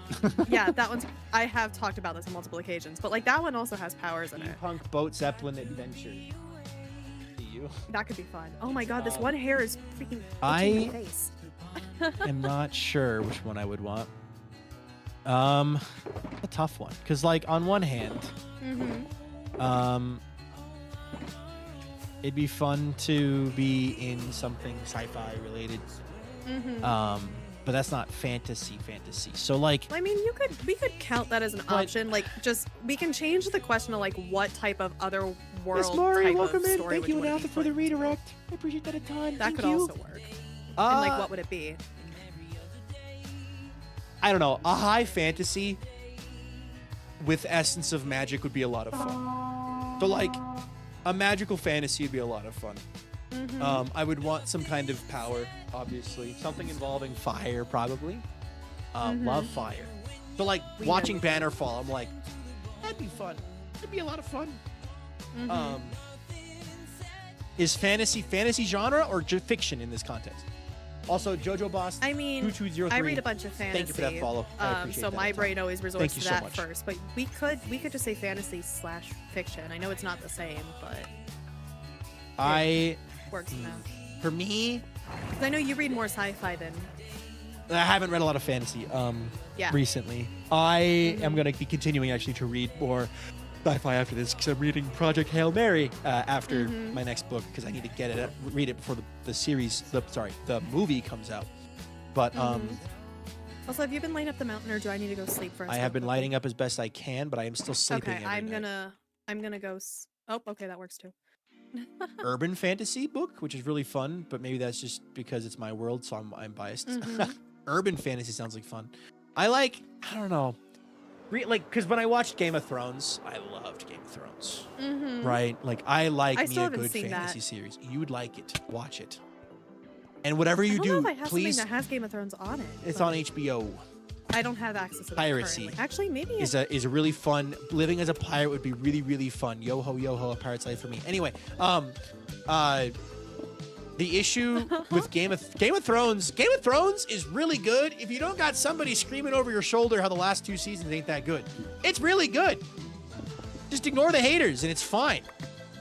Yeah, that one's I have talked about this on multiple occasions, but like that one also has powers in it. Punk boat zeppelin adventure. See you. That could be fun. Oh my god, this one hair is freaking I- itching my face. I'm not sure which one I would want. A tough one, because like on one hand, Mm-hmm. it'd be fun to be in something sci-fi related. Mm-hmm. But that's not fantasy. So like, I mean, we could count that as an But- option. Like, just we can change the question to like what type of other world Miss Maury, type welcome of in. story Thank would you, you wanna Anatha, be for the put? redirect. I appreciate that a ton. That Thank could you. also work. And like, what would it be? I don't know. A high fantasy with essence of magic would be a lot of fun. So like, a magical fantasy would be a lot of fun. Mhm. I would want some kind of power, obviously. Something involving fire, probably. Love fire. So like, We watching know. Banner fall, I'm like, that'd be fun. That'd be a lot of fun. Mhm. Is fantasy genre or fiction in this context? Also, Jojo Boss I mean, 2203. I read a bunch of fantasy. Thank you for that follow. I appreciate so that my a ton. brain always resorts Thank to you so that much. first. But we could just say fantasy/fiction. I know it's not the same, but I works now. for me, 'Cause I know you read more sci-fi than I haven't read a lot of fantasy yeah. recently. I am going to be continuing actually to read more sci-fi after this, because I'm reading Project Hail Mary after my next book, because I need to read it before the movie comes out. But Also, have you been lighting up the mountain, or do I need to go sleep first? I have been lighting up as best I can, but I am still sleeping. Okay, every night. I'm gonna go. Oh, okay, that works too. Urban fantasy book, which is really fun, but maybe that's just because it's my world, so I'm biased. Mhm. Urban fantasy sounds like fun. I don't know, because when I watched Game of Thrones, I loved Game of Thrones. Mm-hmm. Right? Like I like I me still a haven't good seen fantasy that. series. You would like it. Watch it. And whatever you I don't do, know if I have please. something that has Game of Thrones on it. It's but on HBO. I don't have access to that Piracy. currently. Actually, maybe Is a really fun. Living as a pirate would be really, really fun. Yo ho, a pirate's life for me. Anyway, the issue with Game of Thrones is really good if you don't got somebody screaming over your shoulder how the last 2 seasons ain't that good. It's really good. Just ignore the haters and it's fine.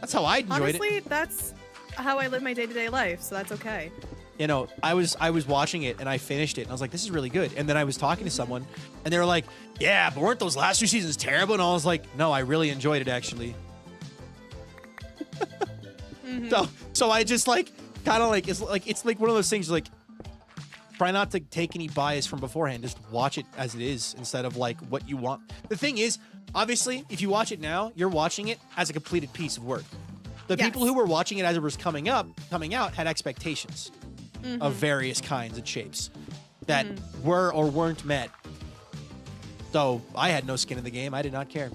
That's how I enjoyed it. honestly, that's how I live my day-to-day life, so that's okay. You know, I was watching it and I finished it and I was like, this is really good. And then I was talking to someone and they were like, yeah, but weren't those last 2 seasons terrible? And I was like, no, I really enjoyed it actually. So I just like kind of like it's like one of those things like try not to take any bias from beforehand. Just watch it as it is instead of like what you want. The thing is, obviously, if you watch it now, you're watching it as a completed piece of work. The people who were watching it as it was coming out had expectations of various kinds and shapes that were or weren't met. So I had no skin in the game. I did not care.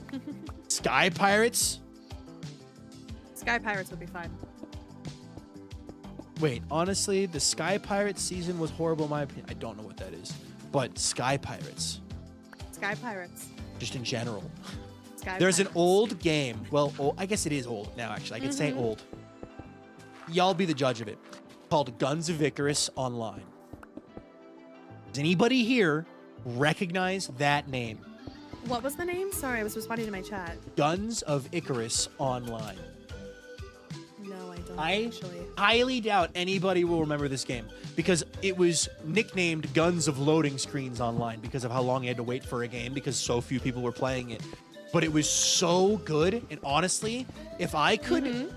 Sky Pirates? Sky Pirates would be fun. Wait, honestly, the Sky Pirates season was horrible in my opinion. I don't know what that is. But Sky Pirates. Sky Pirates. Just in general. Sky There's Pirates. an old game. Well, I guess it is old now, actually. I can say old. Y'all be the judge of it. Called Guns of Icarus Online. Does anybody here recognize that name? What was the name? Sorry, I was responding to my chat. Guns of Icarus Online. No, I don't I actually. highly doubt anybody will remember this game because it was nicknamed Guns of Loading Screens Online because of how long you had to wait for a game because so few people were playing it. But it was so good, and honestly, if I could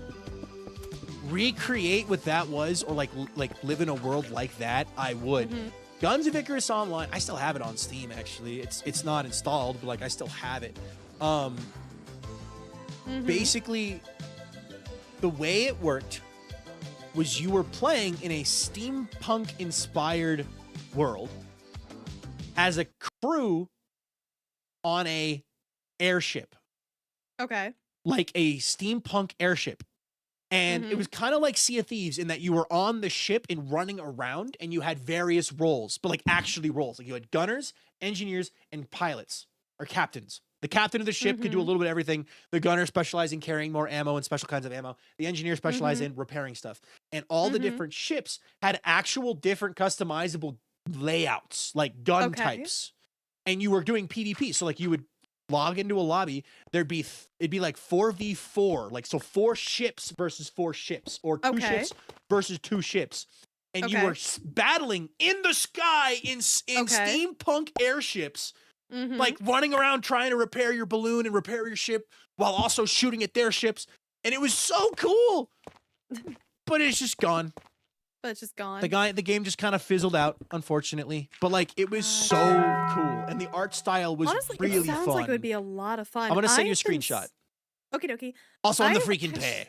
recreate what that was or like live in a world like that, I would. Guns of Icarus Online, I still have it on Steam actually. It's not installed, but like I still have it. Basically the way it worked was you were playing in a steampunk inspired world as a crew on a airship. Okay. Like a steampunk airship. And it was kind of like Sea of Thieves in that you were on the ship and running around and you had various roles, but like actually roles. Like you had gunners, engineers, and pilots or captains. The captain of the ship could do a little bit of everything. The gunner specialized in carrying more ammo and special kinds of ammo. The engineer specialized in repairing stuff. And all the different ships had actual different customizable layouts, like gun types. And you were doing PvP. So like you would log into a lobby, it'd be like 4v4, like so 4 ships versus 4 ships, or 2 ships versus 2 ships, and you were battling in the sky in steampunk airships, like running around trying to repair your balloon and repair your ship while also shooting at their ships, and it was so cool. But it's just gone. But it's just gone. The game just kind of fizzled out, unfortunately. But like, it was so cool, and the art style was Honestly, really it sounds fun. like it would be a lot of fun. I'm gonna send you a screenshot. Okie dokie. Also on the I've freaking pay.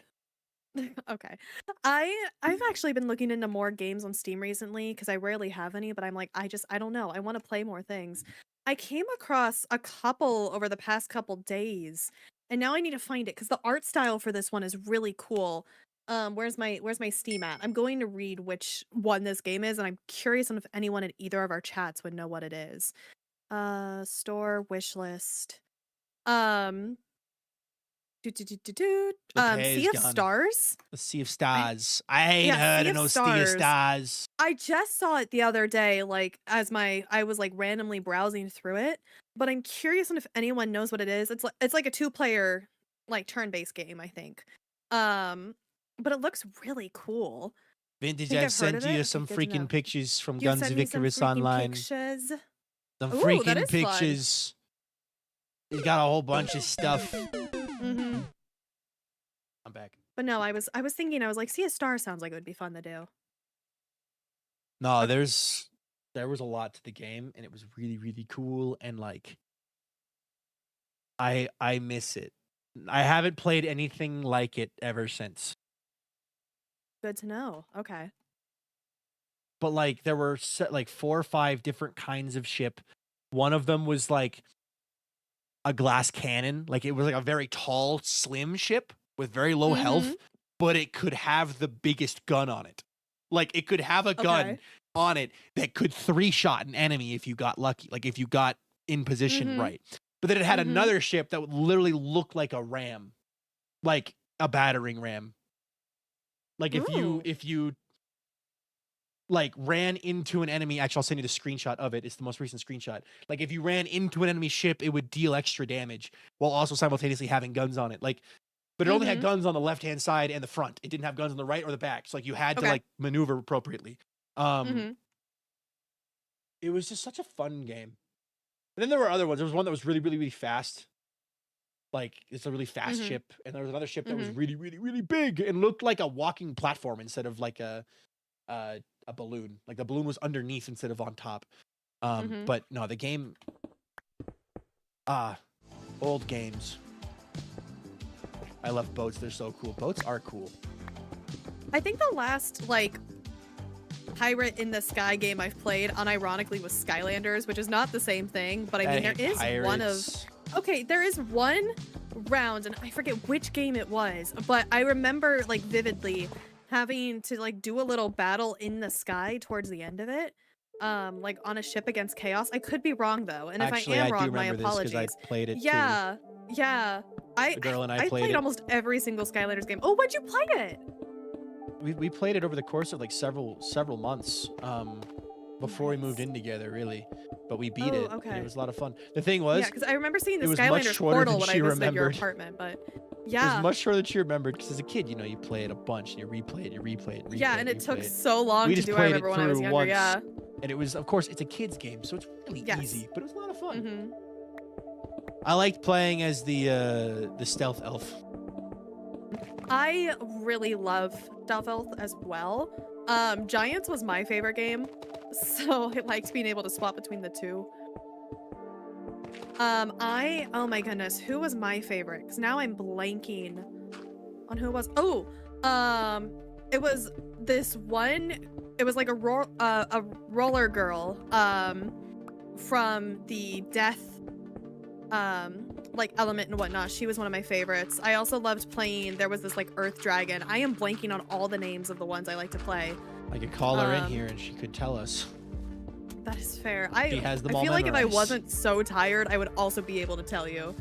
Okay. I've actually been looking into more games on Steam recently because I rarely have any, but I'm like, I don't know. I want to play more things. I came across a couple over the past couple days, and now I need to find it because the art style for this one is really cool. Where's my Steam at? I'm going to read which one this game is, and I'm curious if anyone in either of our chats would know what it is. Store wish list. Sea of Stars. The Sea of Stars. I ain't heard of no Sea of Stars. I just saw it the other day, like as I was like randomly browsing through it. But I'm curious if anyone knows what it is. It's like a 2-player like turn-based game, I think. But it looks really cool. Vintage, I've sent you some freaking pictures from Guns of Icarus Online. Pictures. Some Ooh, freaking pictures. He's got a whole bunch of stuff. I'm back. But no, I was thinking, I was like, Sea of Stars sounds like it would be fun to do. No, there was a lot to the game, and it was really, really cool, and like I miss it. I haven't played anything like it ever since. Good to know. Okay. But like there were like 4 or 5 different kinds of ship. One of them was like a glass cannon, like it was like a very tall, slim ship with very low health, but it could have the biggest gun on it. Like it could have a gun on it that could 3-shot an enemy if you got lucky, like if you got in position right. But then it had another ship that would literally look like a ram, like a battering ram. Like if you like ran into an enemy, actually I'll send you the screenshot of it. It's the most recent screenshot. Like if you ran into an enemy ship, it would deal extra damage while also simultaneously having guns on it. Like, but it only had guns on the left-hand side and the front. It didn't have guns on the right or the back. So like you had to like maneuver appropriately. It was just such a fun game. And then there were other ones. There was one that was really, really, really fast. like it's a really fast Mhm. ship, and there was another ship that was Mhm. really, really, really big and looked like a walking platform instead of like a balloon. Like the balloon was underneath instead of on top. Mhm. But no, the game. Old games. I love boats. They're so cool. Boats are cool. I think the last like pirate in the sky game I've played unironically was Skylanders, which is not the same thing, but I mean there is one of okay, there is one round and I forget which game it was, but I remember like vividly having to like do a little battle in the sky towards the end of it. Like on a ship against chaos. I could be wrong though, and Actually, if I I am do wrong, my remember this because I apologies. played it Yeah, yeah. The girl and I I played played it. almost every single Skylanders game. Oh, when'd you play it? too. We played it over the course of like several months. Before we moved in together, really. But we beat Oh, it. And okay. it was a lot of fun. The thing was, Yeah, because I remember seeing the it was much Skylanders shorter portal than when I she visited your remembered. apartment, but it yeah. was much shorter than she remembered because as a kid, you know, you play it a bunch, you replay it, Yeah, and it took replay it. so long We to just do. I played it remember when I was through younger. once. Yeah. And it was, of course, it's a kid's game, so it's really Yes. easy, but it was a lot of fun. hmm I liked playing as the stealth elf. I really love Stealth Elf as well. Giants was my favorite game, so I liked being able to swap between the two. Oh my goodness, who was my favorite? Because now I'm blanking on who it was. Oh, it was this one. It was like a roller girl, from the death, like element and whatnot. She was one of my favorites. I also loved playing. There was this like earth dragon. I am blanking on all the names of the ones I like to play. I could call her in Um, here and she could tell us. That is fair. She has them I all feel like if I memorized. wasn't so tired, I would also be able to tell you.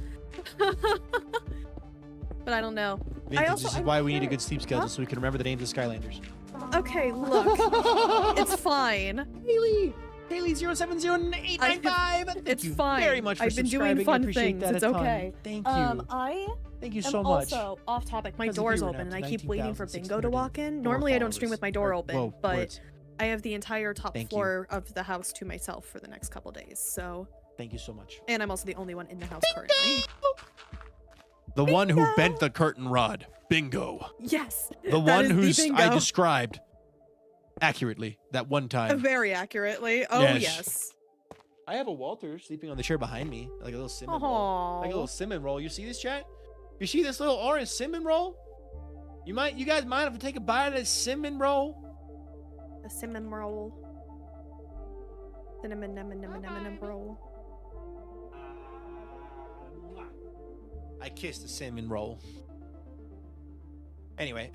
But I don't know. Vintage, this is why we need a wonder- good sleep schedule so we can remember the names of Skylanders. Okay, look. It's fine. Haley 070895. It's fine. Very much for I've been doing subscribing. I fun appreciate things. that It's a ton. okay. Thank you. I Thank you am so much. also off topic. My As a door's viewer, open up and to I keep waiting for Bingo to 19,604 walk in. Normally I don't stream with my door open, Whoa, but words. I have the entire top Thank you. floor of the house to myself for the next couple days. So, Thank you so much. and I'm also the only one in the house currently. The one who Bingo. bent the curtain rod. Bingo. Yes. The that one is the who's I bingo. described accurately that one time. Very accurately. Oh Yes. yes. I have a Walter sleeping on the chair behind me, like a little cinnamon roll. Oh. Like a little cinnamon roll. You see this, chat? You see this little orange cinnamon roll? You guys mind if I take a bite of this cinnamon roll? A cinnamon roll. Cinnamon roll. I kissed the cinnamon roll. Anyway,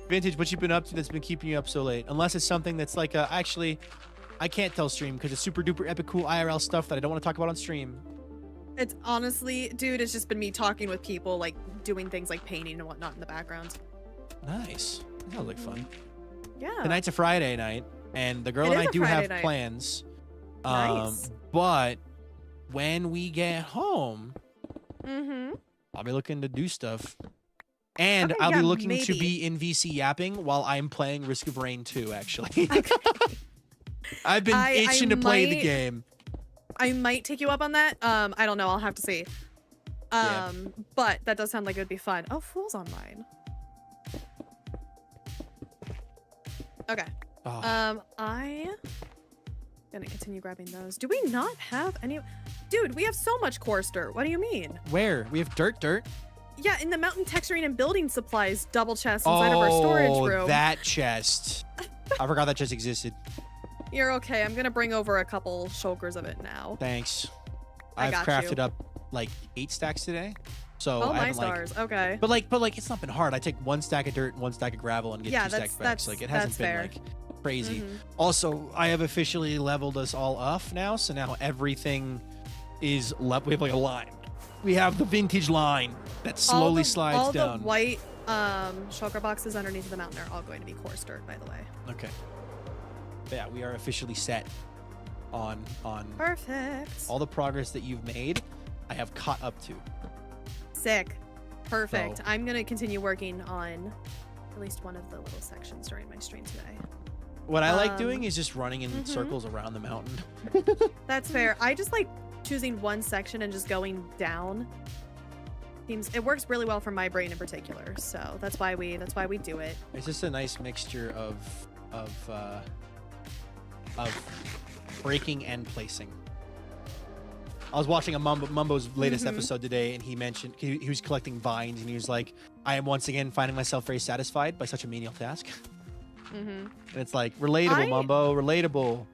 Vintage, what you been up to that's been keeping you up so late? Unless it's something that's like, actually, I can't tell stream because it's super duper epic cool IRL stuff that I don't want to talk about on stream. It's honestly, dude, it's just been me talking with people, like doing things like painting and whatnot in the background. Nice. That sounds like fun. Yeah. Tonight's a Friday night, and the girl It and is I a do Friday have night. plans. Nice. But when we get home, Mm-hmm. I'll be looking to do stuff. And Okay, I'll yeah, be looking to maybe. be in VC yapping while I'm playing Risk of Rain 2, actually. I've been I itching to play the might- game. I might take you up on that. I don't know. I'll have to see. Yeah. But that does sound like it would be fun. Oh, Fool's online. Okay. Oh, I gonna continue grabbing those. Do we not have any? Dude, we have so much coarse dirt. What do you mean? where? We have dirt? Yeah, in the mountain texturing and building supplies double chest inside of our storage room. Oh, that chest. I forgot that chest existed. You're okay. I'm gonna bring over a couple shulkers of it now. Thanks. I I've got crafted you. up like 8 stacks today. So Oh I my haven't, like, stars. Okay. But like it's not been hard. I take 1 stack of dirt and 1 stack of gravel and get Yeah, 2 stacks back. that's- Like it hasn't that's been fair. like crazy. Mhm. Also, I have officially leveled us all up now, so now everything is we have like a line. We have the vintage line that slowly slides all down. the white shulker boxes underneath the mountain are all going to be coarse dirt, by the way. Okay. Yeah, we are officially set on Perfect. all the progress that you've made. I have caught up to. Sick. Perfect. So- I'm gonna continue working on at least one of the little sections during my stream today. What I like Um, doing is just running in mhm. circles around the mountain. That's fair. I just like choosing one section and just going down it works really well for my brain in particular. So that's why we do it. It's just a nice mixture of breaking and placing. I was watching a Mumbo's latest episode today, and he mentioned he was collecting vines, and he was like, "I am once again finding myself very satisfied by such a menial task." And it's like relatable, Mumbo, relatable.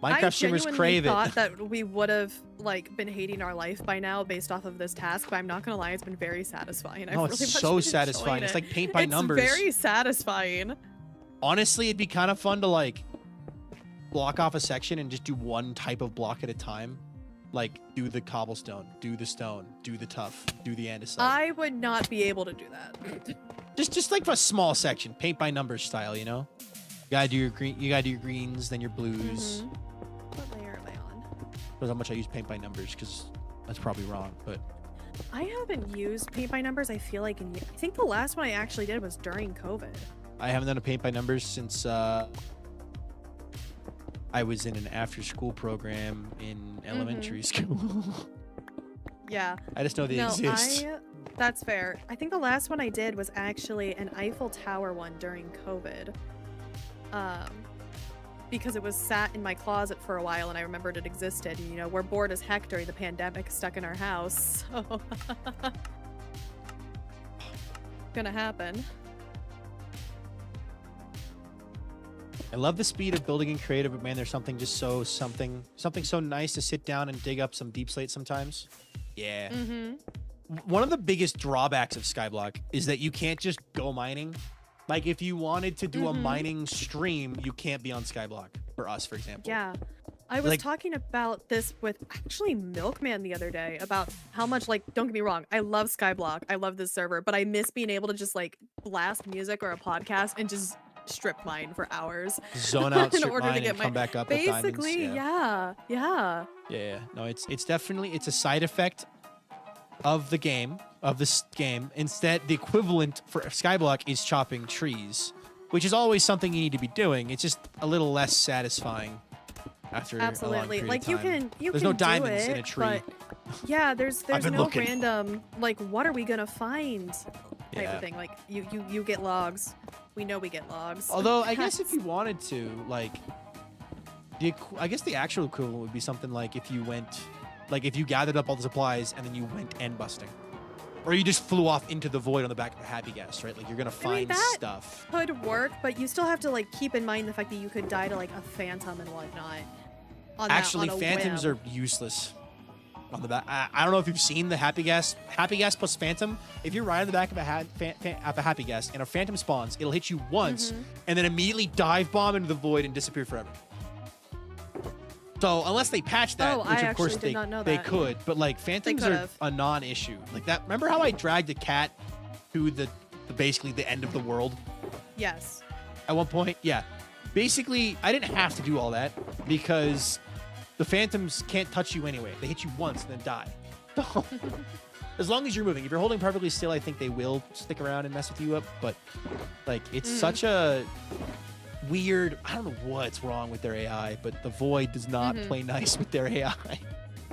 Minecraft streamers crave it. I thought that we would have like been hating our life by now based off of this task, but I'm not gonna lie, it's been very satisfying. No, it's so satisfying. It's like paint by numbers. It's very satisfying. Honestly, it'd be kind of fun to like block off a section and just do one type of block at a time. Like do the cobblestone, do the stone, do the tuff, do the andesite. I would not be able to do that. just like for a small section, paint by numbers style, you know. You gotta do your green. You gotta do your greens, then your blues. What layer am I on? That's how much I use paint by numbers, because that's probably wrong. But I haven't used paint by numbers. I feel like I think the last one I actually did was during COVID. I haven't done a paint by numbers since I was in an after-school program in elementary school. Yeah. I just know they exist. That's fair. I think the last one I did was actually an Eiffel Tower one during COVID. Because it was sat in my closet for a while and I remembered it existed. And, you know, we're bored as heck during the pandemic, stuck in our house. So gonna happen. I love the speed of building in creative, but man, there's something just something so nice to sit down and dig up some deep slate sometimes. Yeah. One of the biggest drawbacks of Skyblock is that you can't just go mining. Like if you wanted to do a mining stream, you can't be on Skyblock for us, for example. Yeah. I was talking about this with actually Milkman the other day about how much, like, don't get me wrong, I love Skyblock. I love this server, but I miss being able to just like blast music or a podcast and just strip mine for hours. Zone out, in strip order mine, to get and come back up with diamonds. Basically, yeah. No, it's definitely, it's a side effect of the game, of this game. Instead, the equivalent for Skyblock is chopping trees, which is always something you need to be doing. It's just a little less satisfying after absolutely. a long period Like of time. you There's can no do diamonds it, in a tree. But yeah, there's no looking. random like what are we gonna find type of thing. Like you get logs. We know we get logs. Although I guess if you wanted to, like, I guess the actual equivalent would be something like if you went, like if you gathered up all the supplies and then you went end busting. Or you just flew off into the void on the back of a happy guest, right? Like you're gonna find stuff. Could work, but you still have to like keep in mind the fact that you could die to like a phantom and whatnot. Actually, phantoms are useless on the back. I don't know if you've seen the happy guest plus phantom. If you're riding the back of a happy guest and a phantom spawns, it'll hit you once and then immediately dive bomb into the void and disappear forever. So unless they patch that, which of course they could, but like phantoms are a non-issue. Like that. Remember how I dragged a cat to the basically the end of the world? Yes. At one point, yeah. Basically, I didn't have to do all that because the phantoms can't touch you anyway. They hit you once and then die. So, as long as you're moving, if you're holding perfectly still, I think they will stick around and mess with you up. But like, it's such a weird, I don't know what's wrong with their AI, but the void does not play nice with their AI.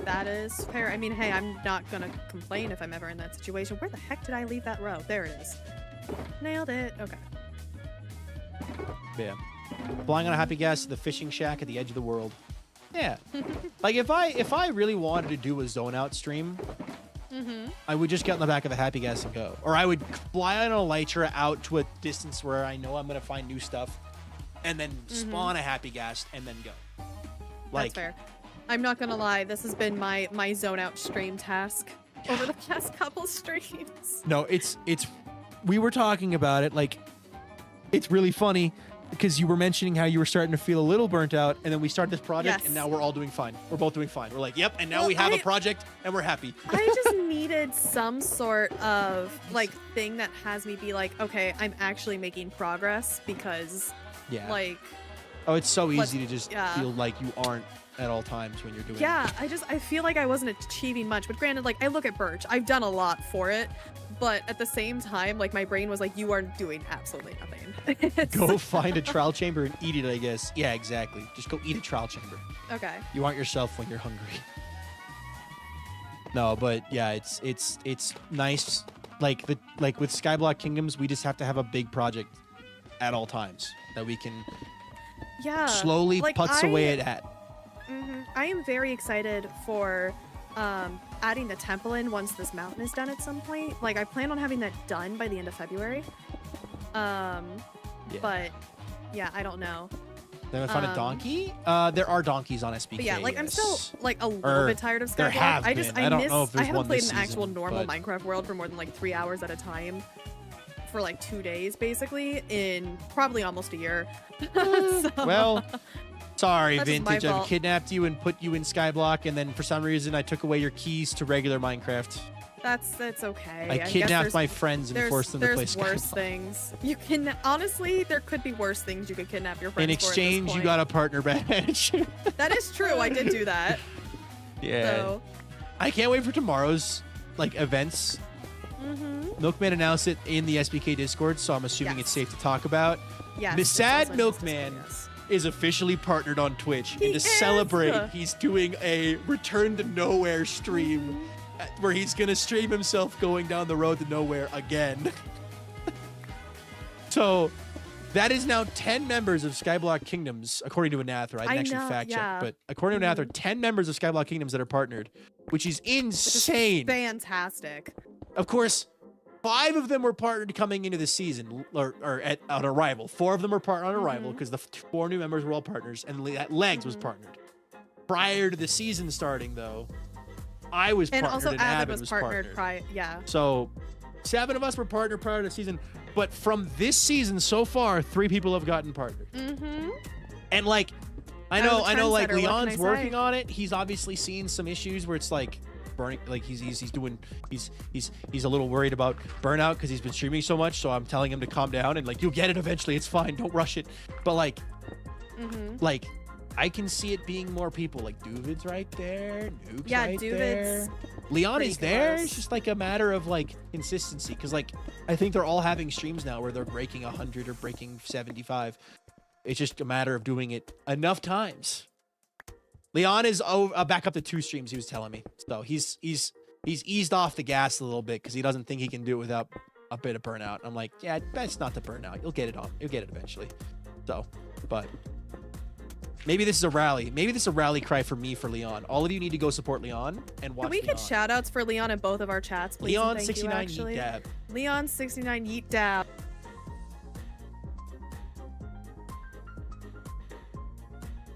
That is fair. I mean, hey, I'm not gonna complain if I'm ever in that situation. Where the heck did I leave that row? There it is. Nailed it. Okay. Yeah. Flying on a happy gas to the fishing shack at the edge of the world. Yeah. Like if I really wanted to do a zone out stream, I would just get on the back of a happy gas and go. Or I would fly on a elytra out to a distance where I know I'm gonna find new stuff, and then spawn a happy gas and then go. Like, that's fair. I'm not gonna lie, this has been my zone out stream task over the past couple streams. No, it's we were talking about it, like it's really funny because you were mentioning how you were starting to feel a little burnt out, and then we started this project and now we're all doing fine. We're both doing fine. We're like, yep, and now we have a project and we're happy. I just needed some sort of like thing that has me be like, okay, I'm actually making progress because like it's so easy to just feel like you aren't at all times when you're doing it. I feel like I wasn't achieving much, but granted, like I look at Birch, I've done a lot for it, but at the same time, like my brain was like, you are doing absolutely nothing. Go find a trial chamber and eat it, I guess. Yeah, exactly. Just go eat a trial chamber. Okay. You aren't yourself when you're hungry. No, but yeah, it's nice. Like with Skyblock Kingdoms, we just have to have a big project at all times that we can Yeah. slowly like, putz away at. I am very excited for adding the temple in once this mountain is done at some point. Like, I plan on having that done by the end of February. But yeah, I don't know. Then I found a donkey. There are donkeys on SBK. But yeah, like I'm still yes. like a little bit tired of there Skyblock. have I just been. I don't know if I there's haven't one played this an actual season, normal but- Minecraft world for more than like 3 hours at a time for like 2 days basically in probably almost a year. So, Well, sorry, That's just my Vintage. I fault. kidnapped you and put you in Skyblock, and then for some reason I took away your keys to regular Minecraft. that's okay. I guess kidnapped there's- my friends and forced them to play There's worse Skyblock. things. You can honestly, there could be worse things you could kidnap your friends In for at this exchange, you point. got a partner badge. That is true. I did do that. Yeah. So, I can't wait for tomorrow's like events. Milkman announced it in the SBK Discord, so I'm assuming Yes. it's safe to talk about. yeah. The it's sad also in this milkman Discord, yes. is officially partnered on Twitch, He and to is! celebrate, he's doing a Return to Nowhere stream where he's gonna stream himself going down the road to nowhere again. So that is now 10 members of Skyblock Kingdoms, according to Anather. I didn't I actually know, fact yeah. check, but according to Anather, 10 members of Skyblock Kingdoms that are partnered, which is insane. Fantastic. Of course, 5 of them were partnered coming into the season, or at arrival. 4 of them were partnered on arrival because the 4 new members were all partners, and Legs was partnered. Prior to the season starting, though, I was And partnered also and Avid Avid was partnered prior. Yeah. So 7 of us were partnered prior to the season, but from this season so far, 3 people have gotten partnered. And like, I Avid's know, a like trendsetter, what can Leon's I say? working on it. He's obviously seen some issues where it's like burning, like he's a little worried about burnout because he's been streaming so much. So I'm telling him to calm down and like, you'll get it eventually. It's fine. Don't rush it. But like, like I can see it being more people. Like Duvid's right there. Noob's Yeah, right Duvid's there. Leon pretty is there. close. It's just like a matter of like consistency. Because like I think they're all having streams now where they're breaking 100 or breaking 75. It's just a matter of doing it enough times. Leon is back up to 2 streams. He was telling me, so he's eased off the gas a little bit because he doesn't think he can do it without a bit of burnout. I'm like, yeah, best not to burn out. You'll get it on. You'll get it eventually. So, but maybe this is a rally. Maybe this is a rally cry for me for Leon. All of you need to go support Leon and watch. Can we Leon. get shout outs for Leon in both of our chats, please? and thank you, Leon69 actually? Yeet Dab. Leon69 Yeet Dab.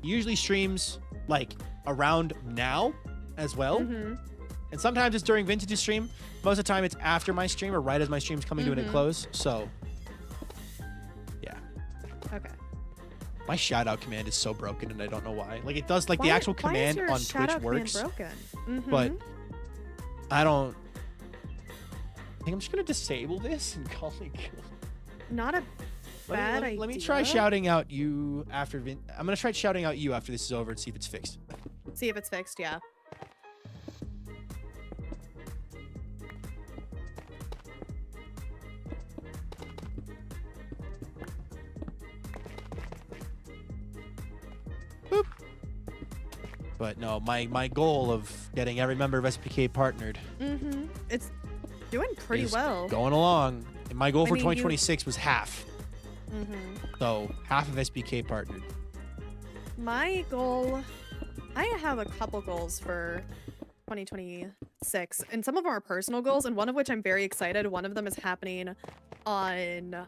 He usually streams like around now as well. And sometimes it's during Vintage's stream. Most of the time it's after my stream or right as my stream's coming to an close. So, yeah. Okay. My shout out command is so broken and I don't know why. Like it does like the Why- actual why is command your on shout Twitch out command works. broken? But I don't I think I'm just gonna disable this and call it good. Not a bad idea. Let me try shouting out you after I'm gonna try shouting out you after this is over and see if it's fixed. See if it's fixed, yeah. But no, my goal of getting every member of SPK partnered It's doing pretty is well. going along. And my goal I for mean, 2026 was half. So half of SPK partnered. My goal, I have a couple goals for 2026, and some of them are personal goals, and one of which I'm very excited. One of them is happening on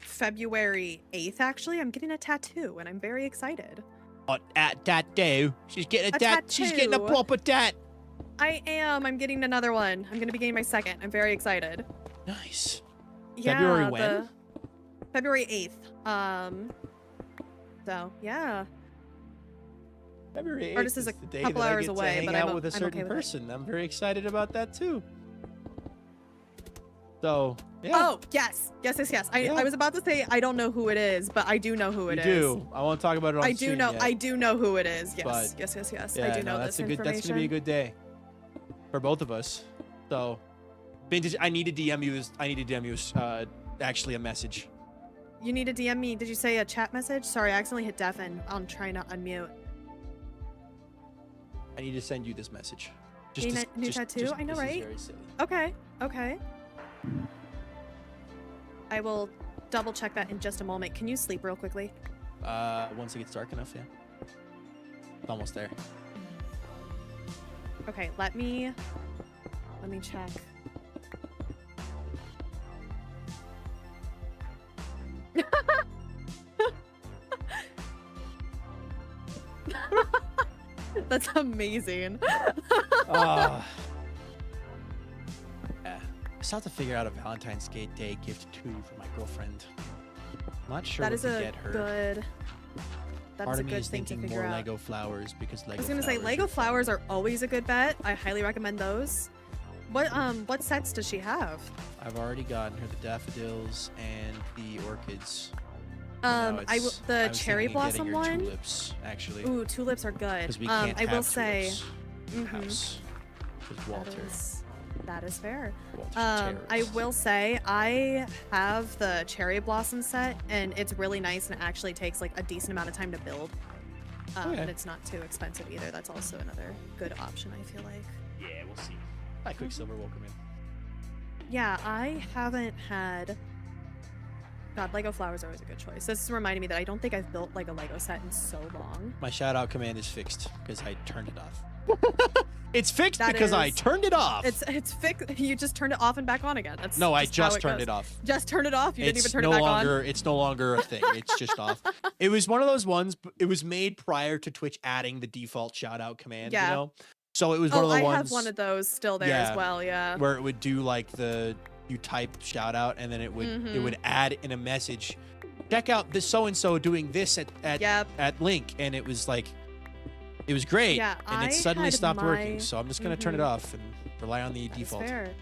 February 8th, actually. I'm getting a tattoo, and I'm very excited. At tattoo. She's getting A She's getting a tattoo. proper tat. I am. I'm getting another one. I'm going to be getting my second. I'm very excited. Nice. Yeah, February when? February 8th. So, yeah. February 8th Artist is a the day couple that I hours get away, to hang but out I'm with a okay certain with it. person. I'm very excited about that too. So, yeah. Oh, yes. Yes. Yeah. I was about to say I don't know who it is, but I do know who it You is. do. I won't talk about it on I do stream know. yet. I do know who it is. Yes. But- Yes. Yeah, I do know that's this That's gonna be a good day for both of us. So, Vintage, I need to DM you. Actually, a message. You need to DM me. Did you say a chat message? Sorry, I accidentally hit deafen. I'm trying to unmute. I need to send you this message. New tattoo? I know, this is right? very silly. Okay. Okay. I will double check that in just a moment. Can you sleep real quickly? Once it gets dark enough, yeah. It's almost there. Okay, let me check. That's amazing. Yeah. I still have to figure out a Valentine's Day gift too for my girlfriend. I'm not sure That what is to a get her. good. That Part is a of me good is thing to thinking figure more out. Lego flowers because Lego. I was gonna say flowers Lego are fun. flowers are always a good bet. I highly recommend those. What sets does she have? I've already gotten her the daffodils and the orchids. Now I it's- the I was cherry thinking of getting blossom her one. Tulips, actually, Ooh, tulips are good. because we can't I have will say tulips in the mhm, house. With Walter. that is fair. Walter's I terrorist. will say I have the cherry blossom set, and it's really nice, and it actually takes like a decent amount of time to build. Okay. And it's not too expensive either. That's also another good option, I feel like. Yeah, we'll see. Hi, Quicksilver. Welcome in. Yeah, I haven't had. God, Lego flowers are always a good choice. This is reminding me that I don't think I've built like a Lego set in so long. My shout out command is fixed because I turned it off. It's fixed That because I is- turned it off. It's fixed. You just turned it off and back on again. That's No, I how just turned goes. it off. Just turn it off. You didn't It's even turn no it back longer. on. It's no longer a thing. It's just off. It was one of those ones. It was made prior to Twitch adding the default shout out command. Yeah. You know, so it was one Oh, of the I ones have one of those still there Yeah. as well. Yeah. where it would do like you type shout out and then it Mhm. would add in a message. Check out this so and so doing this at Yep. link, and it was like, it was great. Yeah, and I it suddenly had stopped my- working. So I'm just gonna turn it Mhm. off and rely on the That is default. fair.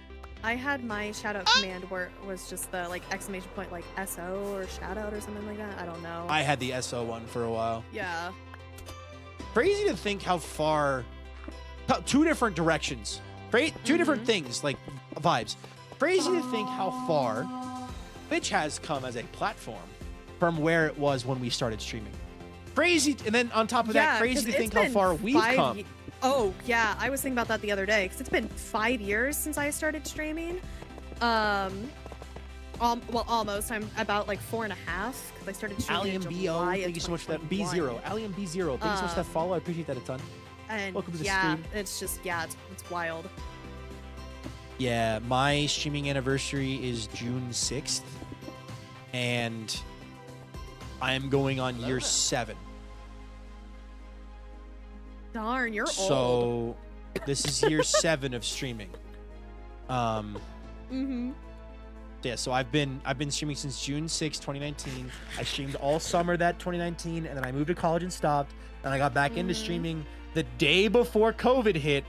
I had my shout out command where it was just the like exclamation point like SO or shout out or something like that. I don't know. I had the SO one for a while. yeah. Crazy to think how far, two different directions, right? Two different Mhm. things, like vibes. Crazy to think how far Twitch has come as a platform from where it was when we started streaming. Crazy, and then on top of that, crazy 'cause to it's think how been far we've 5 come. Oh yeah, I was thinking about that the other day because it's been 5 years since I started streaming. Well, almost. I'm about like 4.5 because I started streaming in Allium BO, July of thank you so much for that. 2021. B0, Allium B0, thank you so much for that Um, follow. I appreciate that a ton. And Welcome to the yeah, stream. it's just it's wild. Yeah, my streaming anniversary is June 6th, and I am going on year 7. Darn, you're old. So this is year 7 of streaming. Mm-hmm. Yeah, so I've been streaming since June 6, 2019. I streamed all summer that 2019, and then I moved to college and stopped. And I got back into streaming the day before COVID hit,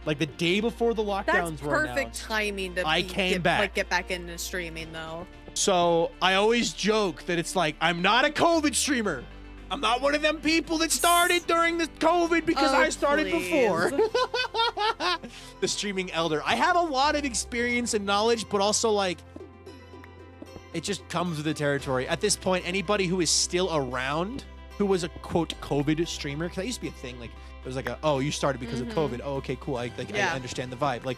like the day before the lockdowns That's were perfect announced. timing to I came back. get back into streaming though. So I always joke that it's like, I'm not a COVID streamer. I'm not one of them people that started during the COVID because Oh, I started please. before. The streaming elder. I have a lot of experience and knowledge, but also like, it just comes with the territory. At this point, anybody who is still around, who was a quote COVID streamer, because that used to be a thing. Like it was like oh, you started because of COVID. Oh, okay, cool. I Yeah. understand the vibe. Like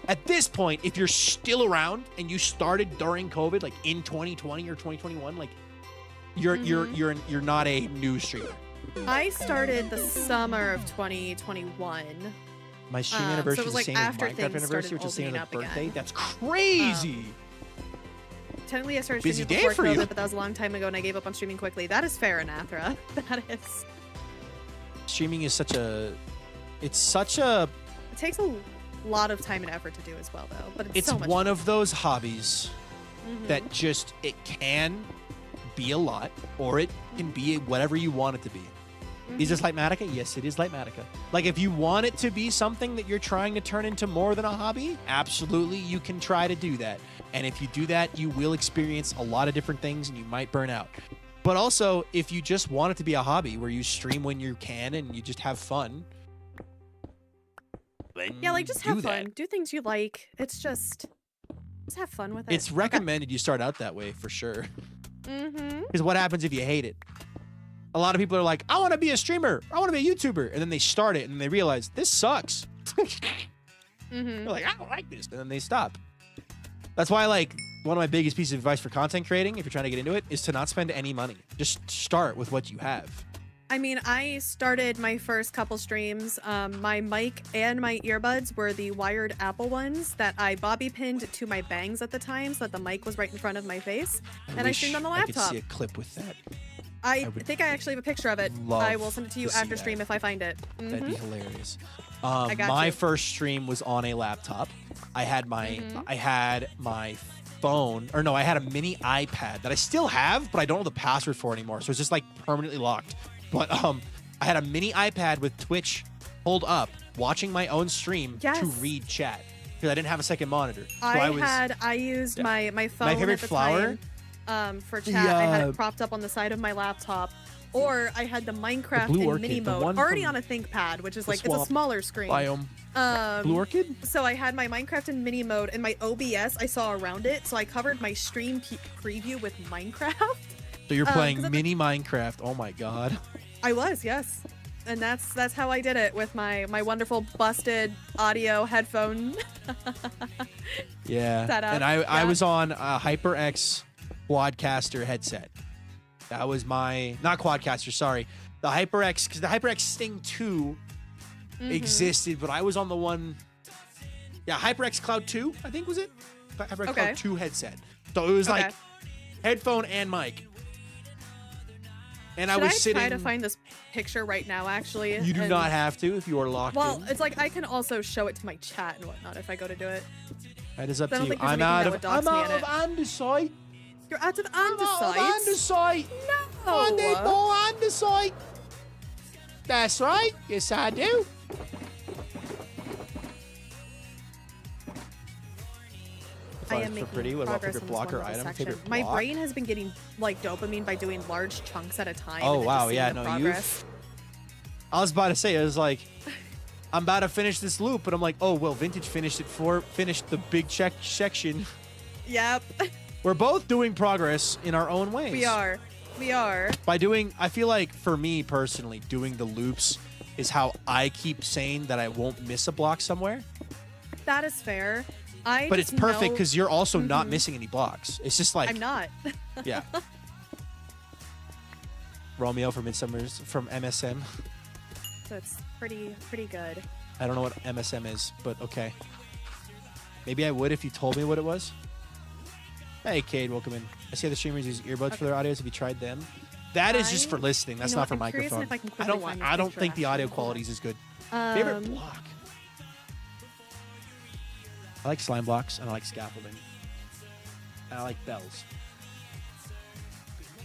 at this point, if you're still around and you started during COVID, like in 2020 or 2021, like you're not a new streamer. I started the summer of 2021. My stream So it anniversary was, is like, the same as after Minecraft things anniversary, started which is the same as opening up birthday. again. That's crazy. Technically, I started Busy streaming day before for you. COVID, but that was a long time ago, and I gave up on streaming quickly. That is fair, Anathra. That is. Streaming is such a It takes a lot of time and effort to do as well, though. But it's it's so much one fun. of those hobbies Mhm. that just, it can be a lot, or it can be whatever you want it to be. Is this Lightmatica? Yes, it is Lightmatica. Like, if you want it to be something that you're trying to turn into more than a hobby, absolutely, you can try to do that. And if you do that, you will experience a lot of different things and you might burn out. But also, if you just want it to be a hobby where you stream when you can and you just have fun, then Yeah, like just do have that. fun. Do things you like. It's just have fun with it. It's recommended you start out that way for sure. Mm-hmm. Because what happens if you hate it? A lot of people are like, I want to be a streamer. I want to be a YouTuber. And then they start it and they realize this sucks. They're like, I don't like this, and then they stop. That's why, like, one of my biggest pieces of advice for content creating, if you're trying to get into it, is to not spend any money. Just start with what you have. I mean, I started my first couple streams. My mic and my earbuds were the wired Apple ones that I bobby pinned to my bangs at the time, so that the mic was right in front of my face, and I streamed on the I could laptop. see a clip with that. I think I actually have a picture of it. love I will send it to you to see after stream that. if I find it. That'd be hilarious. got My you. first stream was on a laptop. I had my phone, or no, I had a mini iPad that I still have, but I don't know the password for anymore. So it's just like permanently locked. But I had a mini iPad with Twitch pulled up, watching my own stream to Yes. read chat because I didn't have a second monitor. So I used my phone favorite at the flower? time for chat. I had it propped up on the side of my laptop. Or I had the Minecraft Blue in Orchid, mini the mode one already from on a ThinkPad, which is the like it's a swamp smaller screen. biome. Blue Orchid? So I had my Minecraft in mini mode, and my OBS I saw around it. So I covered my stream preview with Minecraft. So you're 'cause playing at the- mini Minecraft. Oh my god. I was, yes. And that's how I did it with my wonderful busted audio headphone. Yeah. Setup, And I yeah. was on a HyperX Quadcaster headset. That was my, not Quadcaster, sorry. The HyperX, because the HyperX Sting 2 existed, but I was on the one, yeah, HyperX Cloud 2, I think was it? HyperX Okay. Cloud 2 headset. So it was Okay. like headphone and mic. And I Should was I sitting. try to find this picture right now, actually? You do and- not have to if you are locked Well, in. it's like I can also show it to my chat and whatnot if I go to do it. That is up I to don't you. think there's I'm anything out that of would dox me in it. andesite. You're out of I'm out of andesite. andesite. I need No. more andesite. That's right. Yes, I do. I Far am for making pretty. What about progress favorite on this block or one little item? section. Favorite My block? brain has been getting like dopamine by doing large chunks at a time. Oh, and then wow, just seeing yeah, the no, progress. I was about to say, I was like, I'm about to finish this loop, but I'm like, oh well, Vintage finished the big section. Yep, We're both doing progress in our own ways. we are. We are. By doing, I feel like for me personally, doing the loops is how I keep saying that I won't miss a block somewhere. That is fair. I But just it's perfect know- because you're also not missing any blocks. It's just like, I'm not. yeah. Romeo from MSM. So it's pretty good. I don't know what MSM is, but okay. Maybe I would if you told me what it was. Hey, Cade, welcome in. I see other streamers use earbuds for their audios. Have you tried them? That is just for listening. That's you know not for what, I'm curious microphone. if I can I quickly don't. find your I don't picture, think the audio actually. quality is as good. Favorite block. I like slime blocks and I like scaffolding. And I like bells.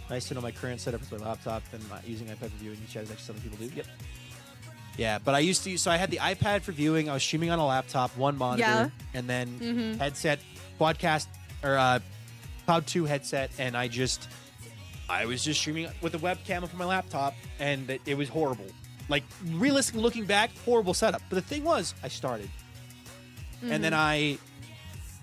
Nice to know my current setup is my laptop and not using iPad for viewing. Chat is actually something people do. Yep. Yeah, but I used to use, so I had the iPad for viewing. I was streaming on a laptop, one monitor, Yeah. and then headset, Quadcast, or Cloud 2 headset, and I was just streaming with the webcam from my laptop, and it was horrible. Like, realistically looking back, horrible setup. But the thing was, I started. And then I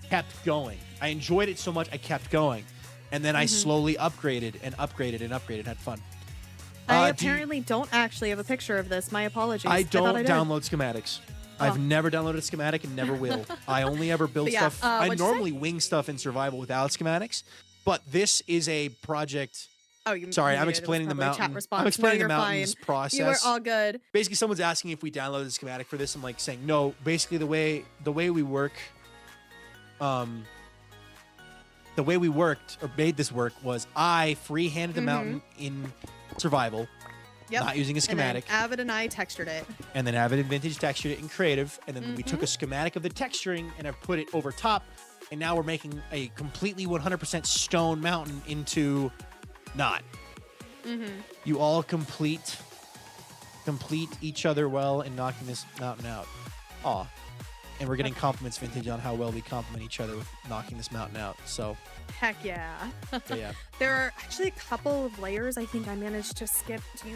kept going. I enjoyed it so much, I kept going. And then I slowly upgraded and upgraded and upgraded and had fun. I do you- apparently don't actually have a picture of this. My apologies. I thought don't I did. download schematics. I've Oh. never downloaded a schematic and never will. I only ever build But yeah, stuff. I what'd you say? normally wing stuff in survival without schematics, but this is a project. Oh, you Sorry, muted I'm it. It was explaining the probably a mountain. Chat response. I'm explaining no, the you're mountain's fine. process. You are all good. Basically, someone's asking if we downloaded a schematic for this. I'm like saying no. Basically, the way we work, the way we worked or made this work was I free-handed the mountain in survival, Yep. not using a schematic. And then Avid and I textured it. And then Avid and Vintage textured it in Creative, and then we took a schematic of the texturing and I've put it over top, and now we're making a completely 100% stone mountain into not. You all complete each other well in knocking this mountain out. Aw. And we're getting compliments, Vintage, on how well we compliment each other with knocking this mountain out. So, Heck yeah. yeah. There are actually a couple of layers I think I managed to skip to.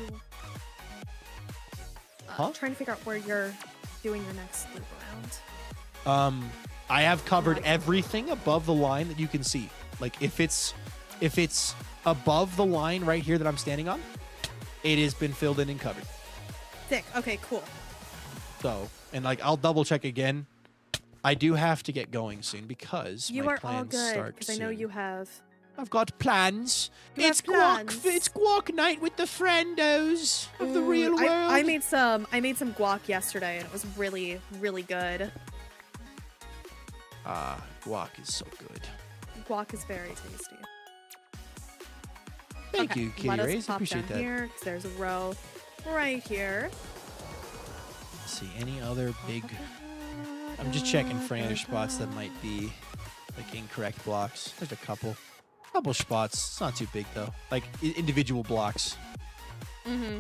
Huh? Trying to figure out where you're doing your next loop around. I have covered everything above the line that you can see. Like if it's above the line right here that I'm standing on, it has been filled in and covered. Sick. Okay, cool. So, and like I'll double check again. I do have to get going soon because You my are all plans good start because I know soon. you have. I've got plans. You have plans. It's guac night with the friendos of the Ooh, real world. I made some guac yesterday and it was really, really good. Guac is so good. Guac is very tasty. Thank Okay, you, Kitty let us Rays. pop Appreciate down that. here because there's a row right here. Let's see any other big. I'm just checking for any other spots that might be like incorrect blocks. There's a couple spots. It's not too big though. Like individual blocks. Mm-hmm.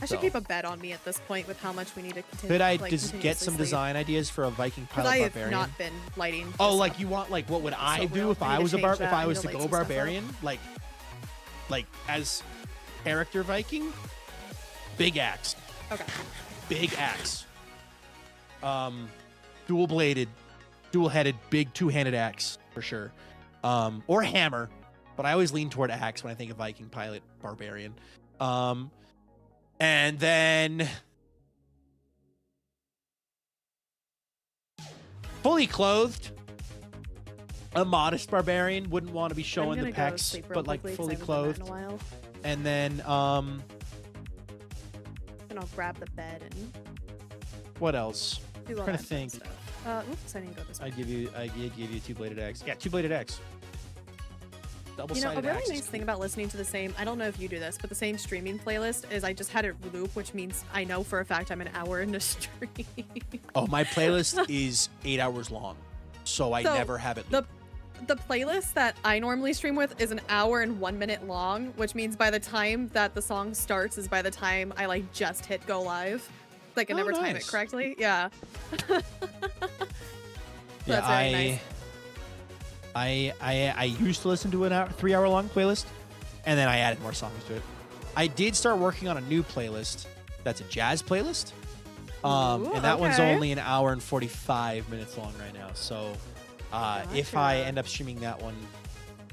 I should So. keep a bet on me at this point with how much we need to continue. Could I like, just get continuously some sleep. design ideas for a Viking Because pilot I have barbarian? not been lighting. Oh, this like up. you want like what would I So do real. if I I need was to a change that. if I I was need to to go light some stuff up. barbarian? Like as character Viking? Big axe. Okay. Big axe. Dual-bladed, dual-headed, big two-handed axe for sure. Or hammer, but I always lean toward axe when I think of Viking pilot barbarian. And then fully clothed, a modest barbarian wouldn't want to be showing I'm the gonna go pecs, sleep real but like quickly 'cause fully I haven't done that clothed. in a while. And then And I'll grab the bed and what else? do all Trying that to fun think. stuff. Oops, I didn't go this way. I give you a two-bladed axe. Yeah, two-bladed axe. You know, a Double-sided really axe. nice thing about listening to the same, I don't know if you do this, but the same streaming playlist is I just had it loop, which means I know for a fact I'm an hour into stream. Oh, my playlist is 8 hours long, so I So, never have it. the playlist that I normally stream with is an hour and 1 minute long, which means by the time that the song starts is by the time I like just hit go live. Like I Oh, never time it nice. correctly. Yeah. Yeah, That's very nice. I used to listen to an 3 hour long playlist, and then I added more songs to it. I did start working on a new playlist. That's a jazz playlist. Ooh, And that one's okay. only an hour and 45 minutes long right now. So if I Gotcha. end up streaming that one,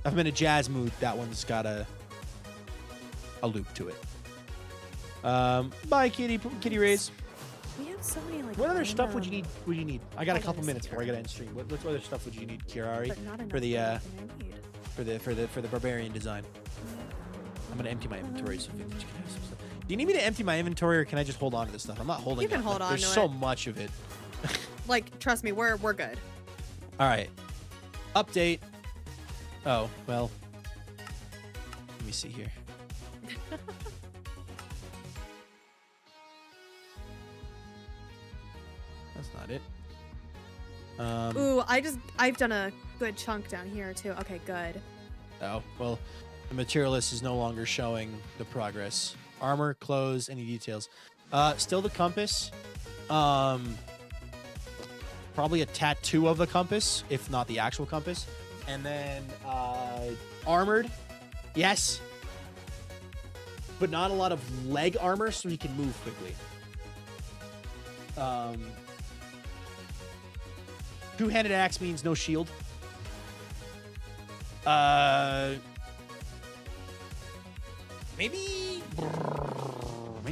if I'm in a jazz mood, that one's got a loop to it. Bye, Kitty Rays. We have so many like. What other stuff would random- you need? I got a Hold on couple a minutes second. before I gotta end stream. What other stuff would you need, Kirari, but not enough for the everything I need. for the barbarian design? I'm gonna empty my inventory so Vintage can have some stuff. Do you need me to empty my inventory, or can I just hold on to this stuff? I'm not holding. You can on. hold Like, on There's to so it. much of it. Like, trust me, we're good. All right. Update. Oh well. Let me see here. That's not it. Ooh, I've done a good chunk down here too. Okay, good. Oh, well, the materialist is no longer showing the progress. Armor, clothes, any details. Still the compass. Probably a tattoo of the compass, if not the actual compass. And then armored, yes. But not a lot of leg armor, so he can move quickly. Two-handed axe means no shield. Maybe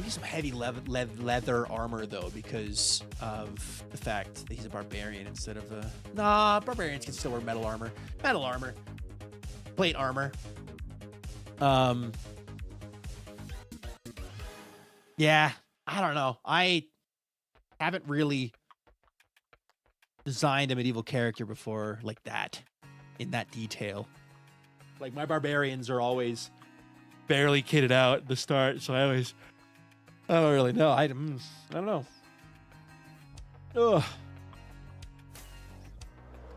some heavy leather armor though, because of the fact that he's a barbarian instead of a. Nah, barbarians can still wear metal armor. Metal armor, plate armor. Yeah, I don't know. I haven't really designed a medieval character before like that, in that detail. Like my barbarians are always barely kitted out at the start, so I don't really know. I don't know. Ugh.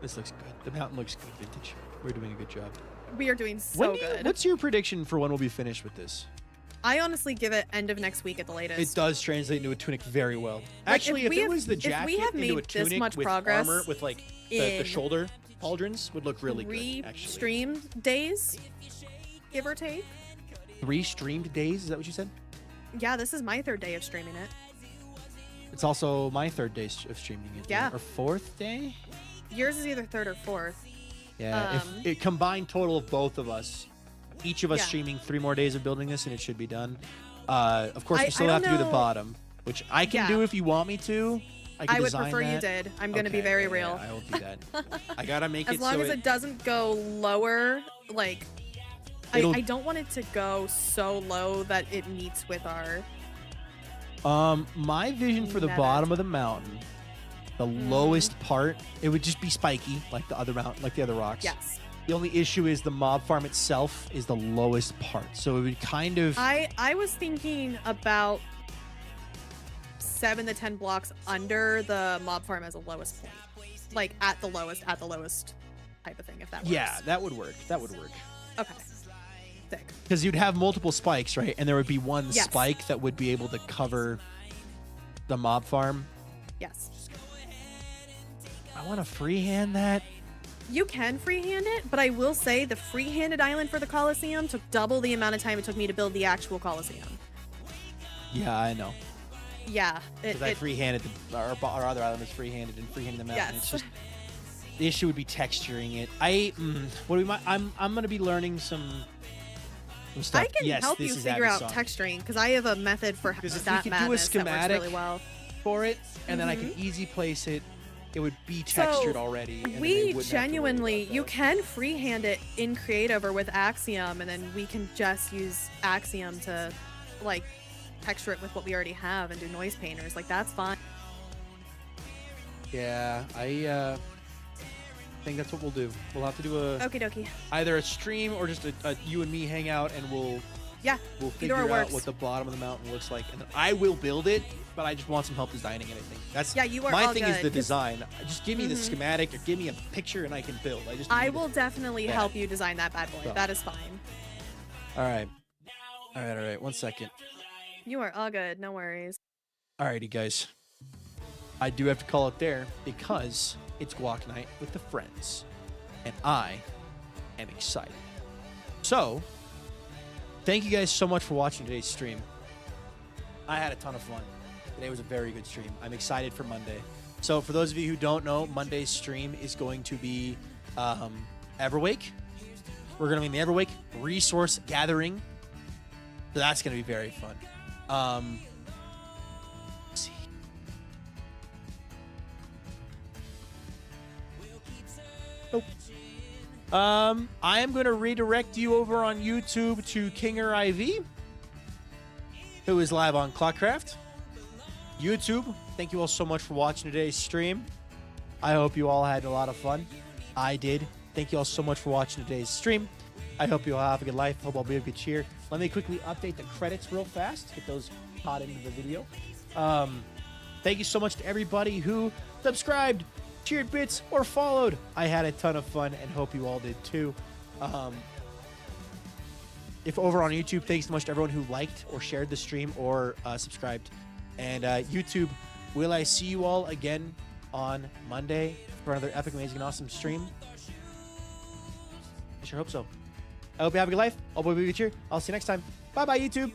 This looks good. The mountain looks good, Vintage. We're doing a good job. We are doing so good. What's your prediction for when we'll be finished with this? I honestly give it end of next week at the latest. It does translate into a tunic very well. Like, Actually, if we it have- was the if jacket we have into a made this tunic much with progress armor, with like the in shoulder pauldrons, would look really Three good. Actually, stream days, give or take. 3 streamed days. Is that what you said? Yeah, this is my 3rd day of streaming it. It's also my 3rd day of streaming it. Yeah. Or 4th day. Yours is either 3rd or 4th. Yeah. If it combined total of both of us, each of us Yeah. streaming 3 more days of building this, and it should be done. Of course, I we still don't have to do the know- bottom, which I can Yeah. do if you want me to. could I would design prefer you that. did. I'm gonna be Okay, very yeah, real. I will do that. I gotta make As it long so as it doesn't go lower, like It'll- I don't want it to go so low that it meets with our my vision for the Meta. bottom of the mountain, the lowest part, it would just be spiky like the other mountain, like the other rocks. yes. The only issue is the mob farm itself is the lowest part, so it would kind of. I was thinking about 7 to 10 blocks under the mob farm as a lowest point, like at the lowest type of thing. If that works. Yeah, that would work. That would work. Okay. Sick. Because you'd have multiple spikes, right? And there would be one Yes. spike that would be able to cover the mob farm. Yes. I want to freehand that. You can freehand it, but I will say the free-handed island for the Colosseum took double the amount of time it took me to build the actual Colosseum. Yeah, I know. Yeah. Because I freehanded our other island was freehanded and freehanded the mountain. Yes. It's just the issue would be texturing it. I'm gonna be learning some stuff. I can Yes, help this you is figure out Abby Song. texturing because I have a method for Because if we that could do a madness that works schematic really well. for it, and then I could easy place it. It would be textured already. And then they We wouldn't have to worry genuinely, about you that. can freehand it in Creative or with Axiom, and then we can just use Axiom to, like, texture it with what we already have and do noise painters. Like, that's fine. Yeah, I think that's what we'll do. We'll have to do Okie dokie. either a stream or just a you and me hang out, and we'll Yeah. figure or out works. what the bottom of the mountain looks like, and then I will build it. But I just want some help designing it. I think that's Yeah, you are my all thing is good, the 'cause- design. Just give me the schematic or give me a picture, and I can build. I need will definitely that. help you design that bad boy. So. That is fine. All right. All right. 1 second. You are all good. No worries. Alrighty, guys. I do have to call it there because it's guac night with the friends, and I am excited. So, thank you guys so much for watching today's stream. I had a ton of fun. Today was a very good stream. I'm excited for Monday. So, for those of you who don't know, Monday's stream is going to be Everwake. We're going to be in the Everwake resource gathering. So that's going to be very fun. Let's see. Nope. I am going to redirect you over on YouTube to Kinger IV, who is live on Clockcraft. YouTube, thank you all so much for watching today's stream. I hope you all had a lot of fun. I did. Thank you all so much for watching today's stream. I hope you all have a good life. Hope I'll be of good cheer. Let me quickly update the credits real fast. Get those caught into the video. Thank you so much to everybody who subscribed, cheered bits, or followed. I had a ton of fun and hope you all did too. If over on YouTube, thanks so much to everyone who liked or shared the stream or subscribed. And YouTube, will I see you all again on Monday for another epic, amazing, and awesome stream? I sure hope so. I hope you have a good life. I'll be with you. I'll see you next time. Bye-bye, YouTube.